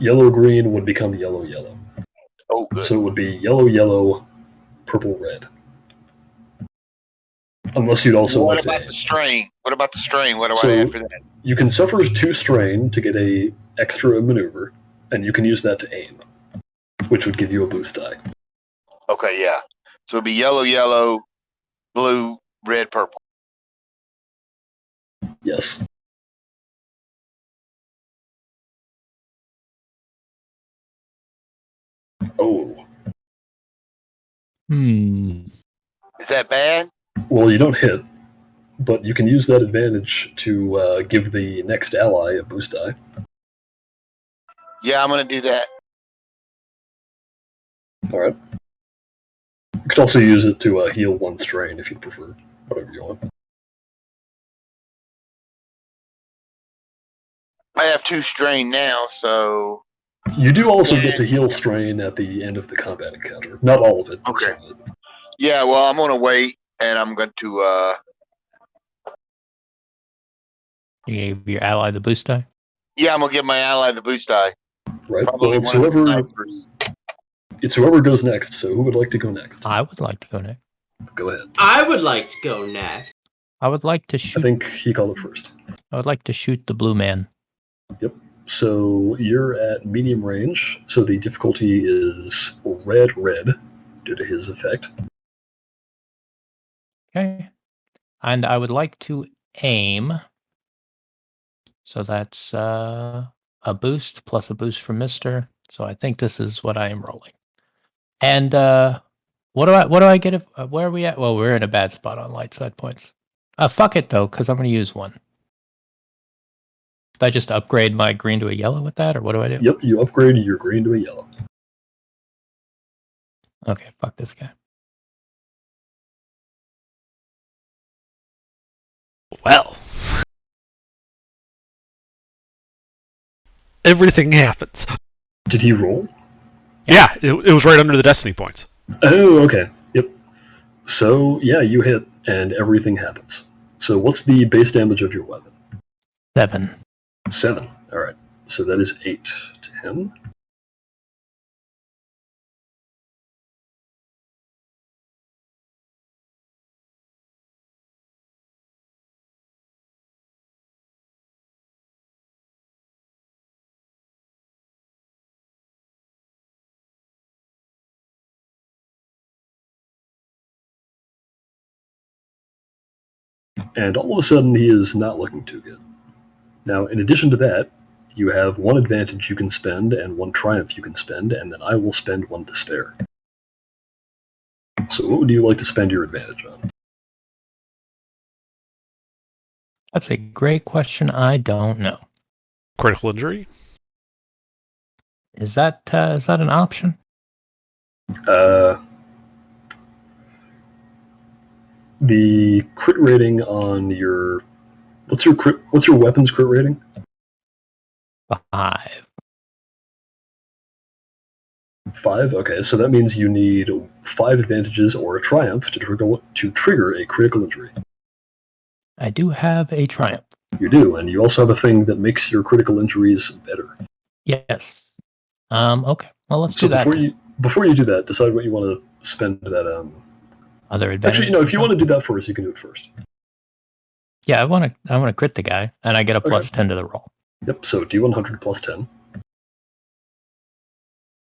Yellow green would become yellow yellow. Oh, good. So it would be yellow yellow, purple red. Unless you'd also What like to about aim. the strain? What about the strain? What do So- I have for that? You can suffer 2 strain to get a extra maneuver, and you can use that to aim, which would give you a boost die. Okay, yeah. So it'd be yellow, yellow, blue, red, purple. Yes. Oh, Is that bad? well, you don't hit, but you can use that advantage to give the next ally a boost die. Yeah, I'm gonna do that. All right. You could also use it to heal 1 strain if you prefer, whatever you want. I have 2 strain now, so You do also get to heal strain at the end of the combat encounter. Not all of it. But Okay. some of it. yeah. Well, I'm gonna wait, and I'm going to. You give your ally the boost die. Yeah, I'm gonna give my ally the boost die. Right? Probably Well, it's one of the whoever, snipers. it's whoever goes next, so who would like to go next? I would like to go next. Go ahead. I would like to go next. I would like to I shoot. think he called it first. I would like to shoot the blue man. So you're at medium range, so the difficulty is red due to his effect. Okay. And I would like to aim. So that's a boost plus a boost from Mister. So I think this is what I am rolling. And what do I get if where are we at? Well, we're in a bad spot on light side points. Fuck it though, because I'm gonna use 1. Did I just upgrade my green to a yellow with that, or what do I do? Yep, you upgrade your green to a yellow. Okay, fuck this guy. Well, everything happens. Did he roll? Yeah, it was right under the destiny points. Oh, okay. Yep. So, yeah, you hit, and everything happens. So what's the base damage of your weapon? 7. 7. All right. So that is 8 to him. And all of a sudden, he is not looking too good. Now, in addition to that, you have 1 advantage you can spend and 1 triumph you can spend, and then I will spend 1 despair. So what would you like to spend your advantage on? That's a great question. I don't know. Critical injury? Is that an option? The crit rating on your what's your weapons crit rating? 5. 5. Okay, so that means you need 5 advantages or a triumph to trigger a critical injury. I do have a triumph. You do, and you also have a thing that makes your critical injuries better. Yes. Okay. Well, let's So do that. before you do that, decide what you want to spend that. Other advantage. Actually, no. If you want to do that first, you can do it first. Yeah, I want to crit the guy, and I get a plus 10 to the roll. Yep. So D100 plus 10.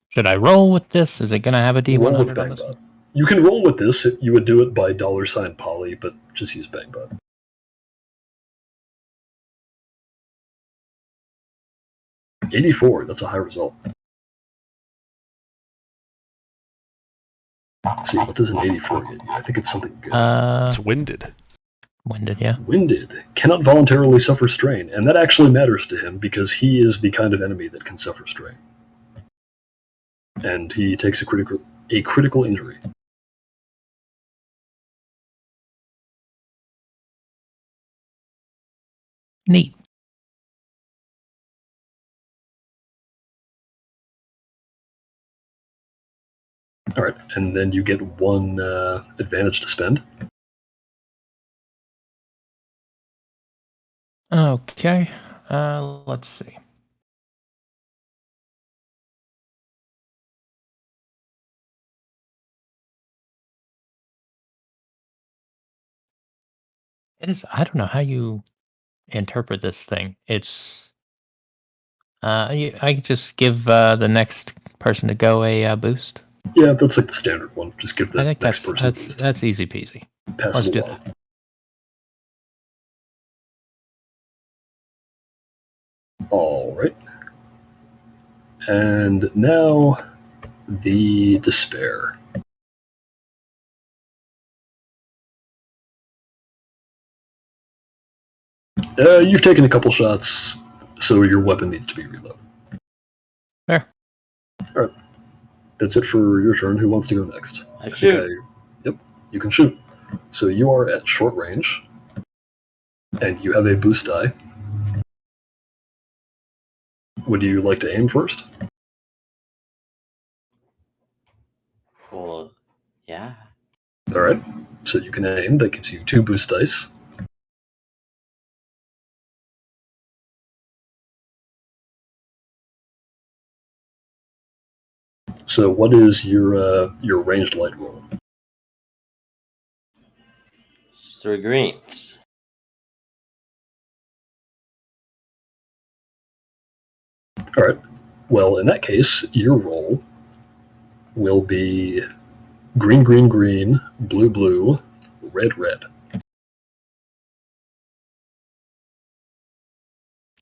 Should I roll with this? Is it going to have a Roll with D100 on this? Bangbot. You can roll with this. You would do it by $poly, but just use Bangbot. $84. That's a high result. Let's see, what does an 84 get you? I think it's something good. It's winded. Winded, yeah. Winded. Cannot voluntarily suffer strain, and that actually matters to him because he is the kind of enemy that can suffer strain. And he takes a critical a critical injury. Neat. All right, and then you get one advantage to spend. Okay. Let's see. It is. I don't know how you interpret this thing. It's. I could just give the next person to go a boost. Yeah, that's like the standard one. Just give the I think next person a boost. that's easy peasy. Pass Let's it do along. that. All right. And now the despair. You've taken a couple shots, so your weapon needs to be reloaded. There. All right. That's it for your turn. Who wants to go next? I shoot. Yep, you can shoot. So you are at short range, and you have a boost die. Would you like to aim first? Well, yeah. All right. So you can aim. That gives you 2 boost dice. So what is your ranged light roll? 3 greens. All right. Well, in that case, your roll will be green, green, green, blue, blue, red, red.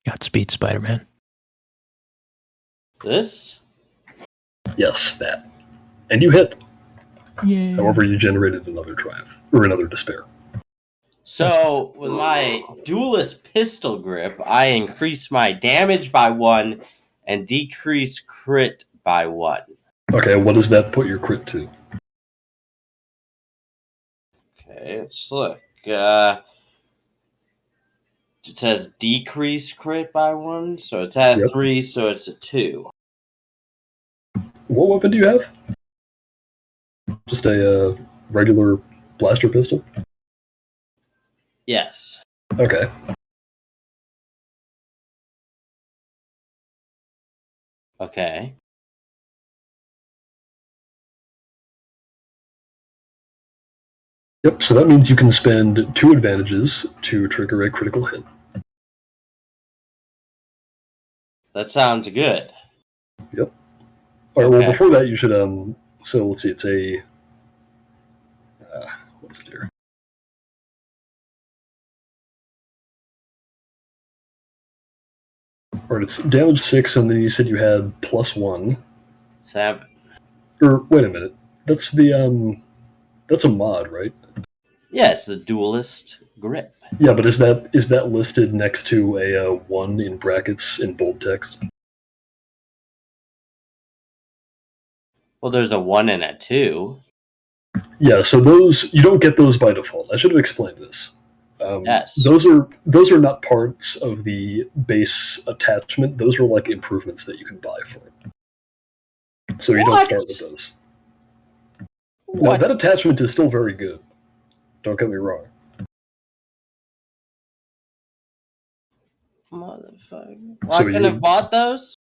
Godspeed, Spider-Man. This? Yes, that. And you hit. Yeah. However, you generated another triumph, or another despair. So, with my duelist pistol grip, I increase my damage by 1 and decrease crit by 1. Okay, what does that put your crit to? Okay, let's look. It says decrease crit by 1, so it's at Yep. 3, so it's a 2. What weapon do you have? Just a regular blaster pistol? Yes. Okay. Okay. Yep, so that means you can spend 2 advantages to trigger a critical hit. That sounds good. Yep. Alright, well, Okay. before that, you should, so let's see, it's a, what is it here? Alright, it's damage 6, and then you said you had +1. 7. Or, wait a minute, that's the, that's a mod, right? Yeah, it's the duelist grip. Yeah, but is that listed next to a 1 in brackets in bold text? Well, there's a 1 and a 2. Yeah, so those you don't get those by default. I should have explained this. Yes. Those are not parts of the base attachment. Those are like improvements that you can buy for it. So you don't start with those. Now, What? that attachment is still very good. Don't get me wrong. Motherfucker. So I couldn't you- have bought those?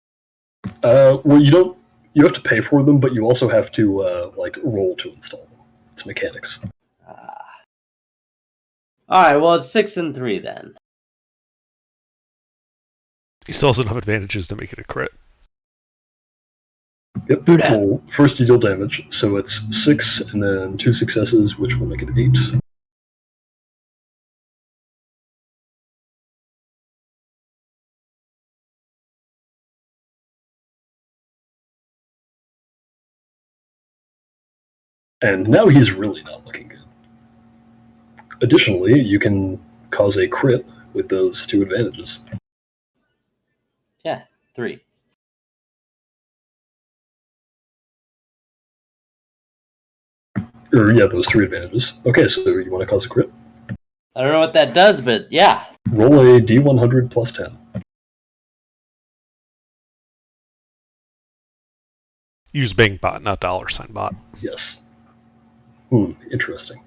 Well, you have to pay for them, but you also have to like roll to install them. It's mechanics. Alright, well, it's 6 and 3 then. He still has enough advantages to make it a crit. Yep. Do that. Well, first you deal damage, so it's 6, and then 2 successes, which will make it 8. And now he's really not looking good. Additionally, you can cause a crit with those 2 advantages. Yeah, 3. Or, yeah, those 3 advantages. Okay, so you want to cause a crit? I don't know what that does, but yeah. Roll a d100 plus 10. Use Bing bot, not $ bot. Yes. Ooh, interesting.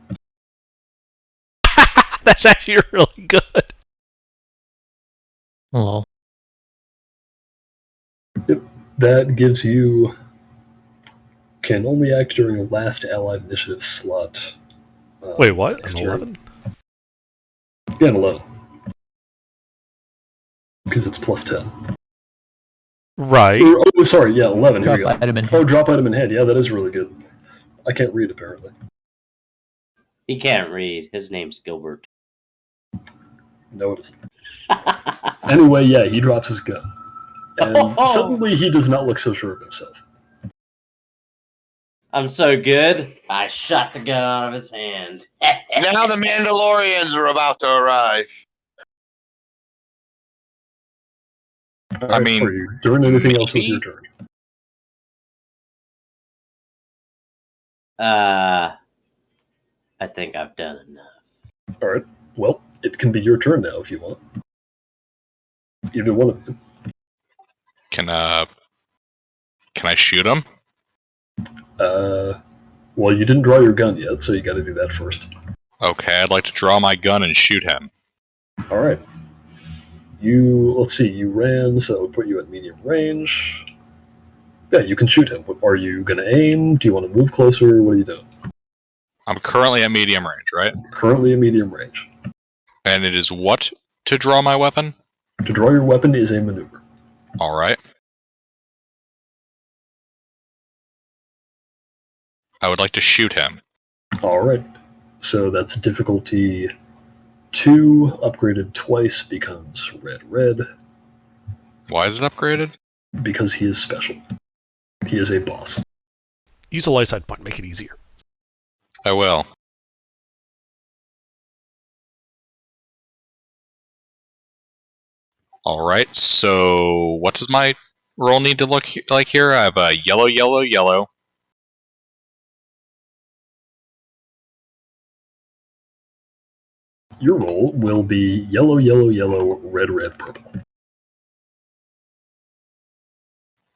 That's actually really good. Lol. That gives you... Can only act during a last allied initiative slot. Wait, what? next An turn. 11? Yeah, an 11. Because it's plus 10. Right. Or, oh, sorry, yeah, 11. Here we Drop go. item in Oh, drop item in hand. Yeah, that is really good. I can't read, apparently. He can't read. His name's Gilbert. No, it isn't. Anyway, yeah, he drops his gun. And suddenly he does not look so sure of himself. I'm so good. I shot the gun out of his hand. Now the Mandalorians are about to arrive. All right, mean, are you doing anything else with your turn? I think I've done enough. All right. Well, it can be your turn now if you want. Either one of you. Can I shoot him? Well, you didn't draw your gun yet, so you got to do that first. Okay, I'd like to draw my gun and shoot him. All right. Let's see, you ran, so it would put you at medium range. Yeah, you can shoot him. Are you going to aim? Do you want to move closer? What are you doing? I'm currently at medium range, right? Currently at medium range. And it is what to draw my weapon? To draw your weapon is a maneuver. Alright. I would like to shoot him. All right. So that's difficulty 2, upgraded twice, becomes red. Why is it upgraded? Because he is special. He is a boss. Use a light side point, make it easier. I will. Alright, so what does my roll need to look like here? I have a yellow, yellow, yellow. Your roll will be yellow, yellow, yellow, red, red, purple.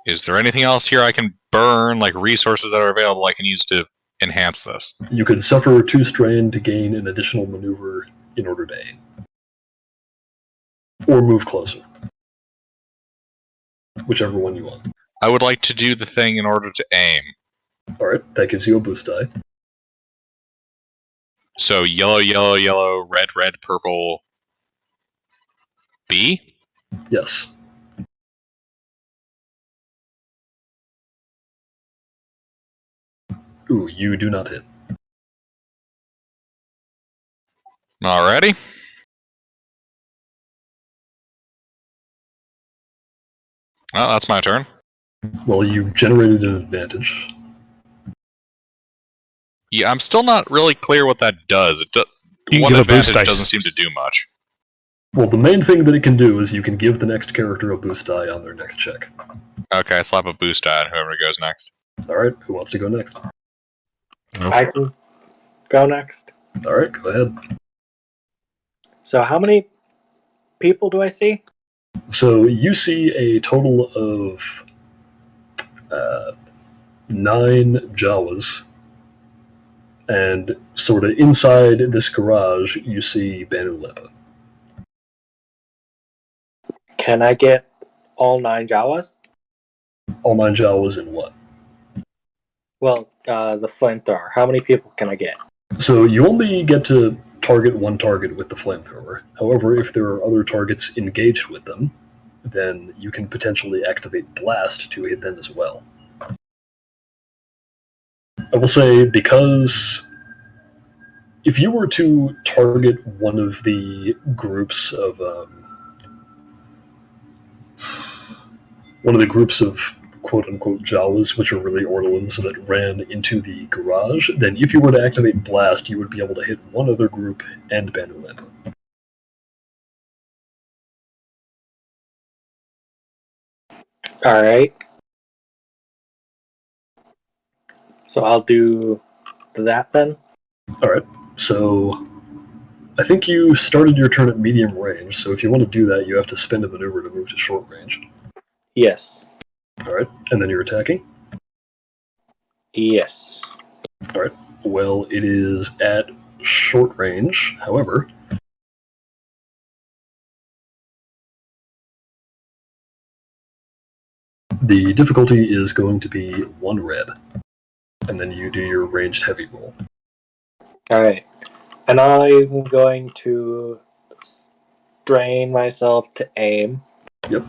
Is there anything else here I can burn, like resources that are available I can use to enhance this? You could suffer 2 strain to gain an additional maneuver in order to aim. Or move closer. Whichever one you want. I would like to do the thing in order to aim. Alright, that gives you a boost die. So yellow, yellow, yellow, red, red, purple. B? Yes. Ooh, you do not hit. Alrighty. Well, that's my turn. Well, you generated an advantage. Yeah, I'm still not really clear what that does. You can One give a boost advantage dice. doesn't seem to do much. Well, the main thing that it can do is you can give the next character a boost die on their next check. Okay, I slap a boost die on whoever goes next. Alright, who wants to go next? I can go next. Alright, go ahead. So how many people do I see? So you see a total of 9 Jawas, and sort of inside this garage, you see Banu Lepa. Can I get all 9 Jawas? All 9 Jawas in what? Well, the flamethrower. How many people can I get? So you only get to target one target with the flamethrower. However, if there are other targets engaged with them, then you can potentially activate Blast to hit them as well. I will say, because if you were to target one of the groups of quote-unquote Jawas, which are really Ortolans that ran into the garage, then if you were to activate Blast, you would be able to hit one other group and Banu Lepa. Alright. So I'll do that then? Alright, so I think you started your turn at medium range, so if you want to do that, you have to spend a maneuver to move to short range. Yes. Alright, and then you're attacking? Yes. Alright, well, it is at short range, however. The difficulty is going to be 1 red, and then you do your ranged heavy roll. Alright. And I'm going to strain myself to aim. Yep.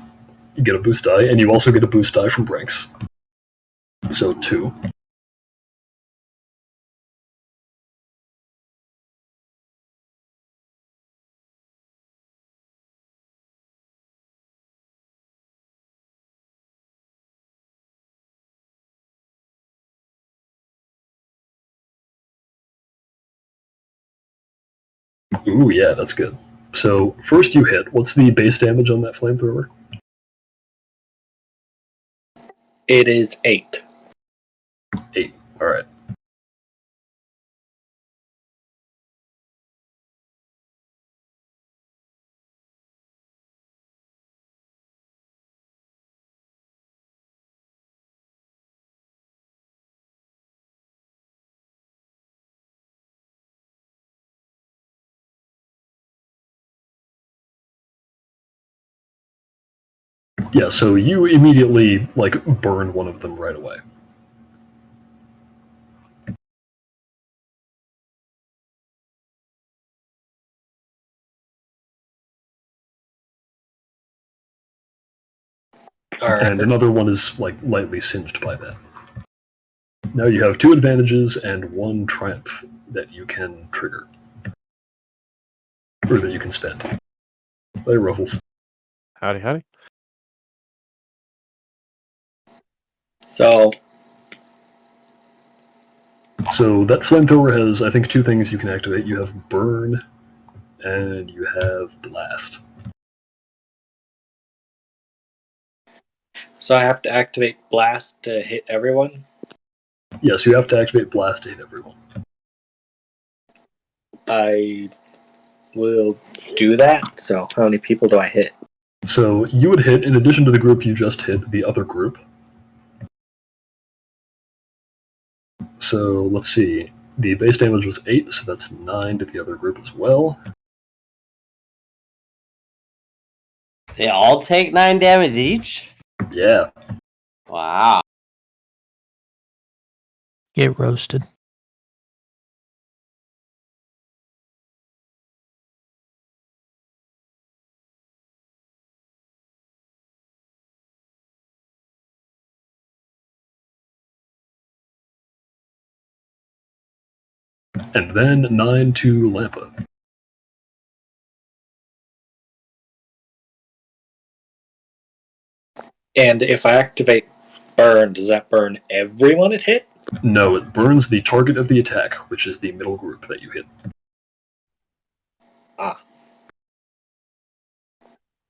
You get a boost die, and you also get a boost die from Brinks. So 2. Ooh, yeah, that's good. So, first you hit. What's the base damage on that flamethrower? It is 8. 8. Alright. Yeah, so you immediately, burn one of them right away. Alright. And another one is, lightly singed by that. Now you have 2 advantages and 1 triumph that you can trigger. Or that you can spend. Hey, Ruffles. Howdy, howdy. So that flamethrower has, I think, 2 things you can activate. You have burn, and you have blast. So I have to activate blast to hit everyone? Yes, you have to activate blast to hit everyone. I will do that. So how many people do I hit? So you would hit, in addition to the group you just hit, the other group. So let's see. The base damage was 8, so that's 9 to the other group as well. They all take 9 damage each? Yeah. Wow. Get roasted. And then 9 to Lampa. And if I activate burn, does that burn everyone it hit? No, it burns the target of the attack, which is the middle group that you hit.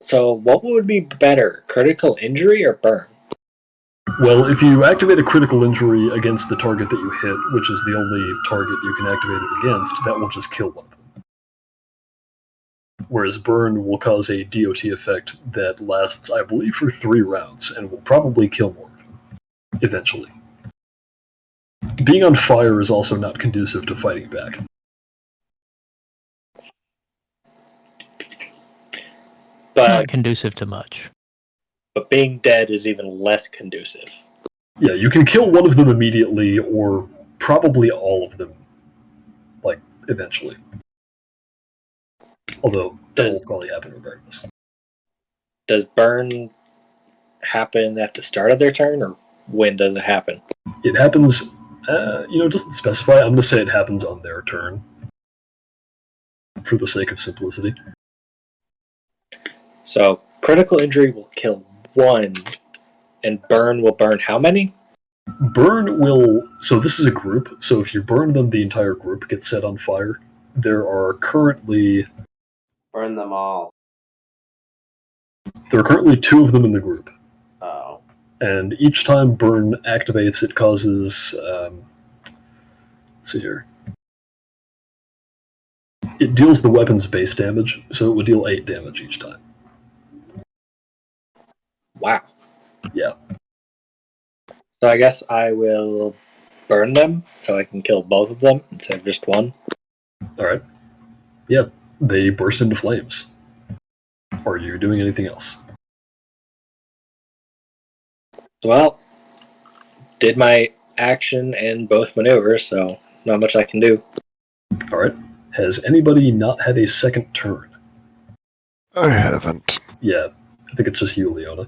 So what would be better, critical injury or burn? Well, if you activate a critical injury against the target that you hit, which is the only target you can activate it against, that will just kill one of them. Whereas burn will cause a DOT effect that lasts, I believe, for 3 rounds, and will probably kill more of them, eventually. Being on fire is also not conducive to fighting back. Not conducive to much. But being dead is even less conducive. Yeah, you can kill one of them immediately, or probably all of them, eventually. Although, that will probably happen regardless. Does burn happen at the start of their turn, or when does it happen? It happens, it doesn't specify. I'm going to say it happens on their turn, for the sake of simplicity. So, critical injury will kill 1, and burn will burn how many? Burn will... So this is a group, so if you burn them, the entire group gets set on fire. There are currently... Burn them all. There are currently 2 of them in the group. Oh. And each time burn activates, it causes Let's see here. It deals the weapon's base damage, so it would deal 8 damage each time. Wow. Yeah. So I guess I will burn them so I can kill both of them instead of just one. Alright. Yeah, they burst into flames. Are you doing anything else? Well, did my action in both maneuvers, so not much I can do. Alright. Has anybody not had a second turn? I haven't. Yeah, I think it's just you, Leona.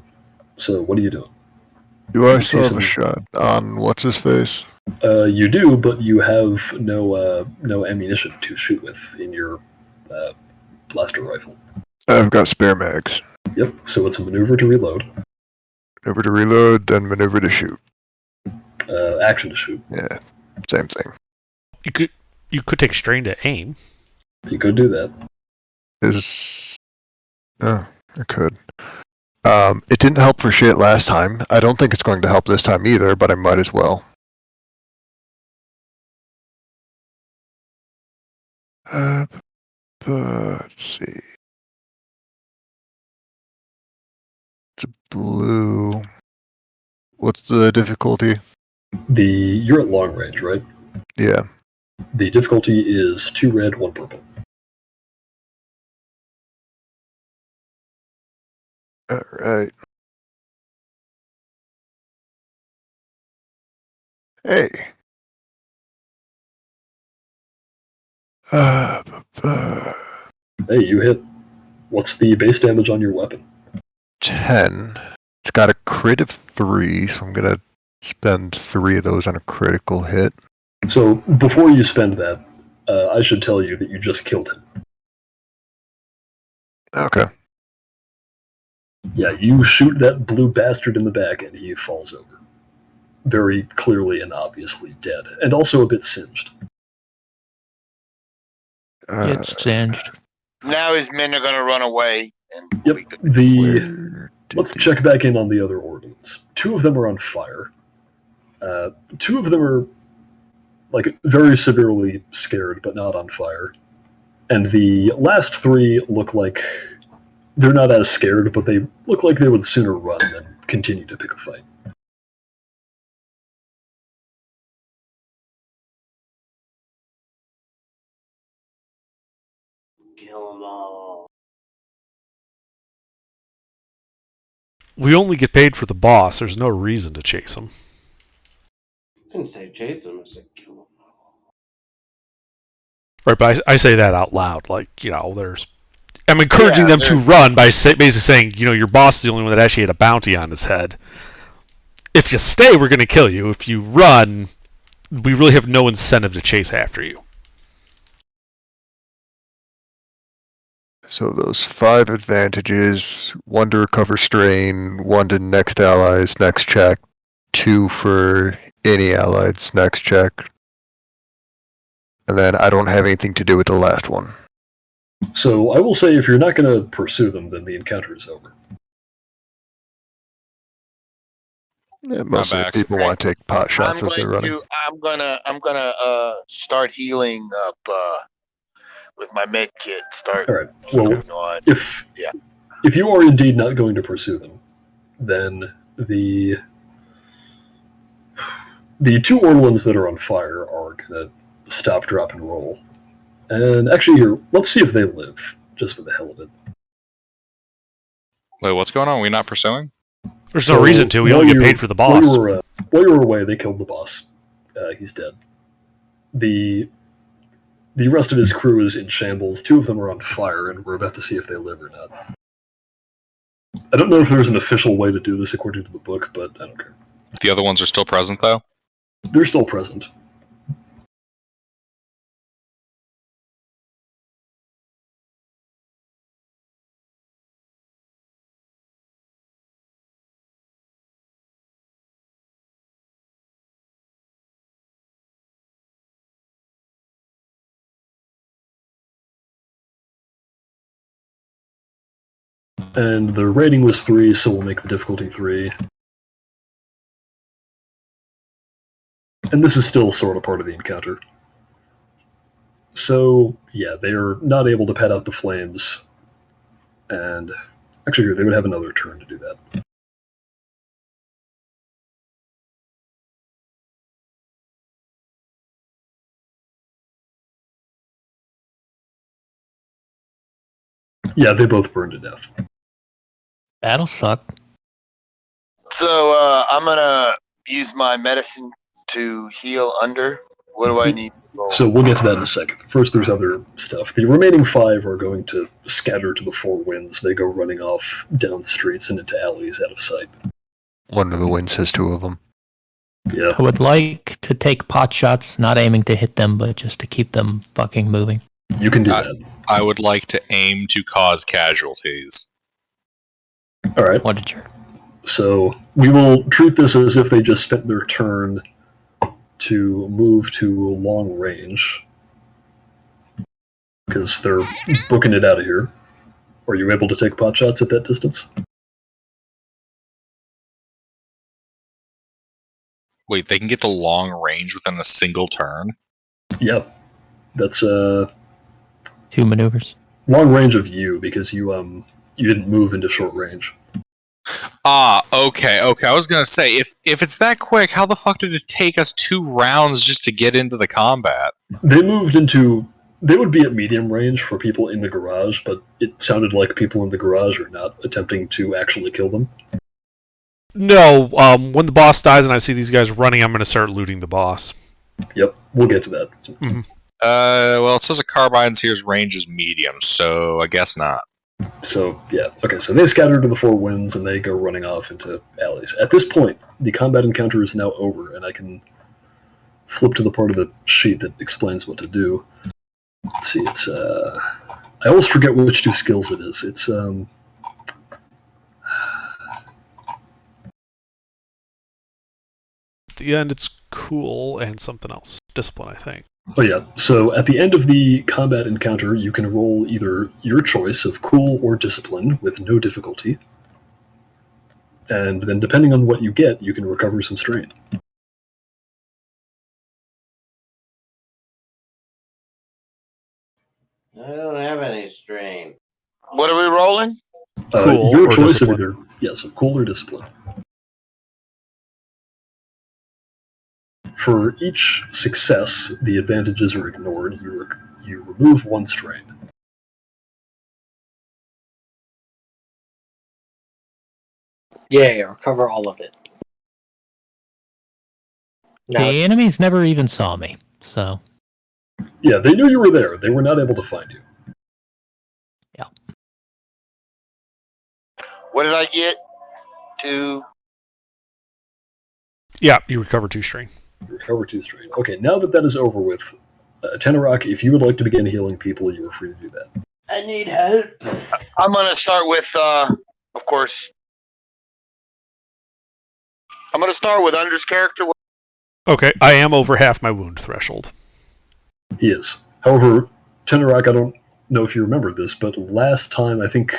So what are you doing? Do I You still see have a some- shot on what's his face? You do, but you have no ammunition to shoot with in your blaster rifle. I've got spare mags. Yep, so it's a maneuver to reload, Maneuver to reload, then maneuver to shoot. action to shoot. Yeah, same thing. You could take strain to aim. You could do that. Oh, I could. It didn't help for shit last time. I don't think it's going to help this time either, but I might as well. Let's see. It's a blue. What's the difficulty? You're at long range, right? Yeah. The difficulty is 2 red, 1 purple. Alright. Hey. Hey, you hit. What's the base damage on your weapon? 10. It's got a crit of 3, so I'm gonna spend 3 of those on a critical hit. So before you spend that, I should tell you that you just killed him. Okay. Yeah, you shoot that blue bastard in the back and he falls over. Very clearly and obviously dead, and also a bit singed. It's singed. Now his men are going to run away. And Yep. we could- Let's check back in on the other ordnance. 2 of them are on fire. 2 of them are like very severely scared, but not on fire. And the last 3 look like they're not as scared, but they look like they would sooner run than continue to pick a fight. Kill them all. We only get paid for the boss. There's no reason to chase him. I didn't say chase them, I said kill them all. Right, but I say that out loud. Like, I'm encouraging them to run by basically saying, your boss is the only one that actually had a bounty on his head. If you stay, we're going to kill you. If you run, we really have no incentive to chase after you. So those 5 advantages, 1 to recover strain, 1 to next allies, next check, 2 for any allies, next check. And then I don't have anything to do with the last one. So I will say if you're not going to pursue them, then the encounter is over. Yeah, most of the back. people want to take pot shots I'm as they're running. I'm gonna start healing up with my med kit. Start. All right. Well, moving on. if you are indeed not going to pursue them, then the 2 Orlans that are on fire are going to stop, drop, and roll. And actually, here, let's see if they live, just for the hell of it. Wait, what's going on? Are we not pursuing? There's no reason to. We while only get you- paid for the boss. While you were away, they killed the boss. He's dead. The rest of his crew is in shambles. 2 of them are on fire, and we're about to see if they live or not. I don't know if there's an official way to do this according to the book, but I don't care. The other ones are still present, though? They're still present. And the rating was 3, so we'll make the difficulty 3. And this is still sort of part of the encounter. So, yeah, they are not able to pad out the flames. And actually, they would have another turn to do that. Yeah, they both burn to death. That'll suck. So I'm gonna use my medicine to heal under. What do I need to roll? So we'll get to that in a second. First, there's other stuff. The remaining 5 are going to scatter to the 4 winds. They go running off down streets and into alleys out of sight. One of the winds has 2 of them. Yeah. I would like to take pot shots, not aiming to hit them, but just to keep them fucking moving. You can do that. I would like to aim to cause casualties. All right. What a jerk. So we will treat this as if they just spent their turn to move to long range. Because they're booking it out of here. Are you able to take pot shots at that distance? Wait, they can get to long range within a single turn? Yep. That's 2 maneuvers. long range of you, because you didn't move into short range. Okay. I was gonna say, if it's that quick, how the fuck did it take us 2 rounds just to get into the combat? They moved into... They would be at medium range for people in the garage, but it sounded like people in the garage are not attempting to actually kill them. No, when the boss dies and I see these guys running, I'm going to start looting the boss. Yep, we'll get to that. Mm-hmm. Well, it says a carbine's here's range is medium, so I guess not. So, yeah. Okay, so they scatter to the 4 winds and they go running off into alleys. At this point, the combat encounter is now over, and I can flip to the part of the sheet that explains what to do. Let's see, it's, I always forget which 2 skills it is. It's, At the end, it's cool and something else. Discipline, I think. oh yeah, so at the end of the combat encounter, you can roll either your choice of cool or discipline with no difficulty. And then depending on what you get, you can recover some strain. I don't have any strain. What are we rolling? Cool your or choice discipline. of either, yes, of cool or discipline. For each success, the advantages are ignored. You remove 1 strain. Yeah, recover all of it. Now, The enemies never even saw me, so Yeah, they knew you were there. They were not able to find you. What did I get? 2. Yeah, you recover 2 strain. Recover 2 strain. Okay, now that is over with, Tenorok, if you would like to begin healing people, you are free to do that. I need help. I'm gonna start with, of course. I'm gonna start with Under's character. Okay, I am over half my wound threshold. He is. However, Tenorok, I don't know if you remember this, but last time I think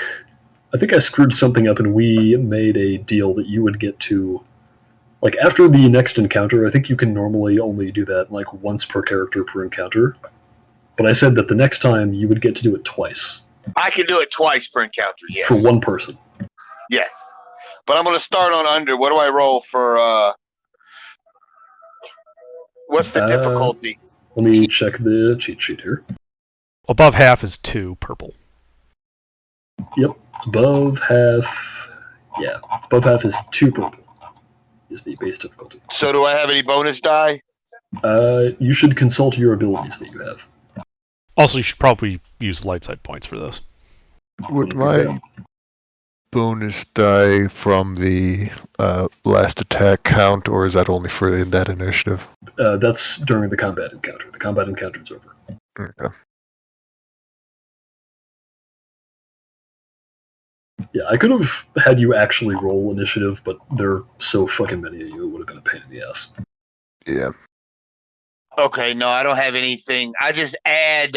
I screwed something up and we made a deal that you would get to, like, after the next encounter. I think you can normally only do that like once per character per encounter. But I said that the next time you would get to do it twice. I can do it twice per encounter, yes. For 1 person. Yes. But I'm gonna start on Under. What do I roll for, what's the difficulty? Let me check the cheat sheet here. Above half is 2 purple. Yep. Above half is 2 purple. Is the base difficulty. So do I have any bonus die? You should consult your abilities that you have. Also, you should probably use light side points for this. Would my bonus die from the last attack count, or is that only for that initiative? That's during the combat encounter. The combat encounter is over. Okay. Yeah, I could have had you actually roll initiative, but there are so fucking many of you, it would have been a pain in the ass. Yeah. Okay, no, I don't have anything. I just add,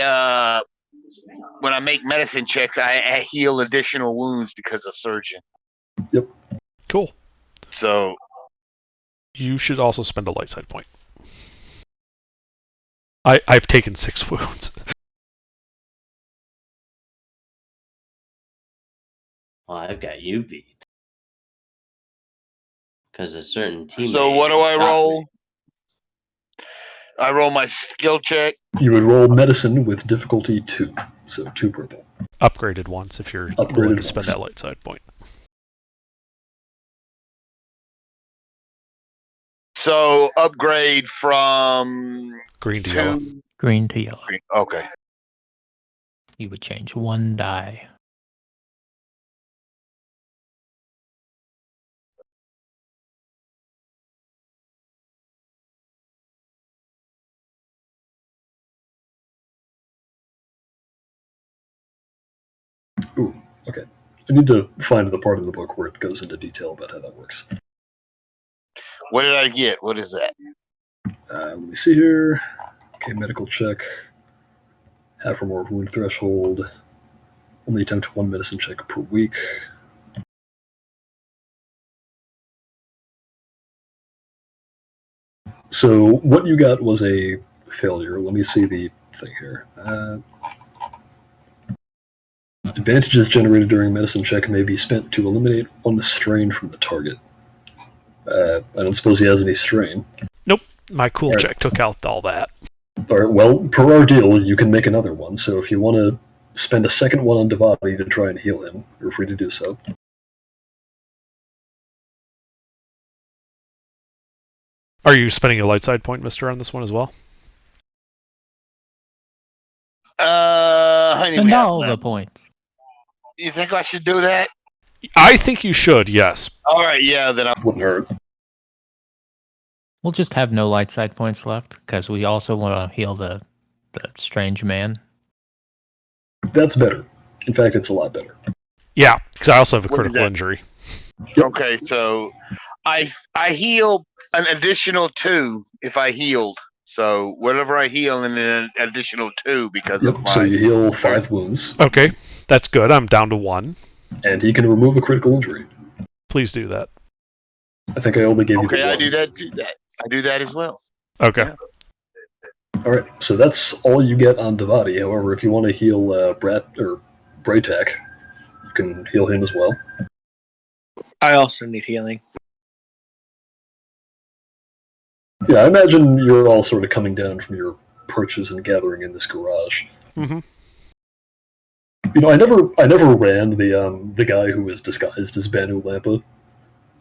when I make medicine checks, I heal additional wounds because of surgeon. Yep. Cool. So You should also spend a light side point. I've taken 6 wounds. Well, I've got you beat. Because a certain teammate. So what do I got roll? me. I roll my skill check. You would roll medicine with difficulty 2, so 2 purple. Upgraded once if you're Upgraded willing to spend once. that light side point. So upgrade from Green to yellow. Green to yellow. Okay. You would change 1 die. Ooh, okay. I need to find the part in the book where it goes into detail about how that works. What did I get? What is that? Let me see here. Okay, medical check. Half or more wound threshold. Only attempt 1 medicine check per week. So what you got was a failure. Let me see the thing here. Advantages generated during a medicine check may be spent to eliminate 1 strain from the target. I don't suppose he has any strain. Nope. My cool Right. check took out all that. Alright, well, per our deal, you can make another one, so if you want to spend a second one on Devati to try and heal him, you're free to do so. Are you spending a light side point, Mister, on this one as well? Honey, And we have all the left. points. You think I should do that? I think you should, yes. All right, yeah, then I. Wouldn't hurt. We'll just have no light side points left because we also want to heal the strange man. That's better. In fact, it's a lot better. Yeah, because I also have a What is critical that? injury. Okay, so I heal an additional 2 if I healed. So whatever I heal, and an additional 2 because of Yep, my. so you heal 5 wounds, Okay, that's good. I'm down to 1. and he can remove a critical injury. Please do that. I think I only gave you Okay, the I one. do that. I do that as well. Okay. Yeah. Alright, so that's all you get on Devati. However, if you want to heal Braytak, you can heal him as well. I also need healing. Yeah, I imagine you're all sort of coming down from your perches and gathering in this garage. Mhm. You know, I never ran the guy who was disguised as Banu Lampa.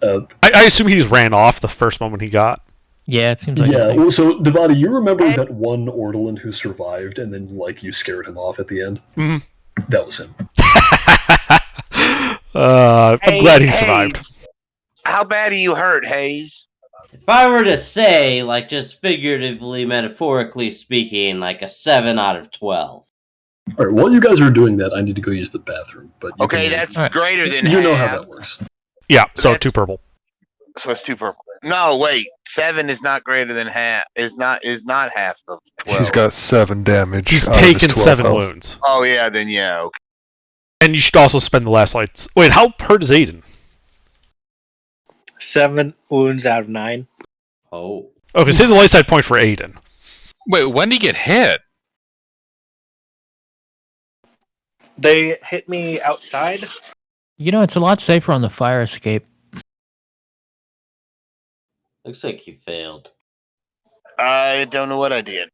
I assume he just ran off the first moment he got. Yeah, it seems like Yeah, a thing. well, so Devati, you remember that one Ortolan who survived, and then you scared him off at the end? Mhm. That was him. I'm glad he survived. Hayes, how bad are you hurt, Hayes? If I were to say, like, just figuratively, metaphorically speaking, like a 7 out of 12. All right, while you guys are doing that, I need to go use the bathroom. But you Okay, can- that's Alright. greater than you know half. how that works. Yeah, so That's- 2 purple. So it's 2 purple. No, wait. 7 is not greater than half. Is not half of 12. He's got 7 damage. He's out of his taken 12 7 health. wounds. Oh yeah, then yeah. Okay. And you should also spend the last lights. Wait, how hurt is Aiden? 7 wounds out of 9. Oh. Okay, save the light side point for Aiden. Wait, when did he get hit? They hit me outside. You know, it's a lot safer on the fire escape. Looks like you failed. I don't know what I did.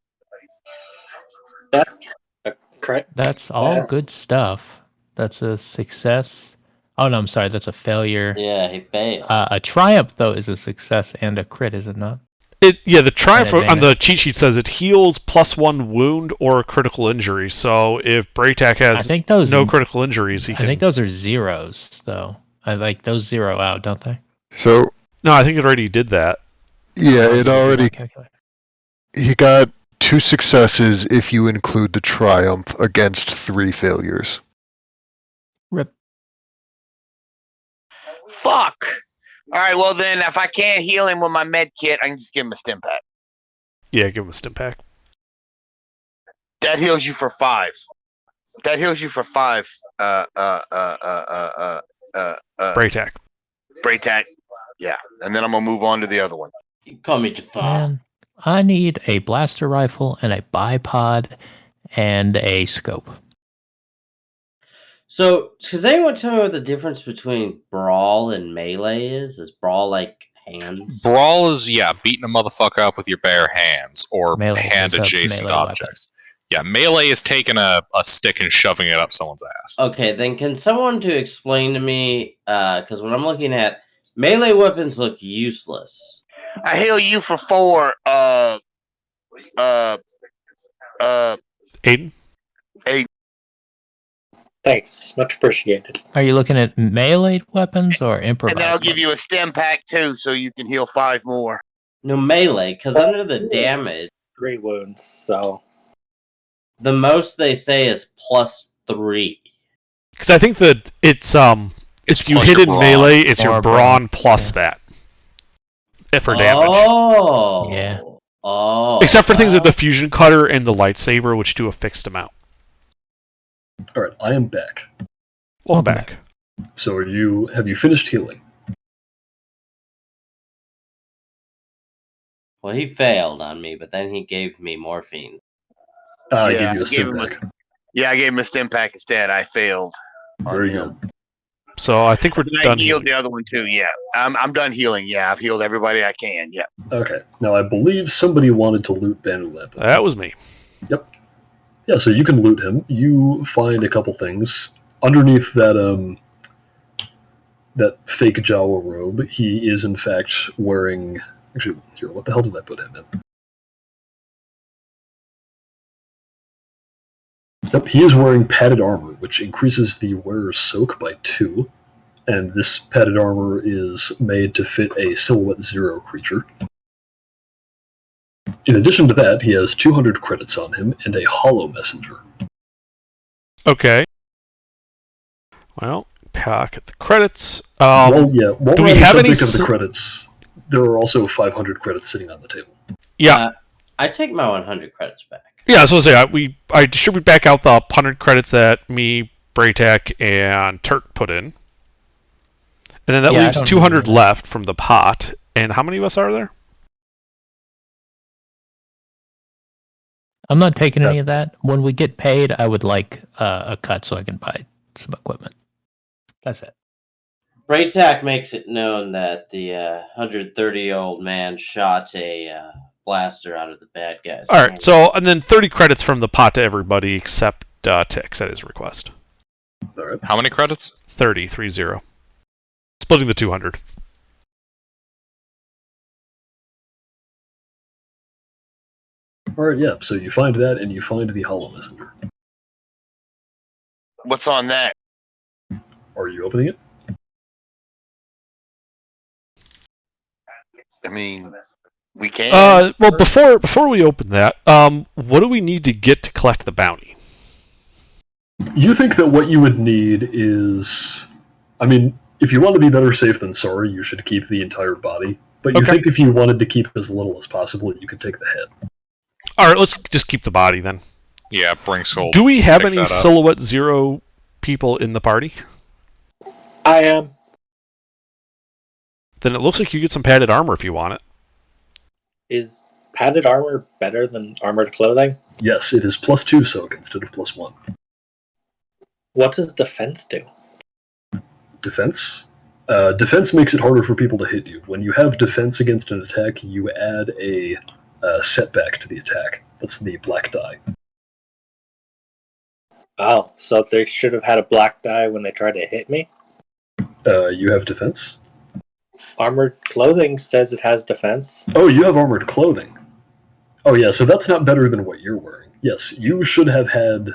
That's correct. That's all Yeah. good stuff. That's a success. Oh no, I'm sorry. That's a failure. Yeah, he failed. A triumph though is a success and a crit, is it not? The triumph An on the cheat sheet says it heals +1 wound or critical injury. So if Braytak I has think those. no critical injuries, he I can. think those are zeros though. I like those 0 out, don't they? So, No, I think it already did that. yeah, Oh, it you did already. not calculate. He got 2 successes if you include the triumph against 3 failures. Rip. Fuck. All right. Well, then, if I can't heal him with my med kit, I can just give him a stim pack. Yeah, give him a stim pack. That heals you for 5. That heals you for 5. Braytak. Braytak. Yeah, and then I'm gonna move on to the other one. You call me Jafar. Man, I need a blaster rifle and a bipod and a scope. So, does anyone tell me what the difference between brawl and melee is? Is brawl like hands? Brawl is, beating a motherfucker up with your bare hands or Melee is a hand-adjacent melee objects. Yeah, melee is taking a stick and shoving it up someone's ass. Okay, then can someone to explain to me, because when I'm looking at melee weapons look useless. I heal you for 4. Aiden? Thanks, much appreciated. Are you looking at melee weapons or improvised? And then I'll give you a weapons? stem pack too, so you can heal 5 more. No, melee, because under the damage, 3 wounds, so the most they say is +3. Because I think that it's if you plus hit your in brawn. melee, it's your Or brawn plus yeah. that. For damage. Oh. Yeah. Oh. Except for things like the fusion cutter and the lightsaber, which do a fixed amount. All right, I am back. Welcome back. So have you finished healing? Well, he failed on me, but then he gave me morphine. I Yeah, gave you a I gave stim him a- pack. Yeah, I gave him a stim pack instead. I failed. on Very him. good. So I think we're And I done. healed Here. the other one too. Yeah, I'm done healing. Yeah, I've healed everybody I can. Yeah. Okay, now I believe somebody wanted to loot Banu Lamp. That was me. Yeah, so you can loot him. You find a couple things underneath that that fake Jawa robe. He is in fact wearing. Actually, here, what the hell did I put him in? Yep, he is wearing padded armor, which increases the wearer's soak by 2. And this padded armor is made to fit a Silhouette 0 creature. In addition to that, he has 200 credits on him and a Hollow Messenger. Okay. Well, pocket the credits. While do we're we on the have any subject of the sil- credits, there are also 500 credits sitting on the table. Yeah. I take my 100 credits back. Yeah, so I distribute back out the 100 credits that me, Braytech, and Turk put in. And then that Yeah, I leaves don't 200 remember that. left from the pot. And how many of us are there? I'm not taking any of that. When we get paid, I would like a cut so I can buy some equipment. That's it. Braytac makes it known that the 130-year-old man shot a blaster out of the bad guys. All right, so and then 30 credits from the pot to everybody except Tix at his request. All right. How many credits? 30. Splitting the 200. All right, yeah. So you find that, and you find the Hollow Messenger. What's on that? Are you opening it? I mean, we can. Well, before we open that, what do we need to get to collect the bounty? You think that what you would need is, I mean, if you want to be better safe than sorry, you should keep the entire body. But you Okay. think if you wanted to keep as little as possible, you could take the head. All right, let's just keep the body then. Yeah, bring Soul. Do we have pick any that up. Silhouette 0 people in the party? I am. Then it looks like you get some padded armor if you want it. Is padded armor better than armored clothing? Yes, it is +2 soak instead of +1. What does defense do? Defense? Defense makes it harder for people to hit you. When you have defense against an attack, you add a setback to the attack. That's the black die. Oh, so they should have had a black die when they tried to hit me? You have defense? Armored clothing says it has defense. Oh, you have armored clothing. Oh, yeah, so that's not better than what you're wearing. Yes, you should have had.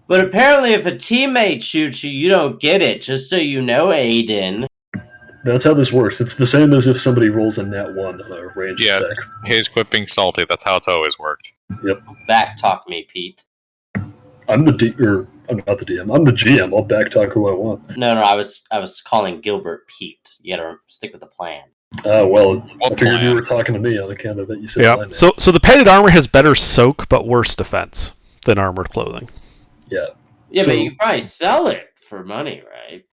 But apparently, if a teammate shoots you, you don't get it. Just so you know, Aiden. That's how this works. It's the same as if somebody rolls a nat 1 on a ranged Yeah. attack. Hayes quit being salty. That's how it's always worked. Back talk me, Pete. I'm not the DM. I'm the GM. I'll backtalk who I want. No, I was calling Gilbert Pete. You gotta stick with the plan. Well, I What figured you plan? were talking to me on account of that you said my Yeah. name. So the padded armor has better soak but worse defense than armored clothing. Yeah. Yeah, So- but you can probably sell it for money, right?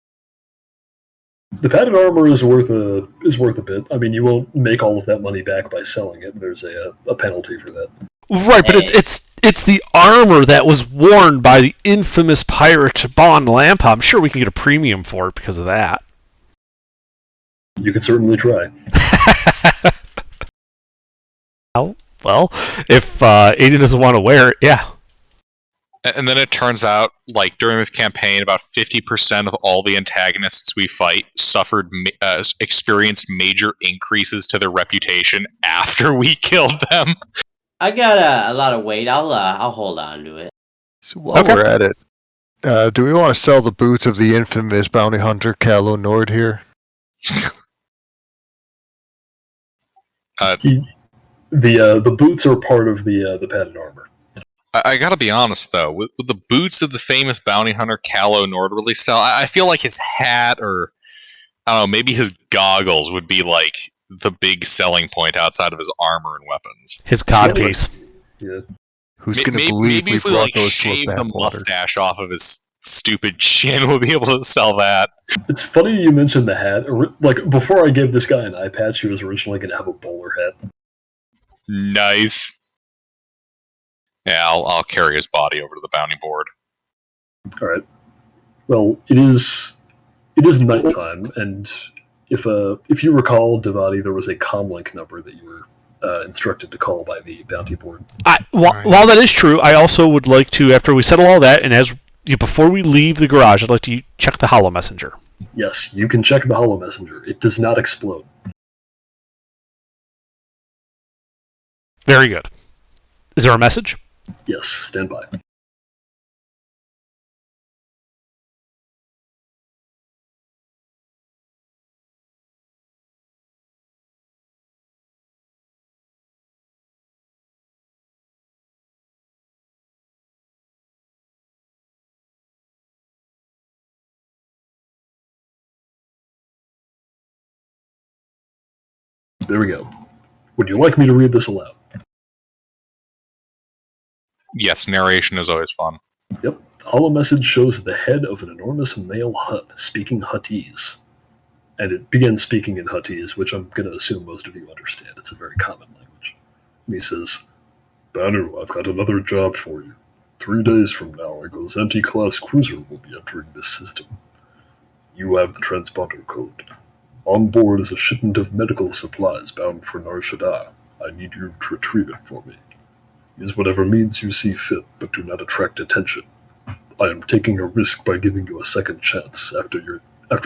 The padded armor is worth a bit. I mean, you won't make all of that money back by selling it. There's a penalty for that. Right, but it's the armor that was worn by the infamous pirate Bon Lampa. I'm sure we can get a premium for it because of that. You can certainly try. Well, if Aiden doesn't want to wear it, yeah. And then it turns out, like, during this campaign, about 50% of all the antagonists we fight experienced major increases to their reputation after we killed them. I got a lot of weight. I'll hold on to it. So while we're at it, do we want to sell the boots of the infamous bounty hunter Calo Nord here? The boots are part of the padded armor. I gotta be honest, though, with the boots of the famous bounty hunter Calo Nord really sell, I feel like his hat, or I don't know, maybe his goggles would be like the big selling point outside of his armor and weapons. His codpiece. Yeah. Who's going to believe maybe we if we brought like those shave to a the backwater? mustache off of his stupid chin, we'll be able to sell that. It's funny you mentioned the hat. Like, before I gave this guy an eye patch, he was originally going to have a bowler hat. Nice. Yeah, I'll carry his body over to the bounty board. All right. Well, it is nighttime, and if you recall, Devati, there was a comlink number that you were instructed to call by the bounty board. While that is true, I also would like to, after we settle all that, and before we leave the garage, I'd like to check the Hollow Messenger. Yes, you can check the Hollow Messenger. It does not explode. Very good. Is there a message? Yes, stand by. There we go. Would you like me to read this aloud? Yes, narration is always fun. Yep. Hollow message shows the head of an enormous male Hutt speaking Huttese. And it begins speaking in Huttese, which I'm going to assume most of you understand. It's a very common language. And he says, Banu, I've got another job for you. 3 days from now, a Gozenti-class cruiser will be entering this system. You have the transponder code. On board is a shipment of medical supplies bound for Nar Shaddaa. I need you to retrieve it for me. Use whatever means you see fit, but do not attract attention. I am taking a risk by giving you a second chance after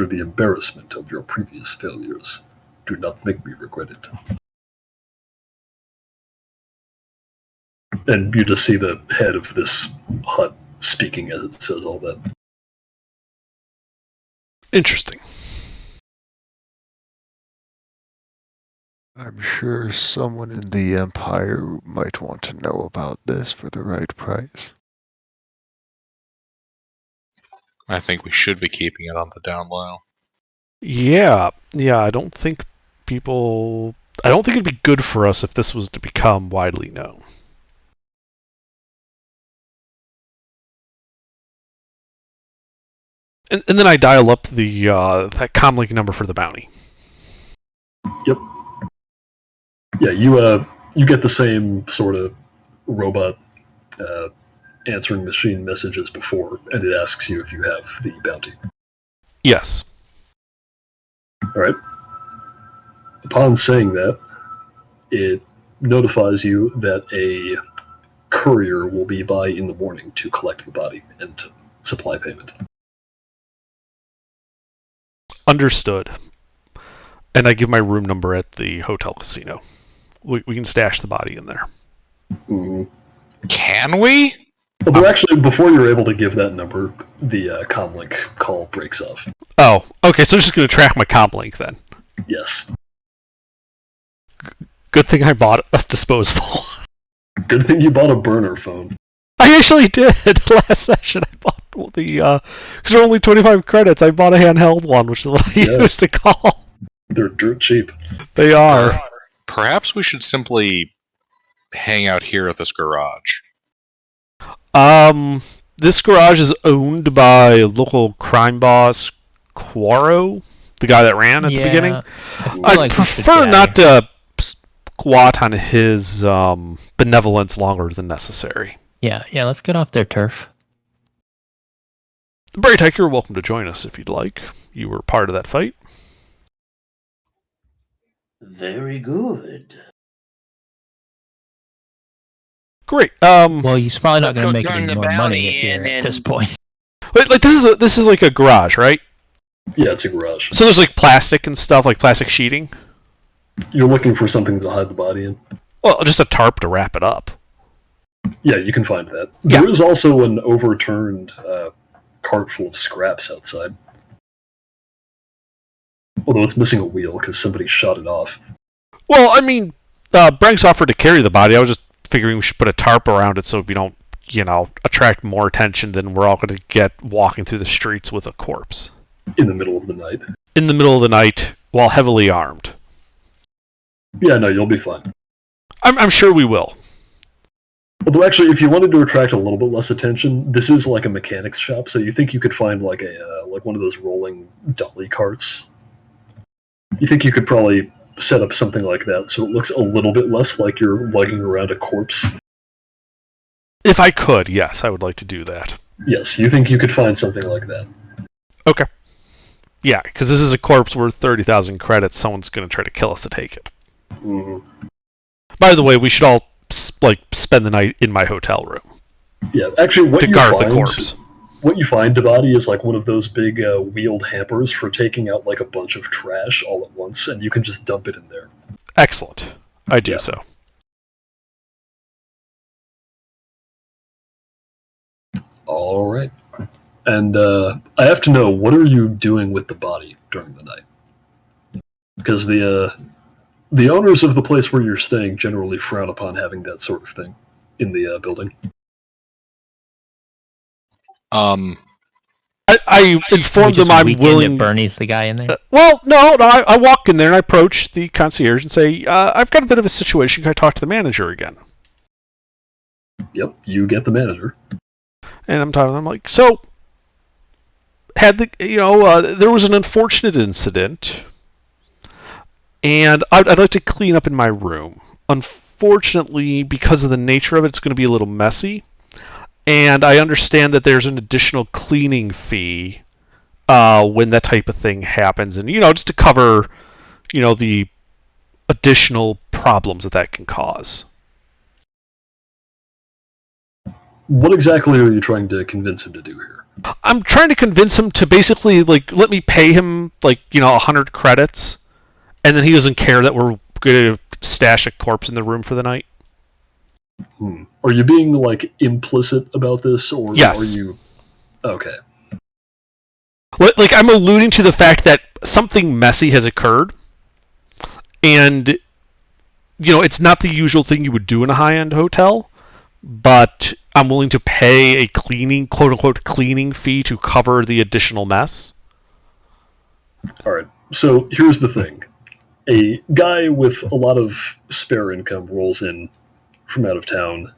the embarrassment of your previous failures. Do not make me regret it. And you just see the head of this Hutt speaking as it says all that. Interesting. I'm sure someone in the Empire might want to know about this for the right price. I think we should be keeping it on the down low. Yeah, I don't think it'd be good for us if this was to become widely known. And then I dial up the that comlink number for the bounty. Yep. Yeah, you get the same sort of robot answering machine message as before, and it asks you if you have the bounty. Yes. All right. Upon saying that, it notifies you that a courier will be by in the morning to collect the body and to supply payment. Understood. And I give my room number at the hotel casino. We can stash the body in there. Mm-hmm. Can we? Well, they're actually, before you're able to give that number, the comlink call breaks off. Oh, okay, so they're just going to track my comlink then. Yes. Good thing I bought a disposable. Good thing you bought a burner phone. I actually did last session. I bought because they're only 25 credits. I bought a handheld one, which is what I used to call. They're dirt cheap. They are. Perhaps we should simply hang out here at this garage. This garage is owned by local crime boss Quaro. the guy that ran at the beginning. I feel I'd like we should prefer get not to squat on his benevolence longer than necessary. Yeah, let's get off their turf. Braytech, you're welcome to join us if you'd like. You were part of that fight. Very good. Great. Well, he's probably not Let's going to go make turn any the more bounty money here in at this and- point. wait, like this is like a garage, right? Yeah, it's a garage. So there's like plastic and stuff, like plastic sheeting. You're looking for something to hide the body in. Well, just a tarp to wrap it up. Yeah, you can find that. Yeah. There is also an overturned cart full of scraps outside. Although it's missing a wheel because somebody shot it off. Well, I mean, Branks offered to carry the body. I was just figuring we should put a tarp around it so we don't, attract more attention than we're all going to get walking through the streets with a corpse. In the middle of the night. In the middle of the night, while heavily armed. Yeah, no, you'll be fine. I'm sure we will. Although actually, if you wanted to attract a little bit less attention, this is like a mechanics shop, so you think you could find like like one of those rolling dolly carts. You think you could probably set up something like that so it looks a little bit less like you're lugging around a corpse. If I could, yes, I would like to do that. Yes, you think you could find something like that. Okay. Yeah, because this is a corpse worth 30,000 credits. Someone's going to try to kill us to take it. Mm-hmm. By the way, we should all spend the night in my hotel room Yeah, actually, what to you guard find, the corpse. What you find, Devati, is like one of those big wheeled hampers for taking out like a bunch of trash all at once, and you can just dump it in there. Excellent. I do Yeah. so. All right. And I have to know, what are you doing with the body during the night? Because the owners of the place where you're staying generally frown upon having that sort of thing in the building. I informed them I'm willing. Bernie's the guy in there. Well, no. I walk in there and I approach the concierge and say, "I've got a bit of a situation. Can I talk to the manager again?" Yep, you get the manager. And I'm talking to them like, "So, there was an unfortunate incident, and I'd like to clean up in my room. Unfortunately, because of the nature of it, it's going to be a little messy." And I understand that there's an additional cleaning fee when that type of thing happens. And, just to cover, the additional problems that can cause. What exactly are you trying to convince him to do here? I'm trying to convince him to basically, let me pay him, 100 credits. And then he doesn't care that we're going to stash a corpse in the room for the night. Are you being, implicit about this, or yes. Are you... Okay. I'm alluding to the fact that something messy has occurred, and, it's not the usual thing you would do in a high-end hotel, but I'm willing to pay a cleaning, quote-unquote, cleaning fee to cover the additional mess. Alright, so here's the thing. A guy with a lot of spare income rolls in from out of town,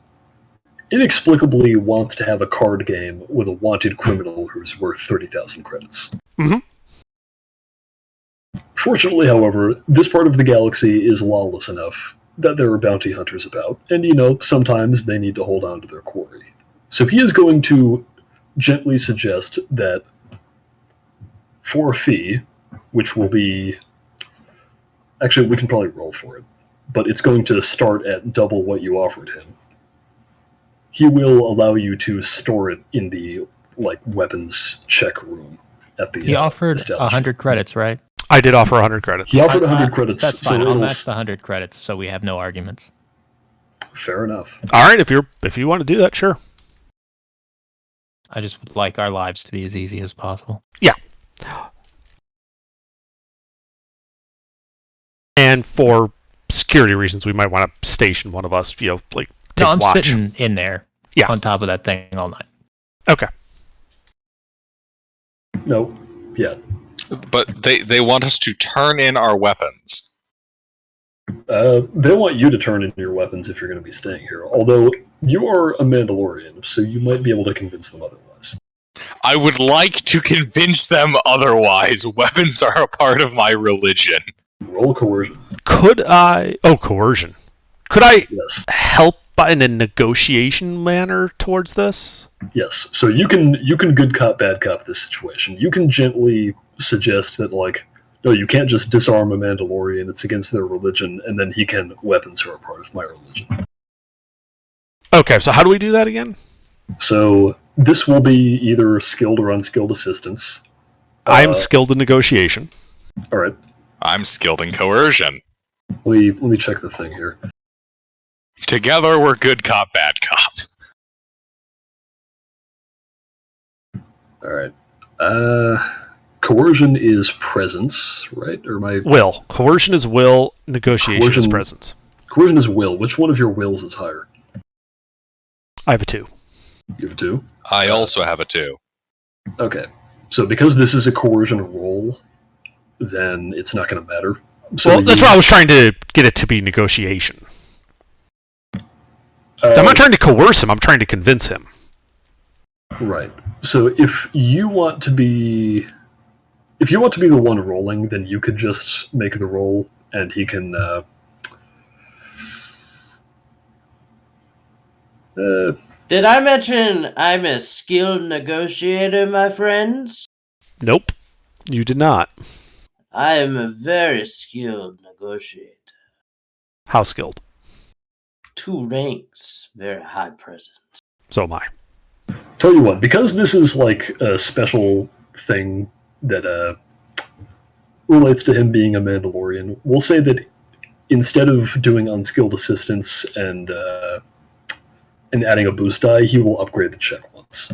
inexplicably wants to have a card game with a wanted criminal who's worth 30,000 credits. Mm-hmm. Fortunately, however, this part of the galaxy is lawless enough that there are bounty hunters about, and sometimes they need to hold on to their quarry. So he is going to gently suggest that for a fee, which will be... Actually, we can probably roll for it, but it's going to start at double what you offered him. He will allow you to store it in the weapons check room at the. He offered 100 credits, right? I did offer 100 credits. He offered 100 credits. That's fine. So I'll match the 100 credits, so we have no arguments. Fair enough. All right, if you want to do that, sure. I just would like our lives to be as easy as possible. Yeah. And for security reasons, we might want to station one of us, take I'm watch. sitting in there on top of that thing all night. Okay. No. Yeah. But they want us to turn in our weapons. They want you to turn in your weapons if you're going to be staying here. Although you are a Mandalorian, so you might be able to convince them otherwise. I would like to convince them otherwise. Weapons are a part of my religion. Roll coercion. Could I... Oh, coercion. Could I Yes. help in a negotiation manner towards this? Yes. So you can good cop, bad cop this situation. You can gently suggest that, like, no, you can't just disarm a Mandalorian. It's against their religion, and then he can, weapons are a part of my religion. Okay, so how do we do that again? So this will be either skilled or unskilled assistance. I'm skilled in negotiation. All right. I'm skilled in coercion. Let me check the thing here. Together, we're good cop, bad cop. All right. Coercion is presence, right? Or my Will. Coercion is will, negotiation is Coercion- presence. coercion is will. Which one of your wills is higher? I have a 2. You have a 2? I also have a 2. Okay. So because this is a coercion roll, then it's not going to matter. So Well, that's why I was trying to get it to be negotiation. I'm not trying to coerce him, I'm trying to convince him. Right. So if you want to be the one rolling, then you could just make the roll, and he can. Did I mention I'm a skilled negotiator, my friends? Nope. You did not. I am a very skilled negotiator. How skilled? 2 ranks, very high presence. So am I. Tell you what, because this is like a special thing that relates to him being a Mandalorian, we'll say that instead of doing unskilled assistance and adding a boost die, he will upgrade the check once.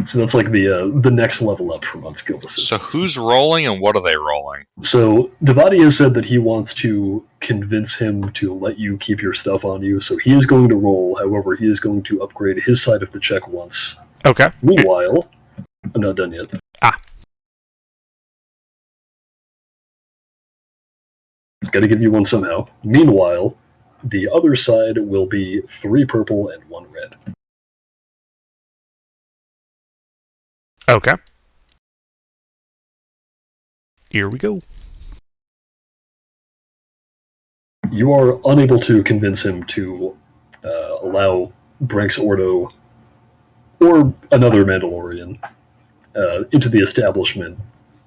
So that's like the next level up from unskilled assistance. So who's rolling and what are they rolling? So Devati has said that he wants to convince him to let you keep your stuff on you, so he is going to roll. However, he is going to upgrade his side of the check once. Okay. Meanwhile, I'm not done yet. Got to give you one somehow. Meanwhile, the other side will be 3 purple and 1 red. Okay. Here we go. You are unable to convince him to allow Branks Ordo or another Mandalorian into the establishment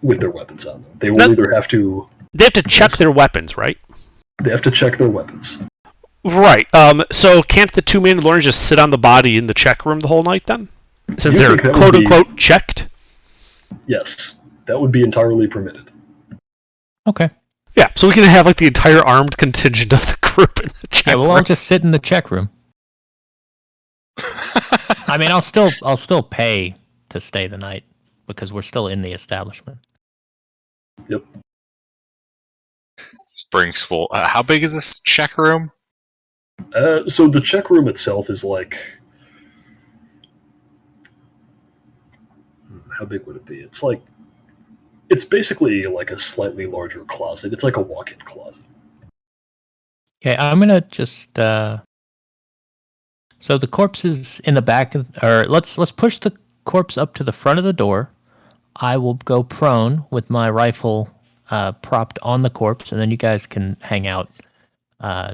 with their weapons on them. They will either have to... They have to check their weapons, right? They have to check their weapons. Right. So can't the 2 Mandalorians just sit on the body in the check room the whole night then? Since You they're think that would quote-unquote checked? Yes, that would be entirely permitted. Okay. Yeah, so we can have like the entire armed contingent of the group in the check Yeah, we'll room. all just sit in the check room. I mean, I'll still pay to stay the night because we're still in the establishment. Yep. Brinks will. How big is this check room? So the check room itself is like... How big would it be? It's basically like a slightly larger closet. It's like a walk-in closet. Okay, I'm gonna just. So the corpse is in the back of, or let's push the corpse up to the front of the door. I will go prone with my rifle propped on the corpse, and then you guys can hang out,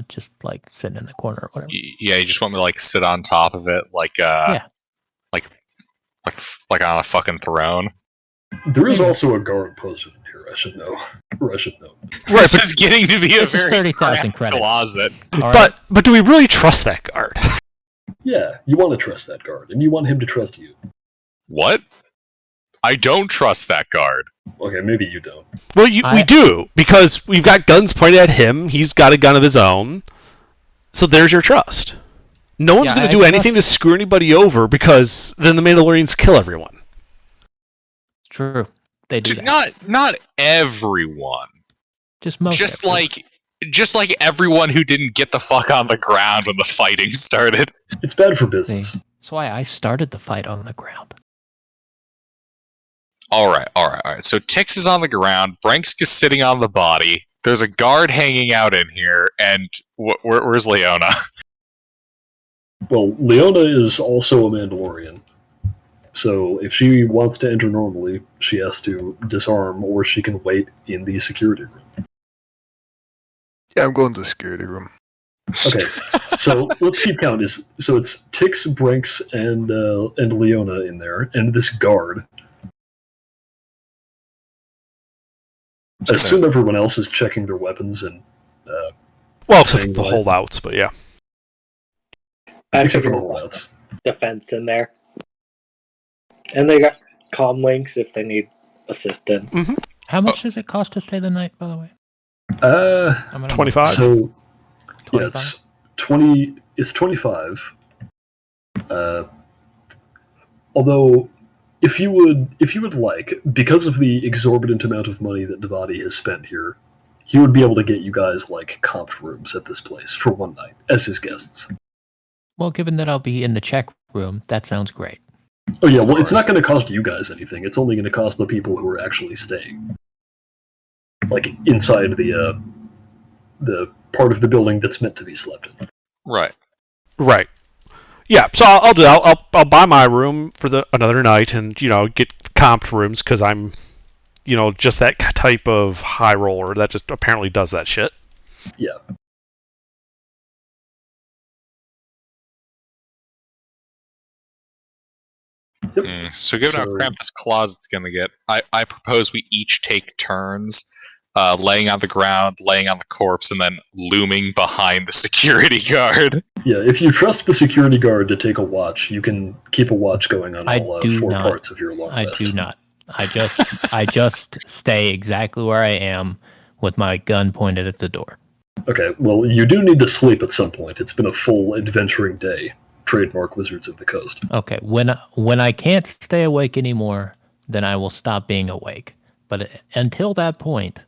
just like sitting in the corner or whatever. Yeah, you just want me to like sit on top of it, like like on a fucking throne. There is also a guard posted in here. I should know. Right, this is getting to be a This is very 30,000 cramped credits. closet. All right. But do we really trust that guard? Yeah, you want to trust that guard, and you want him to trust you. What? I don't trust that guard. Okay, maybe you don't. Well, we do, because we've got guns pointed at him, he's got a gun of his own, so there's your trust. No one's going to do anything to screw anybody over, because then the Mandalorians kill everyone. True, they do. That. Not everyone. Just most. Just like everyone who didn't get the fuck on the ground when the fighting started. It's bad for business. That's why I started the fight on the ground. All right. So Tix is on the ground. Branks is sitting on the body. There's a guard hanging out in here, and where's Leona? Well, Leona is also a Mandalorian. So if she wants to enter normally, she has to disarm, or she can wait in the security room. Yeah, I'm going to the security room. Okay, so let's keep count. So it's Tix, Brinks, and Leona in there, and this guard. I assume everyone else is checking their weapons and. Well, except for the holdouts, but yeah. I Except for the figured holdouts. defense in there. And they got comm links if they need assistance. Mm-hmm. How much does it cost to stay the night, by the way? Uh, 25. So, 25? yeah, it's 20. It's 25. Although, if you would like, because of the exorbitant amount of money that Devati has spent here, he would be able to get you guys like comped rooms at this place for one night as his guests. Well, given that I'll be in the check room, that sounds great. Oh yeah, well, it's not going to cost you guys anything. It's only going to cost the people who are actually staying, like inside the part of the building that's meant to be slept in. Right. Right. Yeah, so I'll do that. I'll buy my room for another night and, get comped rooms because I'm, just that type of high roller that just apparently does that shit. Yeah. Yep. So given how cramped this closet's going to get, I propose we each take turns laying on the ground, laying on the corpse, and then looming behind the security guard. Yeah, if you trust the security guard to take a watch, you can keep a watch going on all four parts of your long rest. I do not. I just stay exactly where I am with my gun pointed at the door. Okay, well, you do need to sleep at some point. It's been a full adventuring day. Trademark Wizards of the Coast. Okay, when I can't stay awake anymore, then I will stop being awake. But until that point,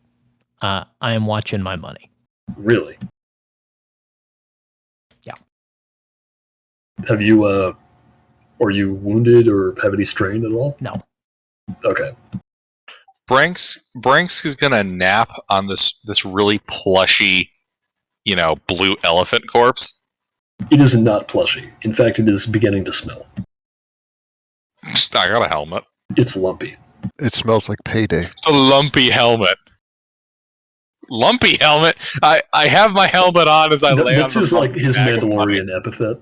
I am watching my money. Really? Yeah. Have you, are you wounded or have any strain at all? No. Okay. Brinks is gonna nap on this really plushy, blue elephant corpse. It is not plushy. In fact, it is beginning to smell. I got a helmet. It's lumpy. It smells like payday. It's a lumpy helmet. Lumpy helmet? I have my helmet on as I lay on This the is like his bag of money. Mandalorian epithet.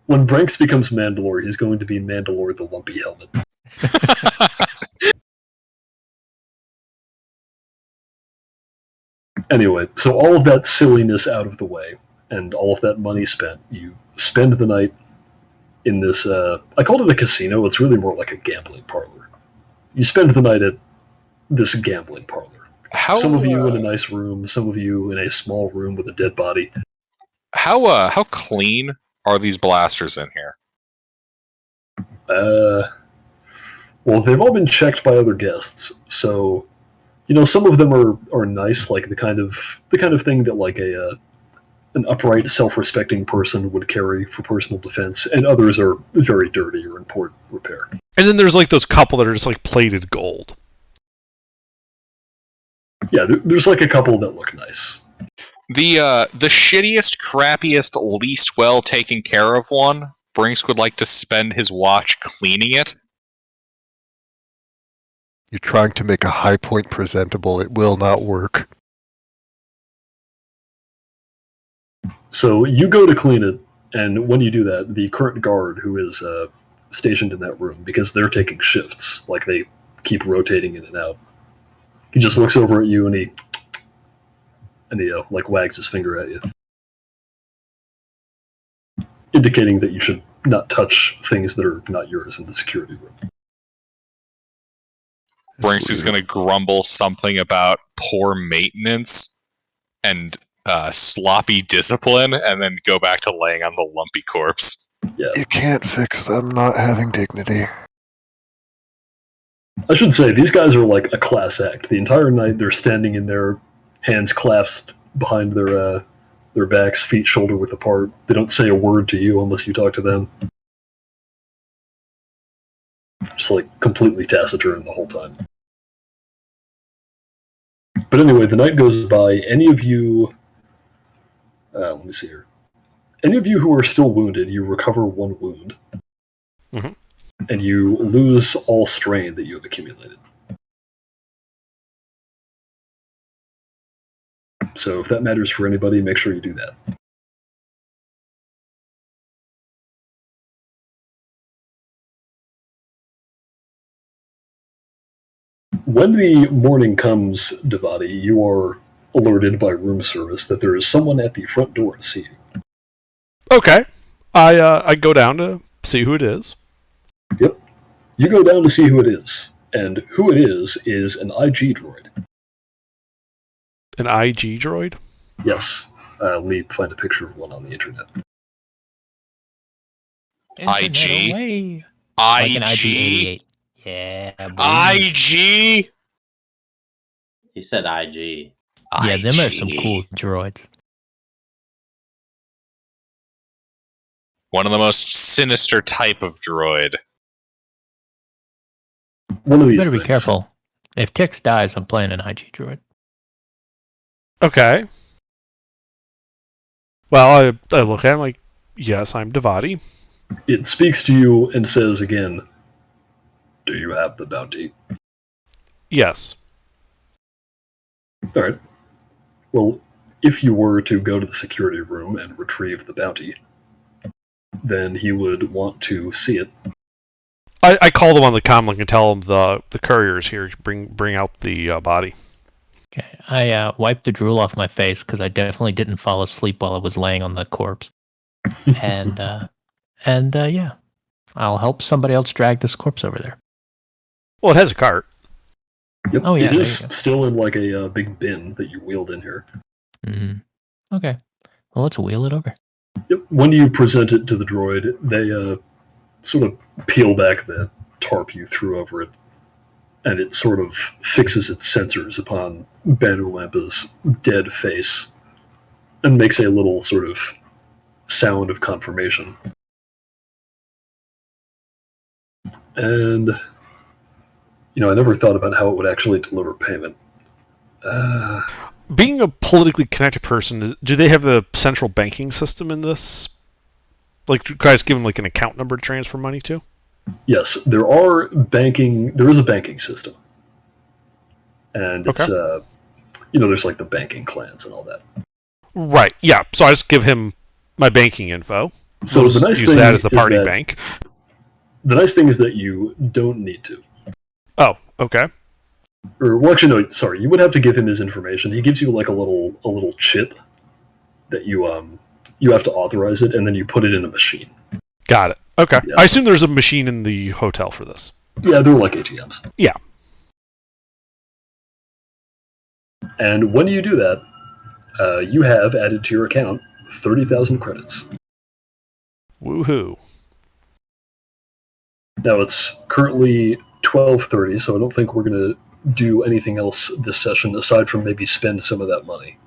When Branks becomes Mandalore, he's going to be Mandalore the Lumpy Helmet. Anyway, so all of that silliness out of the way, and all of that money spent, you spend the night in this, I called it a casino, it's really more like a gambling parlor. You spend the night at this gambling parlor. Some of you in a nice room, some of you in a small room with a dead body. How clean are these blasters in here? Well, they've all been checked by other guests, so some of them are nice, like the kind of thing that like an upright, self-respecting person would carry for personal defense, and others are very dirty or in poor repair. And then there's like those couple that are just like plated gold. Yeah, there's like a couple that look nice. The shittiest, crappiest, least well taken care of one, Brinks would like to spend his watch cleaning it. You're trying to make a high point presentable. It will not work. So you go to clean it, and when you do that, the current guard who is stationed in that room, because they're taking shifts, like they keep rotating in and out, he just looks over at you and he like wags his finger at you, indicating that you should not touch things that are not yours in the security room. Brinks is going to grumble something about poor maintenance and sloppy discipline, and then go back to laying on the lumpy corpse. Yeah. You can't fix them not having dignity. I should say, these guys are like a class act. The entire night they're standing in there, hands clasped behind their backs, feet shoulder width apart. They don't say a word to you unless you talk to them. Just like completely taciturn the whole time. But anyway, the night goes by. Any of you... let me see here. any of you who are still wounded, you recover 1 wound. Mhm. And you lose all strain that you have accumulated. So if that matters for anybody, make sure you do that. When the morning comes, Devati, you are alerted by room service that there is someone at the front door to see you. Okay. I go down to see who it is. Yep. You go down to see who it is. And who it is an IG droid. An IG droid? Yes. Let me find a picture of one on the internet. IG? Away. Like an IG? IG-88. Yeah, boy. IG? He said IG. Yeah, them are some IG. cool droids. One of the most sinister type of droid. One of these Better be things. careful. If Tix dies, I'm playing an IG droid. Okay. Well, I look at him like, yes, I'm Devati. It speaks to you and says again, do you have the bounty? Yes. Alright. Well, if you were to go to the security room and retrieve the bounty, then he would want to see it. I call them on the comlink and tell them the courier's here. Bring out the body. Okay, I wiped the drool off my face because I definitely didn't fall asleep while I was laying on the corpse. and yeah, I'll help somebody else drag this corpse over there. Well, it has a cart. Yep, Oh, yeah, it there is you go. still in like a big bin that you wheeled in here. Mm-hmm. Okay, well, let's wheel it over. Yep. When you present it to the droid, they sort of peel back the tarp you threw over it, and it sort of fixes its sensors upon Banu Lampa's dead face and makes a little sort of sound of confirmation. And, I never thought about how it would actually deliver payment. Being a politically connected person, do they have the central banking system in this? Like, do you guys give them like an account number to transfer money to? Yes, there is a banking system. And it's, there's like the banking clans and all that. Right, yeah. So I just give him my banking info. So We'll the nice use thing that as the is party that- bank. The nice thing is that you don't need to. Oh, okay. Or, well, actually, no, sorry. You would have to give him his information. He gives you like a little chip that you have to authorize it, and then you put it in a machine. Got it. Okay. Yeah. I assume there's a machine in the hotel for this. Yeah, they're like ATMs. Yeah. And when you do that, you have added to your account 30,000 credits. Woohoo. Now it's currently 12:30, so I don't think we're going to do anything else this session aside from maybe spend some of that money.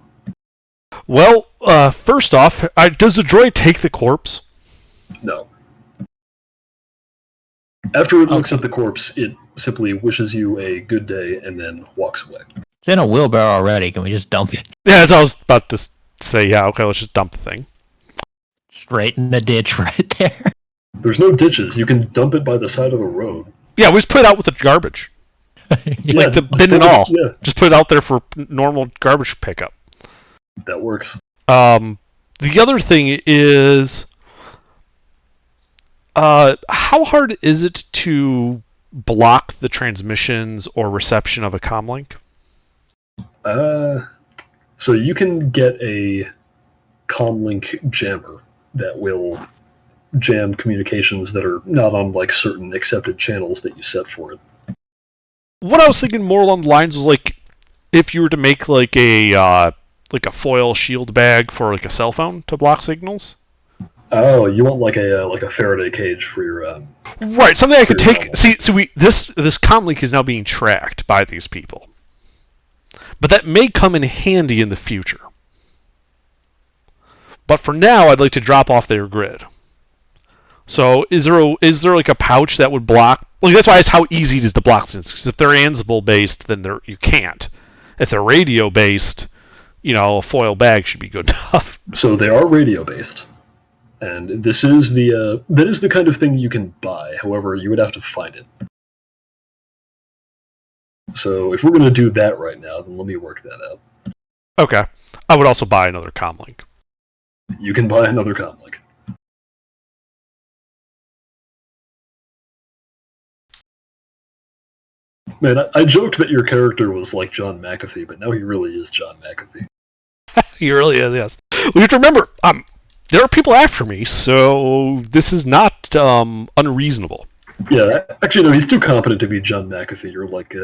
Well, first off, does the droid take the corpse? No. After it looks at the corpse, it simply wishes you a good day and then walks away. It's in a wheelbarrow already. Can we just dump it Yeah, as I was about to say, yeah, okay, let's just dump the thing. straight in the ditch right there? There's no ditches. You can dump it by the side of the road. Yeah, we just put it out with the garbage. Yeah, Like the bin and all. Yeah, Just put it out there for normal garbage pickup. that works. The other thing is, how hard is it to block the transmissions or reception of a comlink? So you can get a comlink jammer that will jam communications that are not on like certain accepted channels that you set for it. What I was thinking more along the lines was like, if you were to make like a foil shield bag for like a cell phone to block signals. Oh, you want like a Faraday cage for your Right, something I could Very take. normal. See, so this comlink is now being tracked by these people, but that may come in handy in the future. But for now, I'd like to drop off their grid. So, is there like a pouch that would block? Like that's why it's how easy it is to block things. Because if they're Ansible based, then you can't. If they're radio based, a foil bag should be good enough. So they are radio based, And this is that is the kind of thing you can buy. However, you would have to find it. So if we're going to do that right now, then let me work that out. Okay. I would also buy another comlink. You can buy another comlink. Man, I joked that your character was like John McAfee, but now he really is John McAfee. He really is, yes. Well, you have to remember, there are people after me, so this is not unreasonable. Yeah, actually, no, he's too competent to be John McAfee. You're like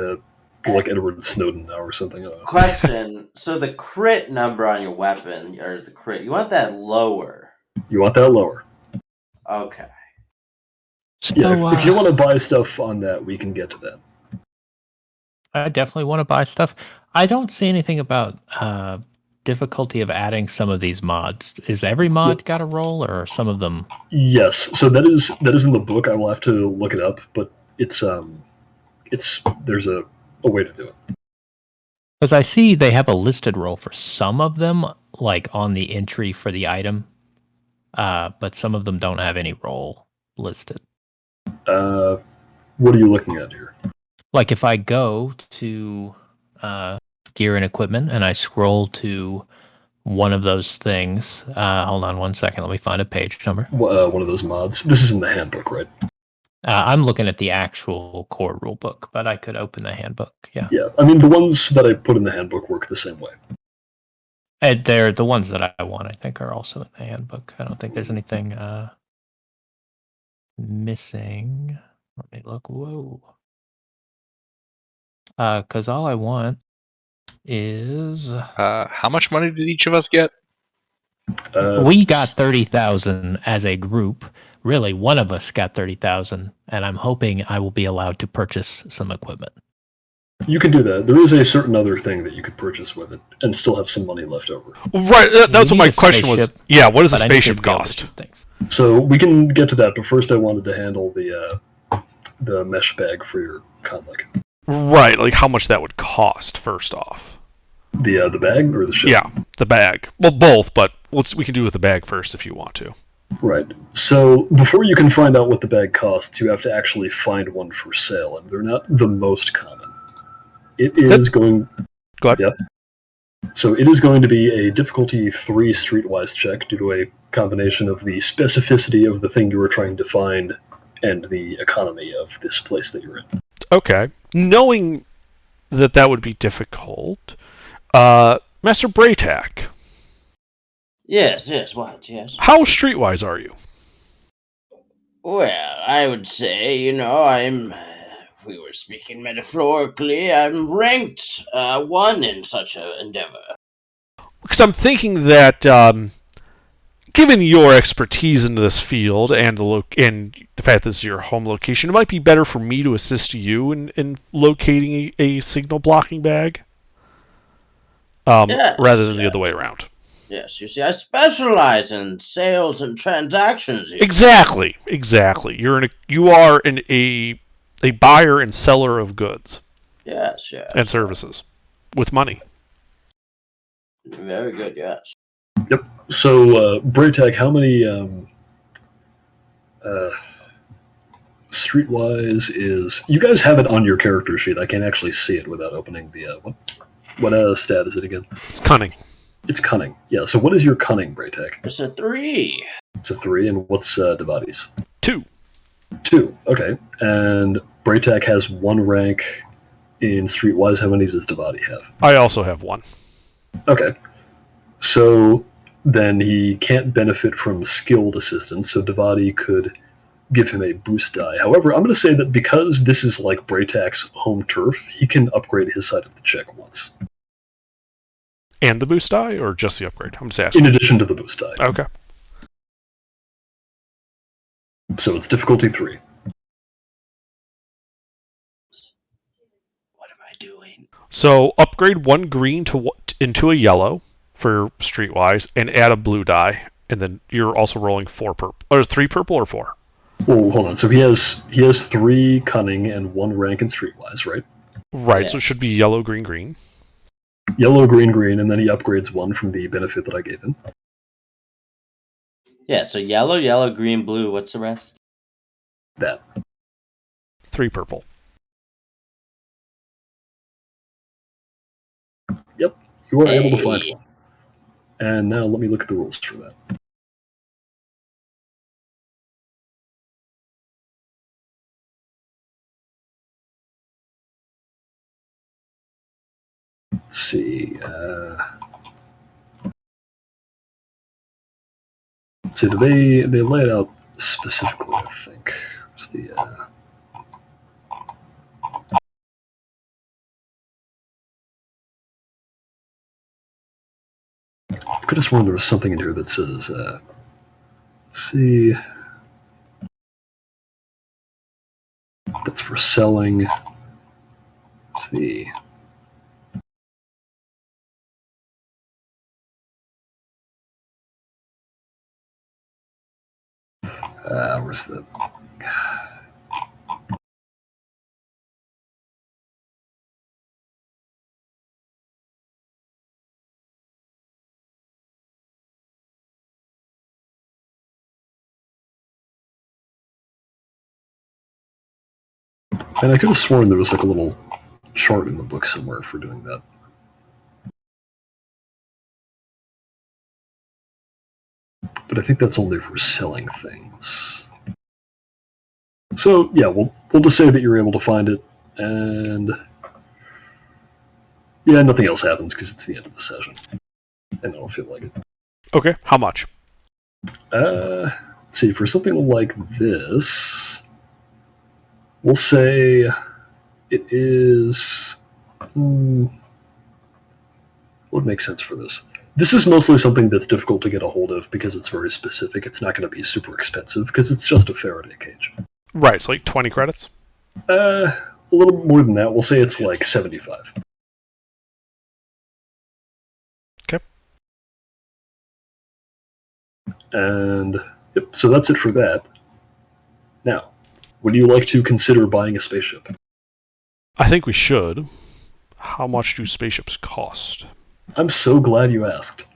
Edward Snowden now or something. I don't know. Question. So the crit number on your weapon, or the crit, you want that lower? You want that lower. Okay. So, Yeah, if you want to buy stuff on that, we can get to that. I definitely want to buy stuff. I don't see anything about difficulty of adding some of these mods. Is every mod got a roll, or some of them? Yes, so that is in the book. I will have to look it up, but it's there's a way to do it. Because I see they have a listed roll for some of them, like on the entry for the item, but some of them don't have any roll listed. What are you looking at here? Like if I go to gear and equipment and I scroll to one of those things, hold on 1 second, let me find a page number. One of those mods. This is in the handbook, right? I'm looking at the actual core rulebook, but I could open the handbook. Yeah. Yeah, I mean the ones that I put in the handbook work the same way. And they're the ones that I want. I think are also in the handbook. I don't think there's anything missing. Let me look. Whoa. Because all I want is How much money did each of us get? we got 30,000 as a group. Really, one of us got 30,000, and I'm hoping I will be allowed to purchase some equipment. You can do that. There is a certain other thing that you could purchase with it and still have some money left over. Right, that's what We my need a question was. spaceship, Yeah, what does a but I need to spaceship be able to cost? shoot things. So we can get to that, but first I wanted to handle the mesh bag for your comlink. Right, like how much that would cost, first off. The bag or the ship? Yeah, the bag. Well, both, but we can do with the bag first if you want to. Right. So before you can find out what the bag costs, you have to actually find one for sale, and they're not the most common. It is going. Go ahead. Yeah. So it is going to be a difficulty 3 streetwise check due to a combination of the specificity of the thing you were trying to find and the economy of this place that you're in. Okay. Knowing that would be difficult, Master Braytak, Yes, what? Yes. how streetwise are you? Well, I would say, I'm. If we were speaking metaphorically, I'm ranked 1 in such an endeavor. Because I'm thinking that, given your expertise in this field and the fact this is your home location, it might be better for me to assist you in locating a signal blocking bag, Yes, rather than the other way around. Yes, you see, I specialize in sales and transactions. Exactly. You are a buyer and seller of goods. Yes. And services with money. Very good, yes. Yep. So, Braytag, how many streetwise is... You guys have it on your character sheet. I can't actually see it without opening the... What stat is it again? It's cunning. It's cunning. Yeah, so what is your cunning, Braytag? It's a 3. It's a 3, and what's Devati's? 2. 2, okay. And Braytag has 1 rank in streetwise. How many does Devati have? I also have 1. Okay. So then he can't benefit from skilled assistance, so Devati could give him a boost die. However, I'm going to say that because this is like Braytak's home turf, he can upgrade his side of the check once. And the boost die, or just the upgrade? I'm just asking. In addition to the boost die. Okay. So it's difficulty 3. What am I doing? So upgrade 1 green into a yellow for streetwise, and add a blue die, and then you're also rolling 4 purple, or 3 purple, or 4. Well, hold on. So he has 3 cunning and 1 rank in streetwise, right? Right. Yeah. So it should be yellow, green. Yellow, green, and then he upgrades 1 from the benefit that I gave him. Yeah, so yellow, yellow, green, blue. What's the rest? That. 3 purple. Yep, you are able to find Hey. one. And now let me look at the rules for that. Let's see. So do they lay it out specifically? I think. Where's the I could have sworn there was something in here that says. Let's see. That's for selling. Let's see. Where's the? And I could have sworn there was like a little chart in the book somewhere for doing that. But I think that's only for selling things. So yeah, we'll just say that you're able to find it, and yeah, nothing else happens because it's the end of the session, and I don't feel like it. Okay, how much? Let's see, for something like this, we'll say it is. What would make sense for this? This is mostly something that's difficult to get a hold of because it's very specific. It's not going to be super expensive because it's just a Faraday cage. Right, it's like 20 credits. A little more than that. We'll say it's like 75. Okay. And yep, so that's it for that. Now, would you like to consider buying a spaceship? I think we should. How much do spaceships cost? I'm so glad you asked.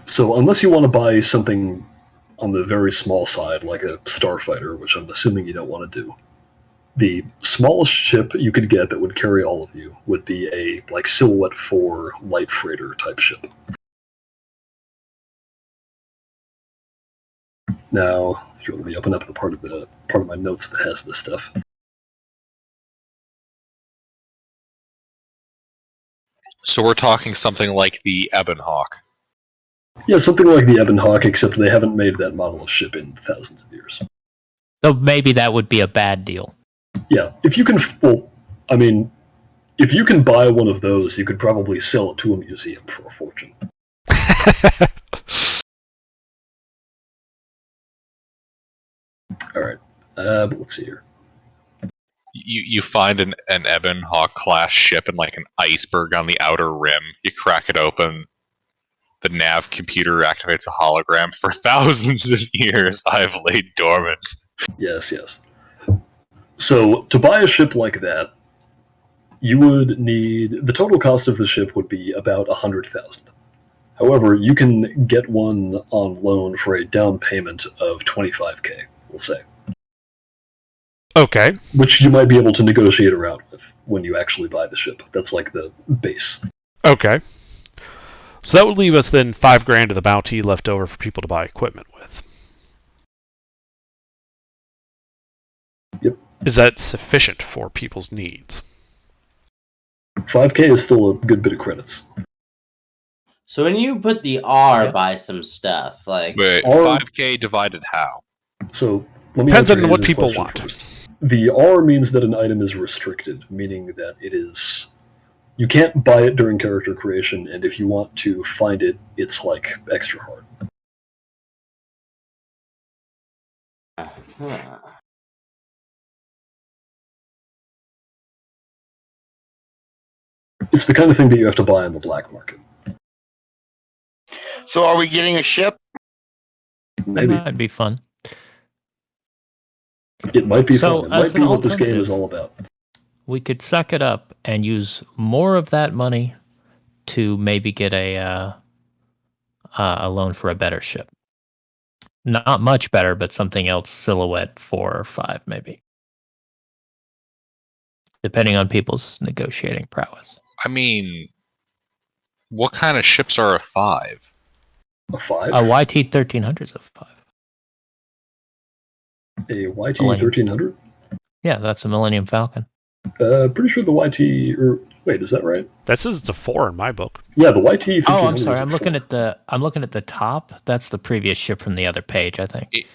So unless you want to buy something on the very small side, like a starfighter, which I'm assuming you don't want to do, the smallest ship you could get that would carry all of you would be a like Silhouette 4 light freighter type ship. Now, here, let me open up the part of my notes that has this stuff. So we're talking something like the Ebonhawk. Yeah, something like the Ebonhawk, except they haven't made that model of ship in thousands of years. So maybe that would be a bad deal. Yeah, if you can, well, I mean, if you can buy one of those, you could probably sell it to a museum for a fortune. All right, but let's see here. You find an Ebonhawk class ship and like an iceberg on the outer rim. You crack it open. The nav computer activates a hologram. For thousands of years, I've laid dormant. Yes, yes. So to buy a ship like that, you would need, the total cost of the ship would be about 100,000. However, you can get one on loan for a down payment of 25k, we'll say. Okay. Which you might be able to negotiate around with when you actually buy the ship. That's like the base. Okay. So that would leave us then $5,000 of the bounty left over for people to buy equipment with. Yep. Is that sufficient for people's needs? 5k is still a good bit of credits. So when you put the R by some stuff, like Wait, R- 5k divided how? So let me Depends answer on what Andy's people question want. first. The R means that an item is restricted, meaning that it is. You can't buy it during character creation, and if you want to find it, it's like extra hard. It's the kind of thing that you have to buy on the black market. So are we getting a ship? Maybe. That might be fun. It might be So, fun. It as might be an what this game alternative- is all about. We could suck it up and use more of that money to maybe get a loan for a better ship. Not much better, but something else, silhouette 4 or 5, maybe. Depending on people's negotiating prowess. I mean, what kind of ships are a 5? A 5? A YT 1300 is a 5. A YT 1300? Yeah, that's a Millennium Falcon. Pretty sure the YT, or wait, is that right? That says it's a 4 in my book. Yeah, the YT 1300. Oh, I'm sorry. is a I'm looking at the top. That's the previous ship from the other page, I think. It-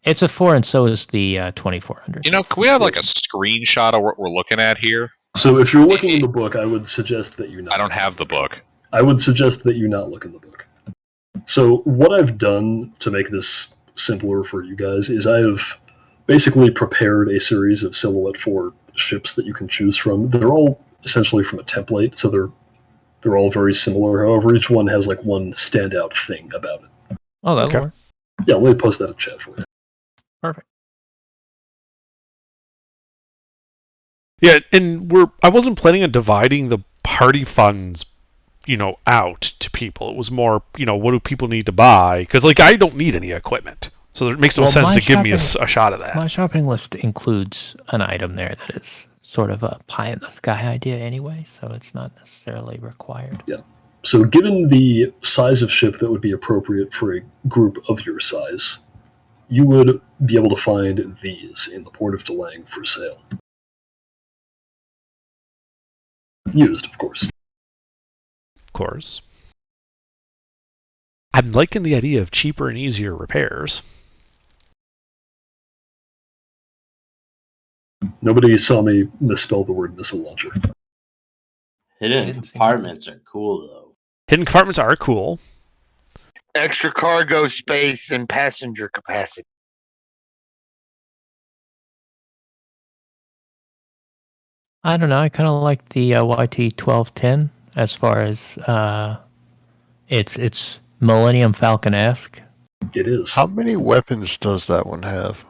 It's a 4, and so is the 2400. You know, can we have like a screenshot of what we're looking at here? So if you're looking in the book, I would suggest that you not. I don't have the book. I would suggest that you not look in the book. So what I've done to make this simpler for you guys is I have basically prepared a series of Silhouette 4 ships that you can choose from. They're all essentially from a template, so they're all very similar. However, each one has like one standout thing about it. Oh, that'll Okay. work. Yeah, let me post that in chat for you. Perfect. Yeah, and I wasn't planning on dividing the party funds, out to people. It was more, what do people need to buy? Because, I don't need any equipment. So it makes no Well, sense my to give me a shopping- shot of that. My shopping list includes an item there that is sort of a pie in the sky idea anyway, so it's not necessarily required. So given the size of ship that would be appropriate for a group of your size, you would be able to find these in the port of Delang for sale. Used, of course. Of course. I'm liking the idea of cheaper and easier repairs. Nobody saw me misspell the word missile launcher. Hidden Didn't see compartments are cool though. Hidden compartments are cool. Extra cargo space and passenger capacity. I don't know. I kind of like the YT 1210 as far as it's Millennium Falcon-esque. It is. How many weapons does that one have?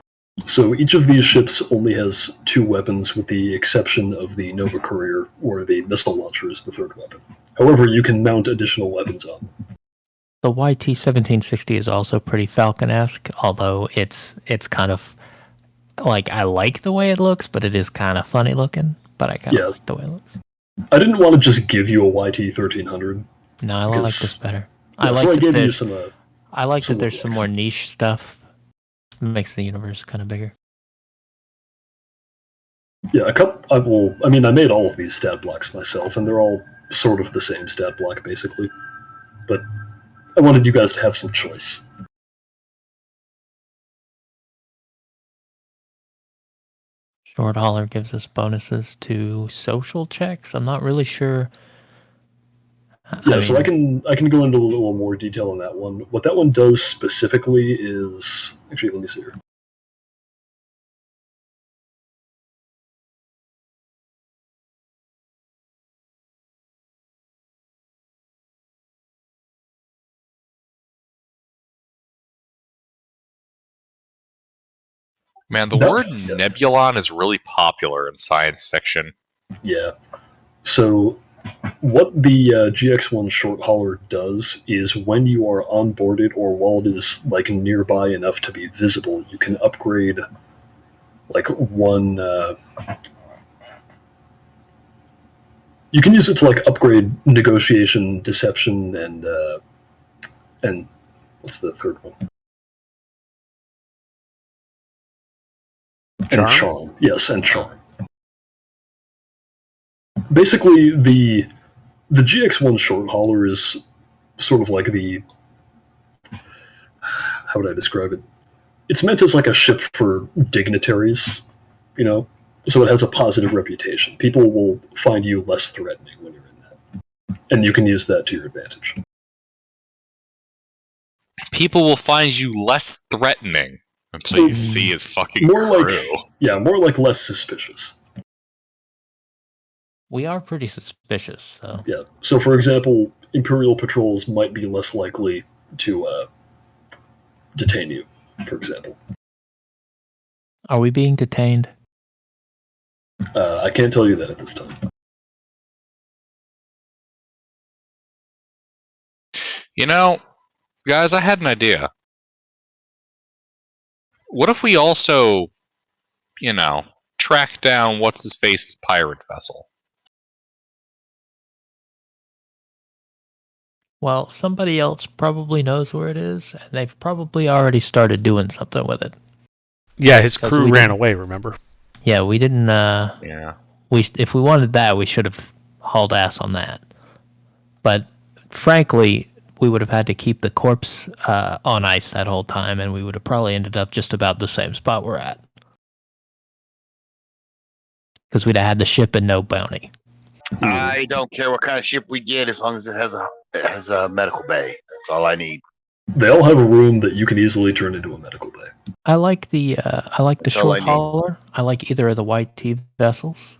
So each of these ships only has 2 weapons, with the exception of the Nova Courier, or the missile launcher is the 3rd weapon. However, you can mount additional weapons on them. The YT 1760 is also pretty Falcon-esque, although it's kind of I like the way it looks, but it is kind of funny looking. But I kind of like the way it looks. I didn't want to just give you a YT 1300. No, I like Because- this better. Yeah, I like so I that gave you there's some. I like some that there's of some the more niche stuff. Makes the universe kind of bigger. Yeah, a couple. I made all of these stat blocks myself, and they're all sort of the same stat block, basically. But I wanted you guys to have some choice. Short hauler gives us bonuses to social checks. I'm not really sure. Yeah, so I can go into a little more detail on that one. What that one does specifically is actually, let me see here. Man, the That- word yeah. Nebulon is really popular in science fiction. Yeah. So what the GX1 short hauler does is when you are onboarded or while it is nearby enough to be visible, you can upgrade one. You can use it to upgrade negotiation, deception, and what's the 3rd one? Charm? And charm. Yes, and charm. Basically, the GX1 short hauler is sort of like the, how would I describe it? It's meant as a ship for dignitaries, so it has a positive reputation. People will find you less threatening when you're in that, and you can use that to your advantage. People will find you less threatening until you see his fucking More crew. more like less suspicious. We are pretty suspicious, so Yeah. So, for example, Imperial patrols might be less likely to detain you, for example. are we being detained? I can't tell you that at this time. Guys, I had an idea. What if we also, track down what's-his-face's pirate vessel? Well, somebody else probably knows where it is, and they've probably already started doing something with it. Yeah, his 'Cause crew we ran didn't- away, remember? Yeah, we didn't. Yeah. If we wanted that, we should have hauled ass on that. But frankly, we would have had to keep the corpse on ice that whole time, and we would have probably ended up just about the same spot we're at. Because we'd have had the ship and no bounty. I don't care what kind of ship we get as long as it has a medical bay. That's all I need. They all have a room that you can easily turn into a medical bay. I like the That's all I short need. hauler. I like either of the white T vessels.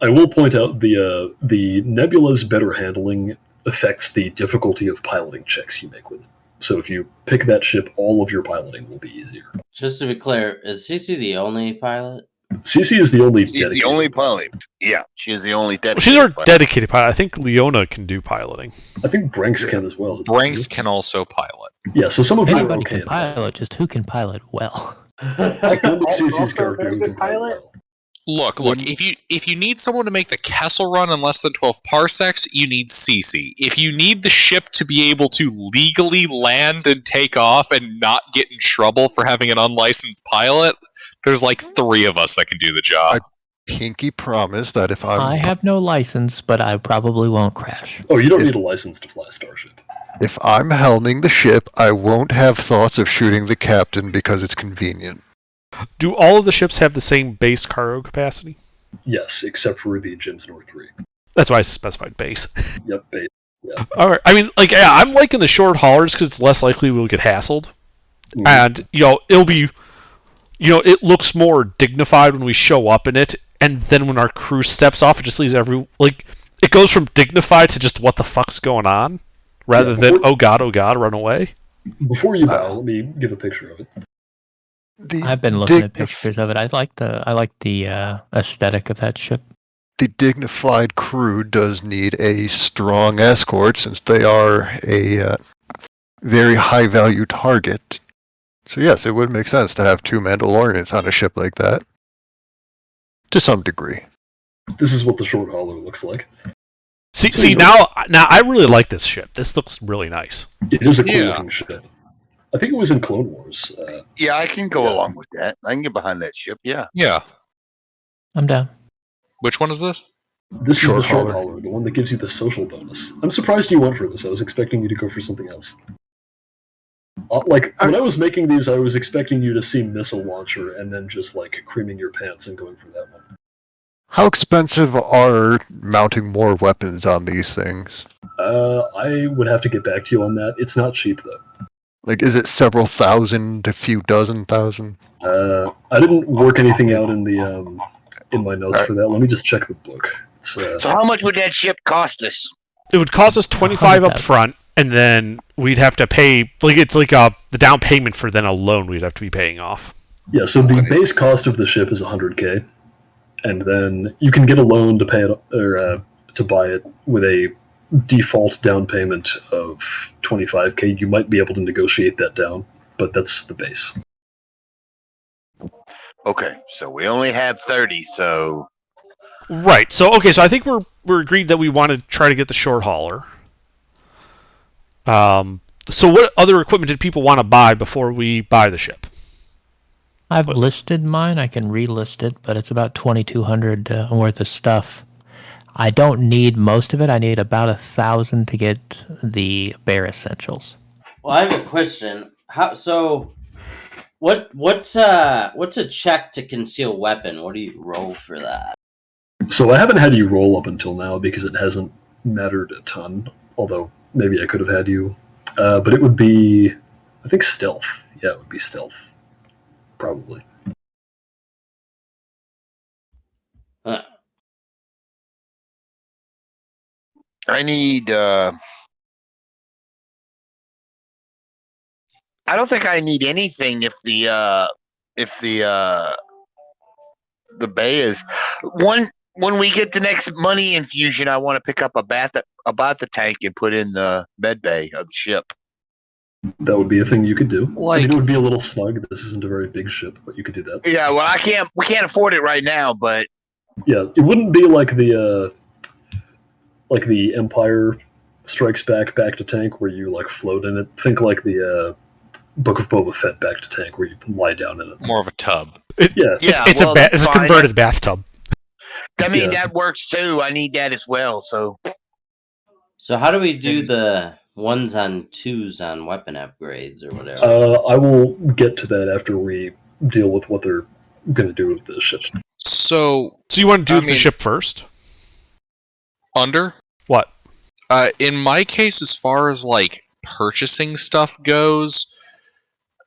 I will point out the Nebula's better handling affects the difficulty of piloting checks you make with it. So if you pick that ship, all of your piloting will be easier. Just to be clear, is CC the only pilot? CC is the only She's dedicated. the only pilot. Yeah, she's the only dedicated. She's our pilot. dedicated pilot. I think Leona can do piloting. I think Branks can as well. Branks can also pilot. Yeah, so some of you are Anybody okay. can pilot, just who can pilot well? It's only CC's Also a character very who good can pilot. pilot. well. Look, if you need someone to make the Kessel run in less than 12 parsecs, you need CC. If you need the ship to be able to legally land and take off and not get in trouble for having an unlicensed pilot, there's like 3 of us that can do the job. Pinky promise that if I'm I have no license, but I probably won't crash. Oh, you don't need a license to fly Starship. if I'm helming the ship, I won't have thoughts of shooting the captain because it's convenient. Do all of the ships have the same base cargo capacity? Yes, except for the Jim's North 3. That's why I specified base. Yep, base. Yeah. All right. I mean, I'm liking the short haulers because it's less likely we'll get hassled, Mhm. and it'll be, it looks more dignified when we show up in it, and then when our crew steps off, it just leaves it goes from dignified to just what the fuck's going on, rather than oh god, run away. Before you bow, let me give a picture of it. I've been looking at pictures of it. I like the aesthetic of that ship. The dignified crew does need a strong escort since they are a very high value target. So yes, it would make sense to have 2 Mandalorians on a ship like that. To some degree. This is what the short hauler looks like. See now I really like this ship. This looks really nice. It is a cool Yeah. looking ship. I think it was in Clone Wars. Yeah, I can go along with that. I can get behind that ship. Yeah. Yeah. I'm down. Which one is this? This Short is the short hauler. hauler, the one that gives you the social bonus. I'm surprised you went for this. I was expecting you to go for something else. When I was making these, I was expecting you to see missile launcher and then just creaming your pants and going for that one. How expensive are mounting more weapons on these things? I would have to get back to you on that. It's not cheap though. Is it several thousand, a few dozen thousand? I didn't work anything out in the in my notes for that. Let me just check the book. So how much would that ship cost us? It would cost us 25 up 100,000. front, and then we'd have to pay the down payment for then a loan we'd have to be paying off. Yeah, so the base cost of the ship is 100K, and then you can get a loan to pay it or to buy it with a default down payment of 25K. You might be able to negotiate that down, but that's the base. Okay, so we only have 30, so Right. So I think we're agreed that we want to try to get the short hauler. So what other equipment did people want to buy before we buy the ship? I've listed mine. I can relist it, but it's about 2,200 worth of stuff. I don't need most of it. I need about 1,000 to get the bare essentials. Well, I have a question. What's a check to conceal weapon? What do you roll for that? So I haven't had you roll up until now because it hasn't mattered a ton, although maybe I could have had you. But it would be, I think, stealth. Yeah, it would be stealth. Probably. I need. I don't think I need anything if the bay is one. When we get the next money infusion, I want to pick up a Bacta tank and put in the med bay of the ship. That would be a thing you could do. Like- it would be a little snug. This isn't a very big ship, but you could do that. Yeah, well, we can't afford it right now, but Yeah, it wouldn't be like the Empire Strikes Back to tank where you like float in it. Think like the Book of Boba Fett back to tank where you lie down in it. More of a tub. Yeah, It's well, it's a fine. converted bathtub. I mean, Yeah. that works too. I need that as well. So So how do we do the ones on twos on weapon upgrades or whatever? I will get to that after we deal with what they're going to do with the ship. So So you want to do I the mean- ship first? under What? in my case, as far as like purchasing stuff goes,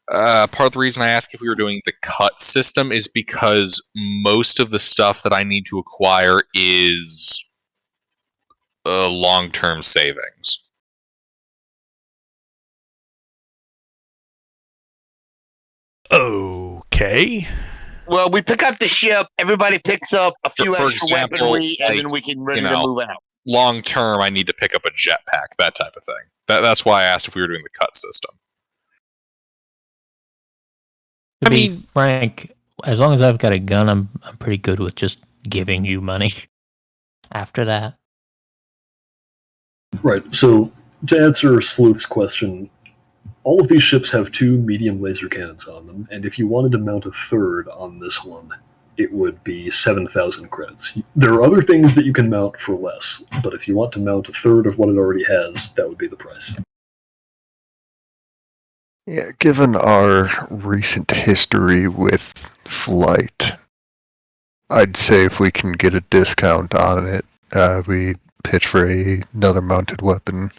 part of the reason I asked if we were doing the cut system is because most of the stuff that I need to acquire is long-term savings. Okay. well, we pick up the ship. Everybody picks up a few For extra example, weaponry, and like, then we can ready you know, to move out. Long-term, I need to pick up a jetpack, that type of thing. That's why I asked if we were doing the cut system. To I be mean- frank, as long as I've got a gun, I'm pretty good with just giving you money. After that, Right. So to answer Sleuth's question, all of these ships have 2 medium laser cannons on them, and if you wanted to mount a third on this one, it would be 7,000 credits. There are other things that you can mount for less, but if you want to mount a third of what it already has, that would be the price. Yeah, given our recent history with flight, I'd say if we can get a discount on it, we pitch for another mounted weapon.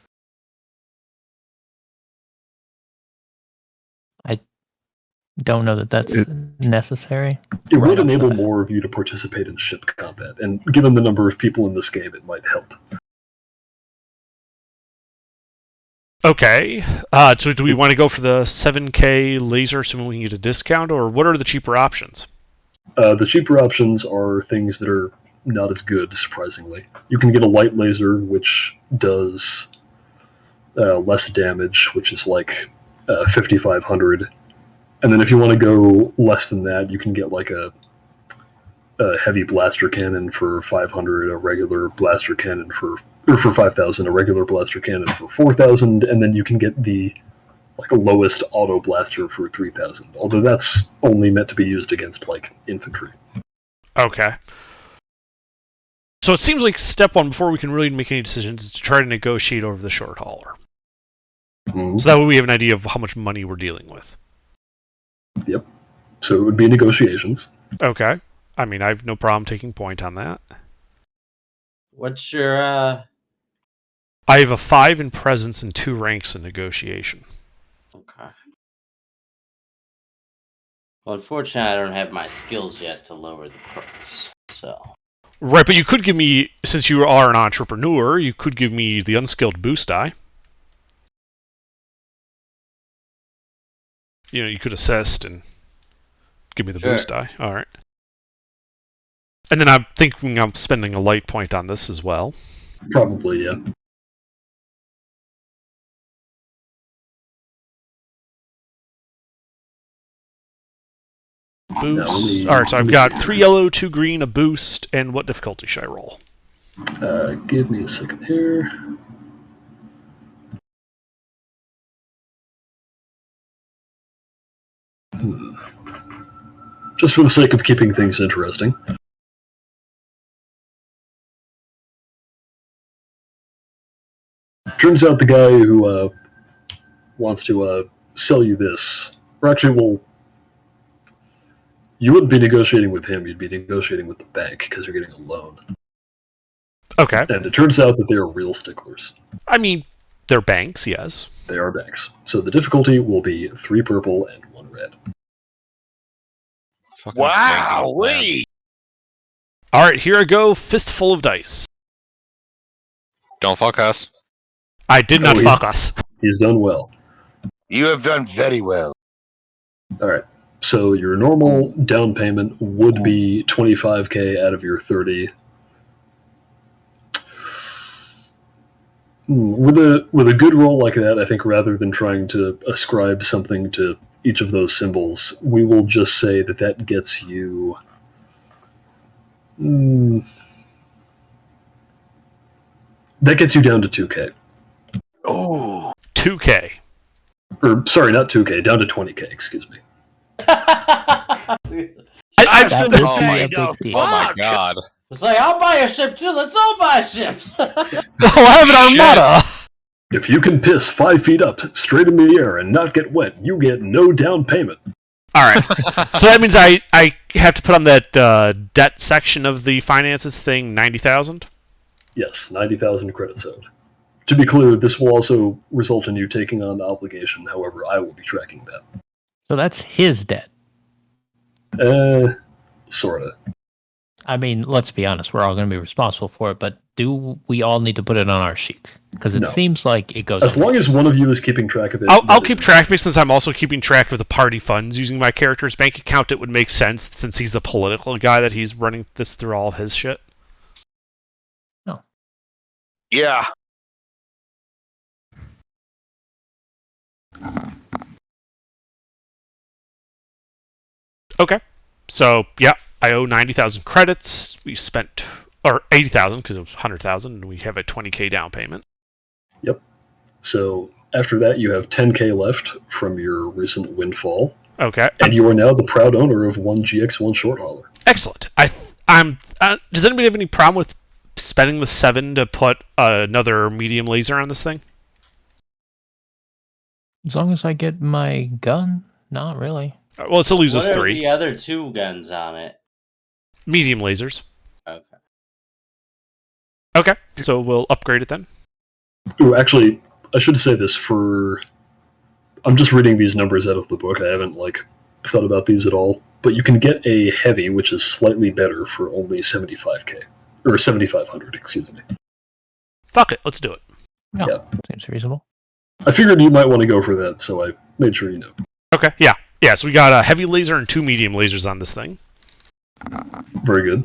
don't know that that's necessary. It Right would off the enable bat. more of you to participate in ship combat, and given the number of people in this game, it might help. Okay. So do we want to go for the 7K laser assuming we can get a discount, or what are the cheaper options? The cheaper options are things that are not as good, surprisingly. You can get a light laser, which does less damage, which is like 5,500. And then if you want to go less than that, you can get like a heavy blaster cannon for 500, a regular blaster cannon for 5,000, a regular blaster cannon for 4,000, and then you can get the like lowest auto blaster for 3,000. Although that's only meant to be used against like infantry. Okay. So it seems like step one, before we can really make any decisions, is to try to negotiate over the short hauler. Mhm. So that way we have an idea of how much money we're dealing with. Yep. So it would be negotiations. Okay. I mean, I have no problem taking point on that. What's your I have a 5 in presence and 2 ranks in negotiation. okay? Well, unfortunately, I don't have my skills yet to lower the price. So Right, but you could give me, since you are an entrepreneur, you could give me the unskilled boost die. You know, you could assist and give me the Sure. boost die. All right. And then I'm thinking I'm spending a light point on this as well. Probably, yeah. Boost. let me- All right, so let I've me got see. 3 yellow, 2 green, a boost, and what difficulty should I roll? Give me a second here. Just for the sake of keeping things interesting. Turns out the guy who wants to sell you this, or actually, well, you wouldn't be negotiating with him, you'd be negotiating with the bank because you're getting a loan. Okay. And it turns out that they are real sticklers. I mean, they're banks, yes. They are banks. So the difficulty will be 3 purple and 1 red. Fucking Wow, banking, man. wee! All right, here I go. Fistful of dice. Don't fuck us. I did not Oh, fuck us. He's done well. You have done very well. All right. So your normal down payment would be 25K out of your 30. With a good roll like that, I think rather than trying to ascribe something to each of those symbols, we will just say that gets you. That gets you down to 2K. Oh, 2K. Or sorry, not 2K, down to 20K. Excuse me. I've That spent would be a the big deal. Oh my god. It's like, I'll buy a ship too. Let's all buy ships. I'll have an armada. If you can piss 5 feet up straight in the air and not get wet, you get no down payment. All right. So that means I have to put on that debt section of the finances thing 90,000. Yes, 90,000 credits owed. To be clear, this will also result in you taking on obligation. However, I will be tracking that. So that's his debt. Sorta. I mean, let's be honest, we're all going to be responsible for it, but do we all need to put it on our sheets? Because it No. seems like it goes. As long as one of you is keeping track of it. I'll that keep is- track of it since I'm also keeping track of the party funds using my character's bank account. It would make sense since he's the political guy that he's running this through all of his shit. yeah. Okay. So, yeah, I owe 90,000 credits. We spent, or 80,000 because it was 100,000, and we have a 20K down payment. Yep. So after that, you have 10K left from your recent windfall, Okay. and you are now the proud owner of one GX1 short hauler. Excellent. Does anybody have any problem with spending the 7 to put another medium laser on this thing? As long as I get my gun, not really. Well, it still leaves us What are 3. the other 2 guns on it? Medium lasers. Okay. Okay, so we'll upgrade it then. Ooh, actually, I should say this for. I'm just reading these numbers out of the book. I haven't thought about these at all. But you can get a heavy, which is slightly better, for only 75K or 7,500. Excuse me. Fuck it, let's do it. No, Yeah. seems reasonable. I figured you might want to go for that, so I made sure you know. Okay, yeah. Yeah, so we got a heavy laser and 2 medium lasers on this thing. Very good.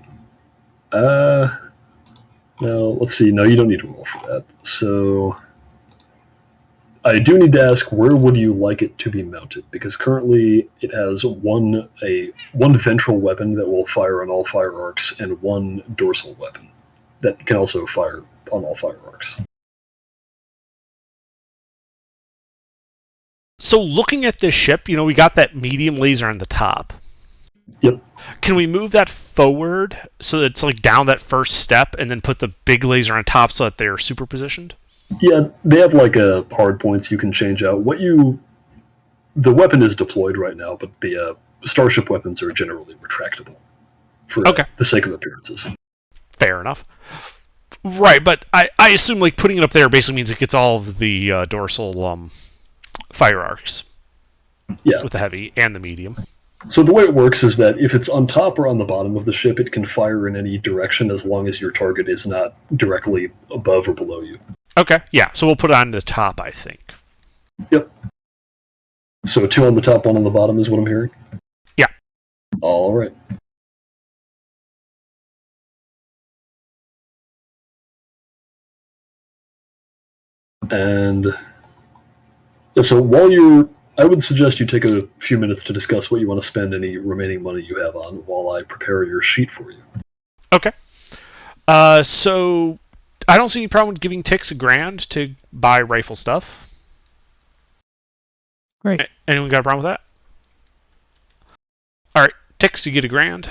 Now, let's see. No, you don't need to roll for that. So, I do need to ask, where would you like it to be mounted? Because currently it has one ventral weapon that will fire on all fire arcs and one dorsal weapon that can also fire on all fire arcs. So looking at this ship, we got that medium laser on the top. Yep. Can we move that forward so that it's down that first step and then put the big laser on top so that they're superpositioned? Yeah, they have hard points you can change out. The weapon is deployed right now, but the starship weapons are generally retractable for the sake of appearances. Fair enough. Right, but I assume putting it up there basically means it gets all of the dorsal fire arcs. Yeah. With the heavy and the medium. So the way it works is that if it's on top or on the bottom of the ship, it can fire in any direction as long as your target is not directly above or below you. Okay, yeah, so we'll put it on the top, I think. Yep. So 2 on the top, 1 on the bottom is what I'm hearing? Yeah. All right. And so I would suggest you take a few minutes to discuss what you want to spend any remaining money you have on while I prepare your sheet for you. Okay. So I don't see any problem with giving Tix $1,000 to buy rifle stuff. Great. Anyone got a problem with that? All right, Tix, you get $1,000.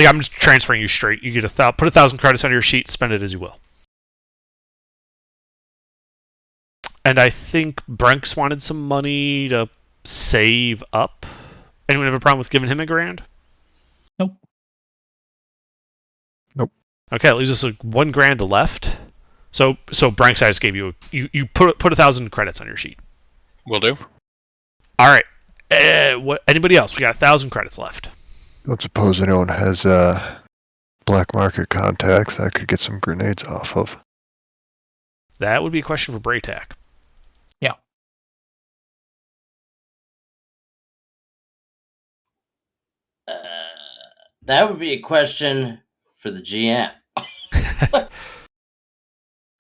I'm just transferring you straight. You get put 1,000 credits on your sheet, spend it as you will. And I think Brenks wanted some money to save up. Anyone have a problem with giving him $1,000? Nope. Nope. Okay, it leaves us $1,000 left. So Brenks, I just gave you you put 1,000 credits on your sheet. Will do. All right. What? Anybody else? We got 1,000 credits left. Don't suppose anyone has black market contacts I could get some grenades off of. That would be a question for Braytac. Yeah. That would be a question for the GM.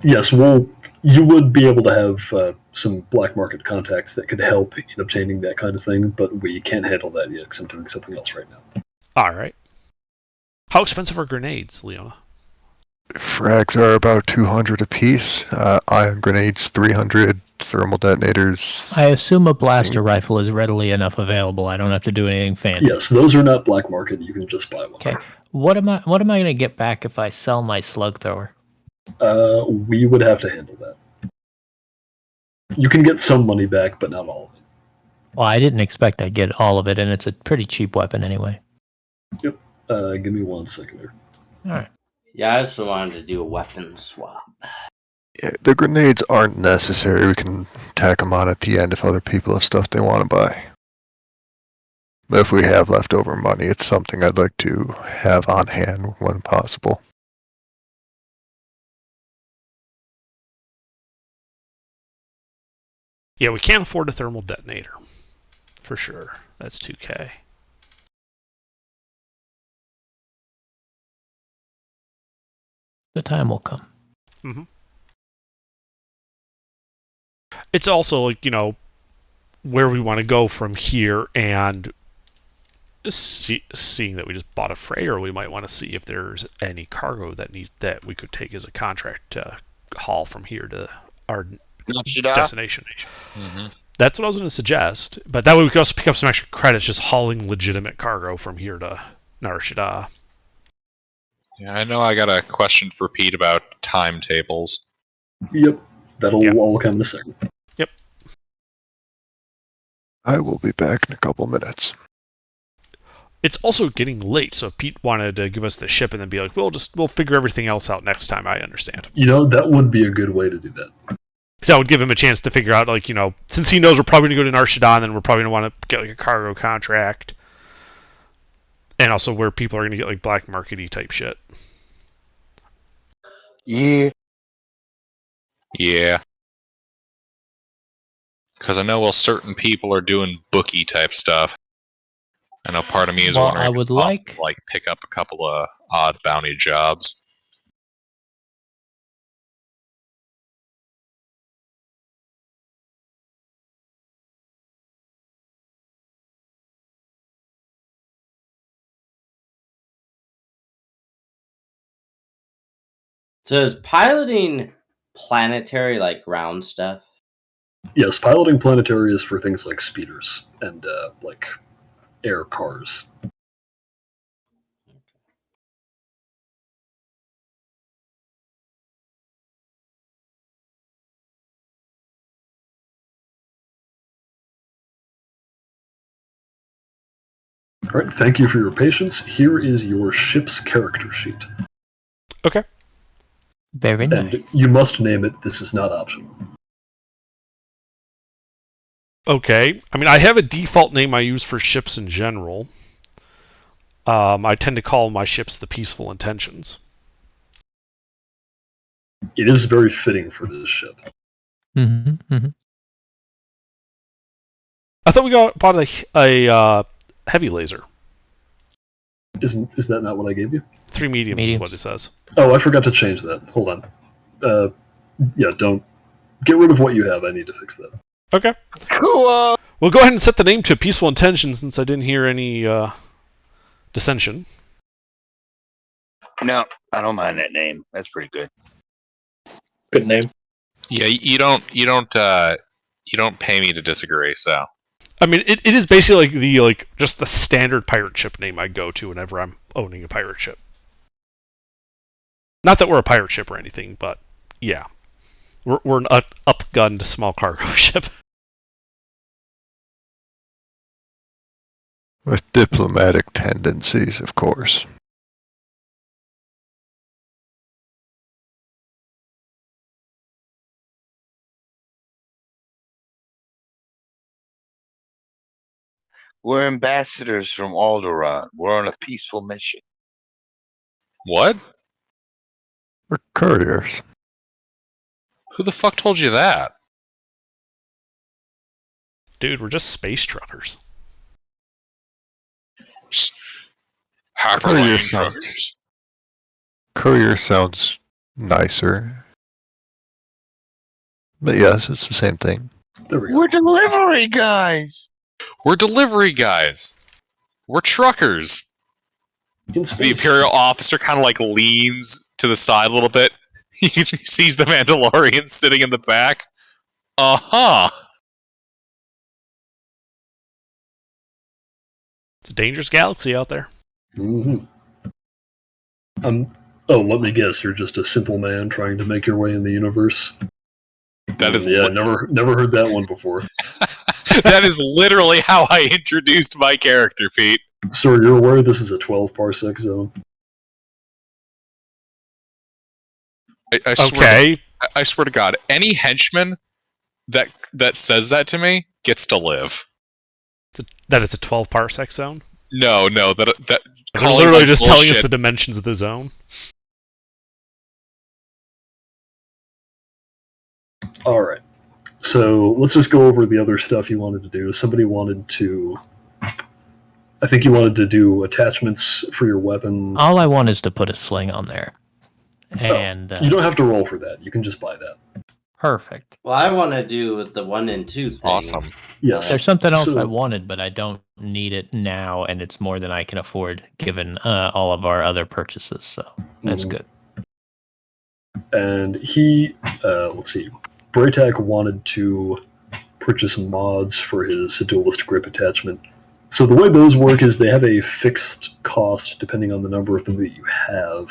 Yes, You would be able to have some black market contacts that could help in obtaining that kind of thing, but we can't handle that yet because I'm doing something else right now. All right. How expensive are grenades, Leona? Frags are about 200 apiece. Ion grenades 300. Thermal detonators. I assume a blaster rifle is readily enough available. I don't have to do anything fancy. Yes, those are not black market. You can just buy one. Okay. What am I going to get back if I sell my slug thrower? We would have to handle that. You can get some money back, but not all of it. Well, I didn't expect I'd get all of it, and it's a pretty cheap weapon anyway. Yep. Give me 1 second there. All right. Yeah, I also wanted to do a weapon swap. Yeah, the grenades aren't necessary. We can tack them on at the end if other people have stuff they want to buy. But if we have leftover money, it's something I'd like to have on hand when possible. Yeah, we can't afford a thermal detonator. For sure. That's 2K. The time will come. Mm-hmm. It's also like, where we want to go from here, and seeing that we just bought a freighter, we might want to see if there's any cargo that we could take as a contract to haul from here to our destination. Mm-hmm. That's what I was going to suggest, but that way we could also pick up some extra credits just hauling legitimate cargo from here to Nar Shaddaa. Yeah, I know I got a question for Pete about timetables. Yep. That'll all come in a second. Yep. I will be back in a couple minutes. It's also getting late, so if Pete wanted to give us the ship and then be like, we'll figure everything else out next time, I understand. That would be a good way to do that. So that would give him a chance to figure out, since he knows we're probably going to go to Nar Shaddaa, then we're probably going to want to get a cargo contract. And also where people are going to get black market-y type shit. Yeah. Yeah. Because I know certain people are doing bookie type stuff. I know part of me is wondering if it's possible to pick up a couple of odd bounty jobs. So is piloting planetary ground stuff? Yes, piloting planetary is for things like speeders and air cars. All right, thank you for your patience. Here is your ship's character sheet. Okay. Very nice. And you must name it. This is not optional. Okay. I mean, I have a default name I use for ships in general. I tend to call my ships the Peaceful Intentions. It is very fitting for this ship. Mm-hmm. Mm-hmm. I thought we bought a heavy laser. Is that not what I gave you? 3 mediums is what it says. Oh, I forgot to change that. Hold on. Don't get rid of what you have. I need to fix that. Okay. Cool. We'll go ahead and set the name to Peaceful Intentions since I didn't hear any dissension. No, I don't mind that name. That's pretty good. Good name. Yeah, you don't pay me to disagree, so. I mean, it is basically just the standard pirate ship name I go to whenever I'm owning a pirate ship. Not that we're a pirate ship or anything, but yeah, we're an upgunned small cargo ship. With diplomatic tendencies, of course. We're ambassadors from Alderaan. We're on a peaceful mission. What? We're couriers. Who the fuck told you that? Dude, we're just space truckers. Courier sounds nicer. But yes, it's the same thing. There we go. We're delivery guys. We're delivery guys. We're truckers. In The space. Imperial officer kind of like leans to the side a little bit. He sees the Mandalorian sitting in the back. Uh-huh. It's a dangerous galaxy out there. Mm-hmm. Oh, let me guess. You're just a simple man trying to make your way in the universe. That is yeah. Never heard that one before. that is literally how I introduced my character, Pete. Sir, you're aware this is a 12 parsec zone. I swear Okay. I swear to God, any henchman that says that to me gets to live. That it's a 12 parsec zone? No, that They're calling literally my just telling us bullshit- the dimensions of the zone. All right. So let's just go over the other stuff you wanted to do. Somebody wanted to. I think you wanted to do attachments for your weapon. All I want is to put a sling on there. And You don't have to roll for that. You can just buy that. perfect. Well, I want to do the 1 and 2 thing. Awesome. Yes. There's something else So- I wanted, but I don't need it now, and it's more than I can afford given all of our other purchases. So that's Mhm. good. And he, let's see, Braytak wanted to purchase mods for his duelist grip attachment. So the way those work is they have a fixed cost depending on the number of them that you have.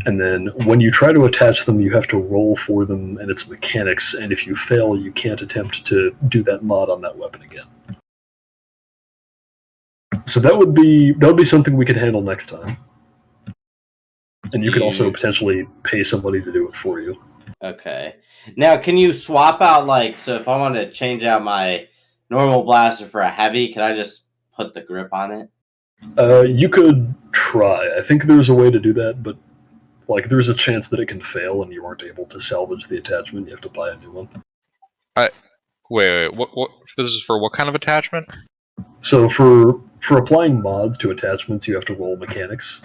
And then when you try to attach them, you have to roll for them and its mechanics, and if you fail, you can't attempt to do that mod on that weapon again. So that would be something we could handle next time. And you could also potentially pay somebody to do it for you. Okay. Now, can you swap out, like, so if I want to change out my normal blaster for a heavy, can I just put the grip on it? You could try. I think there's a way to do that, but like there's a chance that it can fail and you aren't able to salvage the attachment. You have to buy a new one. Wait, what this is for what kind of attachment? So for applying mods to attachments, you have to roll mechanics.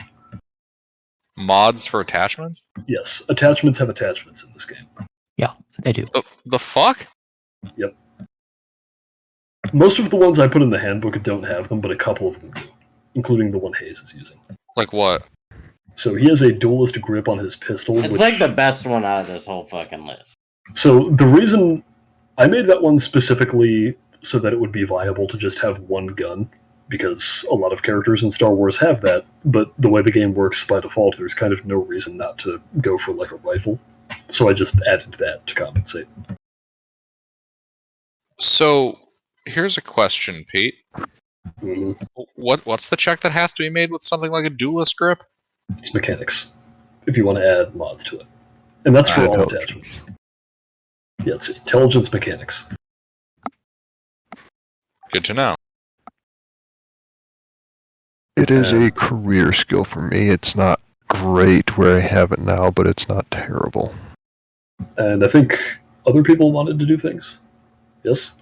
Mods for attachments? Yes, attachments have attachments in this game. They do. The fuck? Most of the ones I put in the handbook don't have them, but a couple of them do, including the one Hayes is using. Like what? So he has a duelist grip on his pistol. It's like the best one out of this whole fucking list. So the reason I made that one specifically so that it would be viable to just have one gun, because a lot of characters in Star Wars have that, but the way the game works by default, there's kind of no reason not to go for like a rifle. So I just added that to compensate. So here's a question, Pete. Mhm. What's the check that has to be made with something like a duelist grip? It's mechanics, if you want to add mods to it. And that's for all Intelligence. attachments. Yeah, it's intelligence mechanics. Good to know. It is a career skill for me. It's not great where I have it now, but it's not terrible. And I think other people wanted to do things. Yes?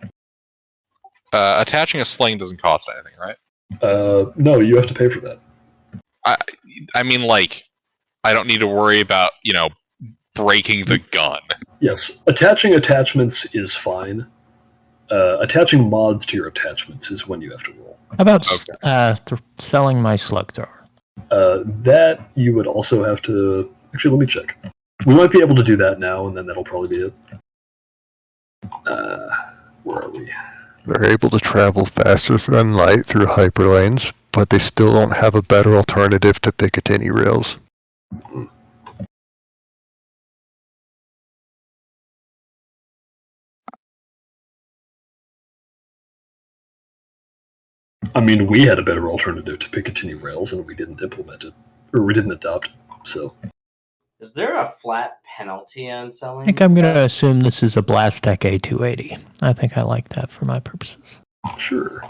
Attaching a sling doesn't cost anything, right? No, you have to pay for that. I mean, like, I don't need to worry about, breaking the gun. Yes, attaching attachments is fine. Attaching mods to your attachments is when you have to roll. How about Okay. selling my slug thrower? That you would also have to... Actually, let me check. We might be able to do that now, and then that'll probably be it. Where are we? They're able to travel faster than light through hyperlanes, but they still don't have a better alternative to Picatinny rails. I mean, we had a better alternative to Picatinny rails, and we didn't implement it. Or we didn't adopt it, so... Is there a flat penalty on selling? I think I'm going to stuff? assume this is a Blastech A280. I think I like that for my purposes. Sure.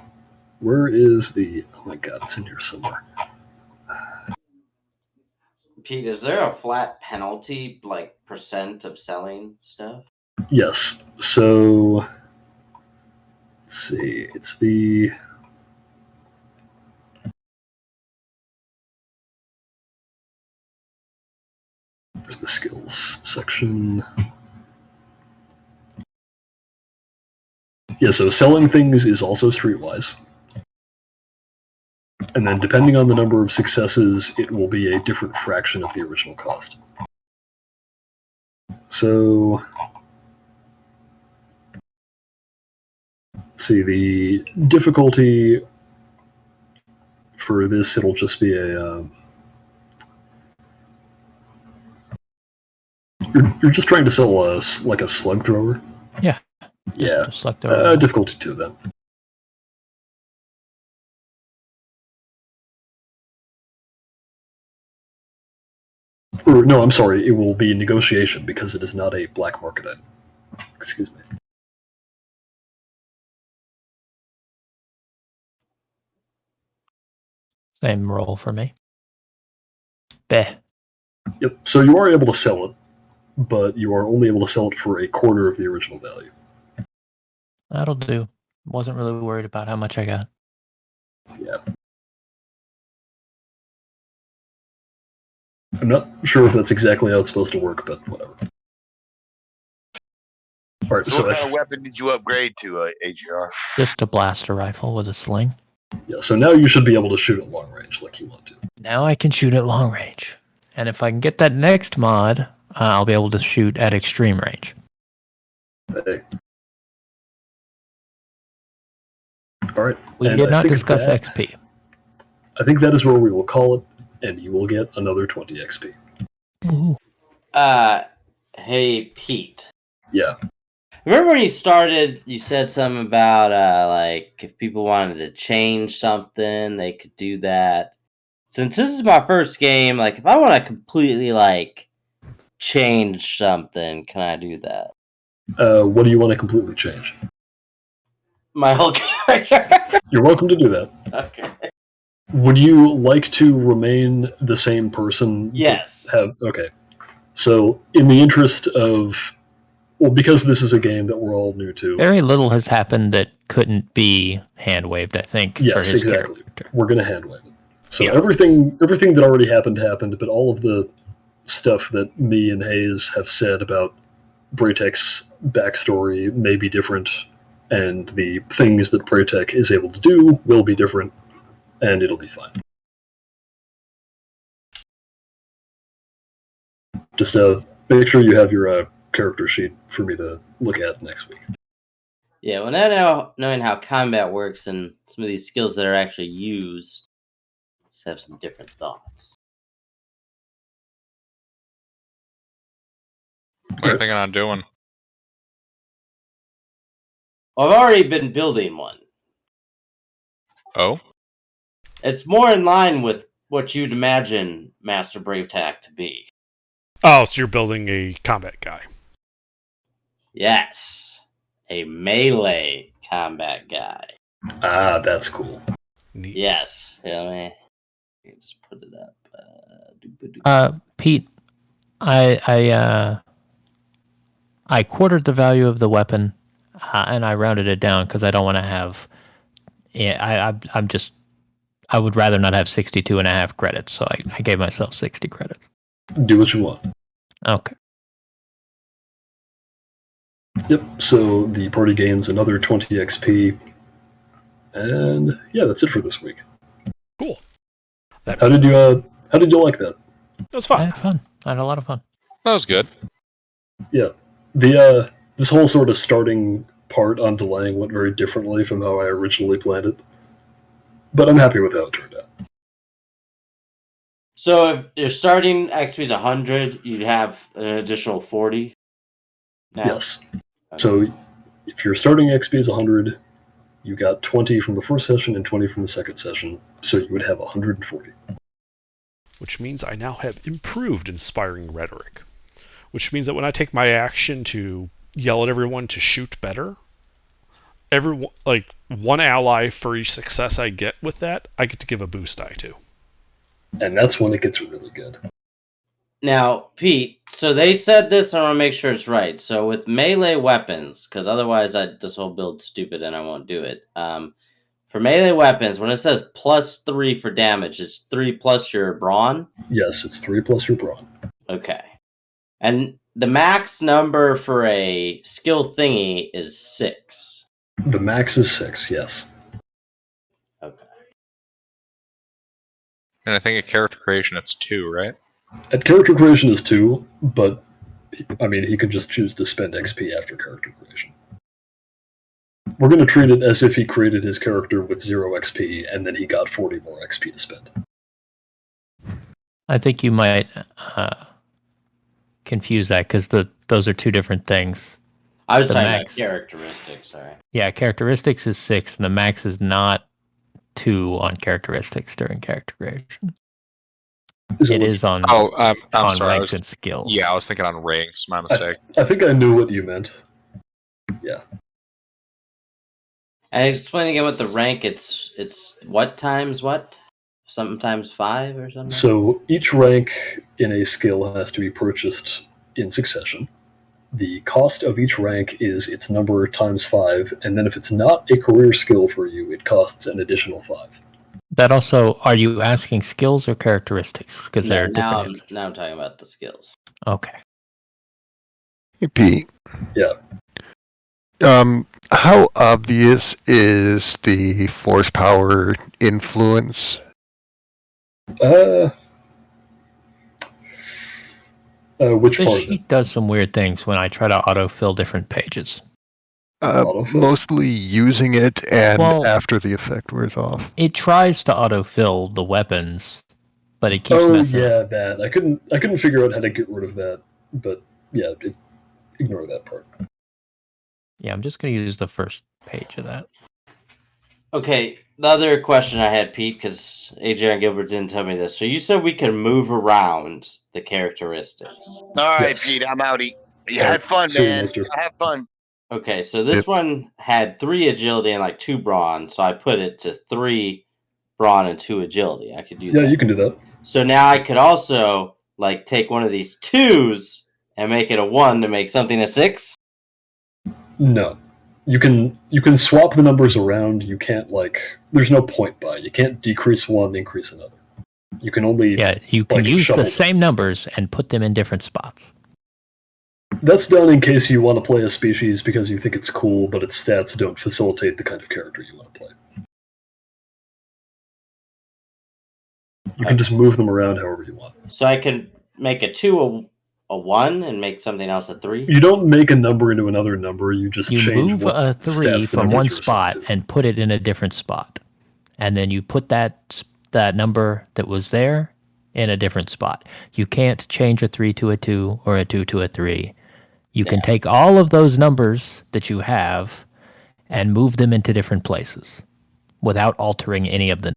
Where is the... Oh my god, it's in here somewhere. Pete, is there a flat penalty, like, percent of selling stuff? Yes, so... Let's see, it's the... Where's the skills section? Yeah, so selling things is also streetwise. And then depending on the number of successes, it will be a different fraction of the original cost. So, let's see, the difficulty for this, it'll just be a... You're just trying to sell a slug thrower? Yeah. Yeah. Just like the Difficulty 2 then. Or, no, I'm sorry, it will be negotiation because it is not a black market item. Excuse me. same roll for me. Beh. Yep, so you are able to sell it, but you are only able to sell it for a quarter of the original value. That'll do. Wasn't really worried about how much I got. Yeah. I'm not sure if that's exactly how it's supposed to work, but whatever. Alright, So so what kind of weapon did you upgrade to, AGR? Just a blaster rifle with a sling. yeah, so now you should be able to shoot at long range like you want to. Now I can shoot at long range. And if I can get that next mod, I'll be able to shoot at extreme range. Hey. Alright. We and did I not think discuss that- XP. I think that is where we will call it, and you will get another 20 XP. Ooh. Hey, Pete. Yeah. Remember when you started, you said something about, like, if people wanted to change something, they could do that. Since this is my first game, like, if I want to completely, like, change something, can I do that? What do you want to completely change? My whole character? You're welcome to do that. Okay. Would you like to remain the same person? Yes. Okay. So, in the interest of... Well, because this is a game that we're all new to. Very little has happened that couldn't be hand waved, I think, for Yes, his exactly. character. We're going to hand wave it. So Yeah. everything that already happened, but all of the stuff that me and Hayes have said about Braytek's backstory may be different, and the things that Braytek is able to do will be different, and it'll be fine. Just make sure you have your character sheet for me to look at next week. Yeah, well, now knowing how combat works and some of these skills that are actually used, just have some different thoughts. What are you thinking on doing? I've already been building one. Oh? It's more in line with what you'd imagine Master Braytek to be. Oh, so you're building a combat guy. Yes, a melee combat guy. Ah, that's cool. Neat. Yes, let me just put it up. Pete, I quartered the value of the weapon, and I rounded it down because I don't want to have. Yeah, I would rather not have 62.5 credits, so I gave myself 60 credits. Do what you want. Okay. Yep, so the party gains another 20 XP, and yeah, that's it for this week. Cool. How did you like that? That was I fun. had fun. I had a lot of fun. That was good. Yeah, the this whole sort of starting part on delaying went very differently from how I originally planned it, but I'm happy with how it turned out. So if your starting XP is 100, you'd have an additional 40. Now? Yes. So if your starting XP is 100, you got 20 from the first session and 20 from the second session, so you would have 140. Which means I now have improved inspiring rhetoric. Which means that when I take my action to yell at everyone to shoot better, one ally for each success I get with that, I get to give a boost die to. And that's when it gets really good. Now, Pete, so they said this, I want to make sure it's right. So with melee weapons, because otherwise this whole build's stupid and I won't do it. For melee weapons, when it says +3 for damage, it's 3 plus your brawn? Yes, it's 3 plus your brawn. Okay. And the max number for a skill thingy is 6. The max is 6, yes. Okay. And I think at character creation it's 2, right? At character creation is 2, but I mean, he could just choose to spend XP after character creation. We're going to treat it as if he created his character with 0 XP, and then he got 40 more XP to spend. I think you might confuse that because those are two different things. I was The talking about max. characteristics, sorry. Yeah, characteristics is 6, and the max is not 2 on characteristics during character creation. It is on Oh, I'm on sorry. I ranks was, and skills. yeah, I was thinking on ranks. My mistake. I think I knew what you meant. Yeah. And explain again what the rank, it's what times what? Sometimes 5 or something? So each rank in a skill has to be purchased in succession. The cost of each rank is its number times 5, and then if it's not a career skill for you, it costs an additional 5. That also, are you asking skills or characteristics? Because No, they're now, different I'm, answers. now I'm talking about the skills. Okay. Hey, Pete. Yeah. How obvious is the force power influence? Which The part of it? sheet does some weird things when I try to autofill different pages. Autofill? Mostly using it and Well- after the effect wears off. It tries to autofill the weapons, but it keeps Oh messing up. yeah, that. I couldn't figure out how to get rid of that, but yeah, ignore that part. Yeah, I'm just going to use the first page of that. Okay, the other question I had, Pete, because AJ and Gilbert didn't tell me this. So you said we can move around the characteristics. All right, Yes. Pete, I'm outie. You All had right, fun, see you, man. mister. Have fun. Okay, so this Yep. one had 3 agility and like 2 brawn, so I put it to 3 brawn and 2 agility. I could do Yeah, that. you can do that. So now I could also like take one of these 2s and make it a 1 to make something a 6. No, you can swap the numbers around. You can't there's no point by. You can't decrease one, increase another. You can only. Yeah, you can Like use shuffle the them. same numbers and put them in different spots. That's done in case you want to play a species because you think it's cool, but its stats don't facilitate the kind of character you want to play. You can just move them around however you want. So I can make a 2 a 1 and make something else a 3. You don't make a number into another number. You just You change move what a 3 stats the from number one is assigned spot to. and put it in a different spot. And then you put that number that was there in a different spot. You can't change a 3 to a 2 or a 2 to a 3. You can Yeah. take all of those numbers that you have and move them into different places without altering any of the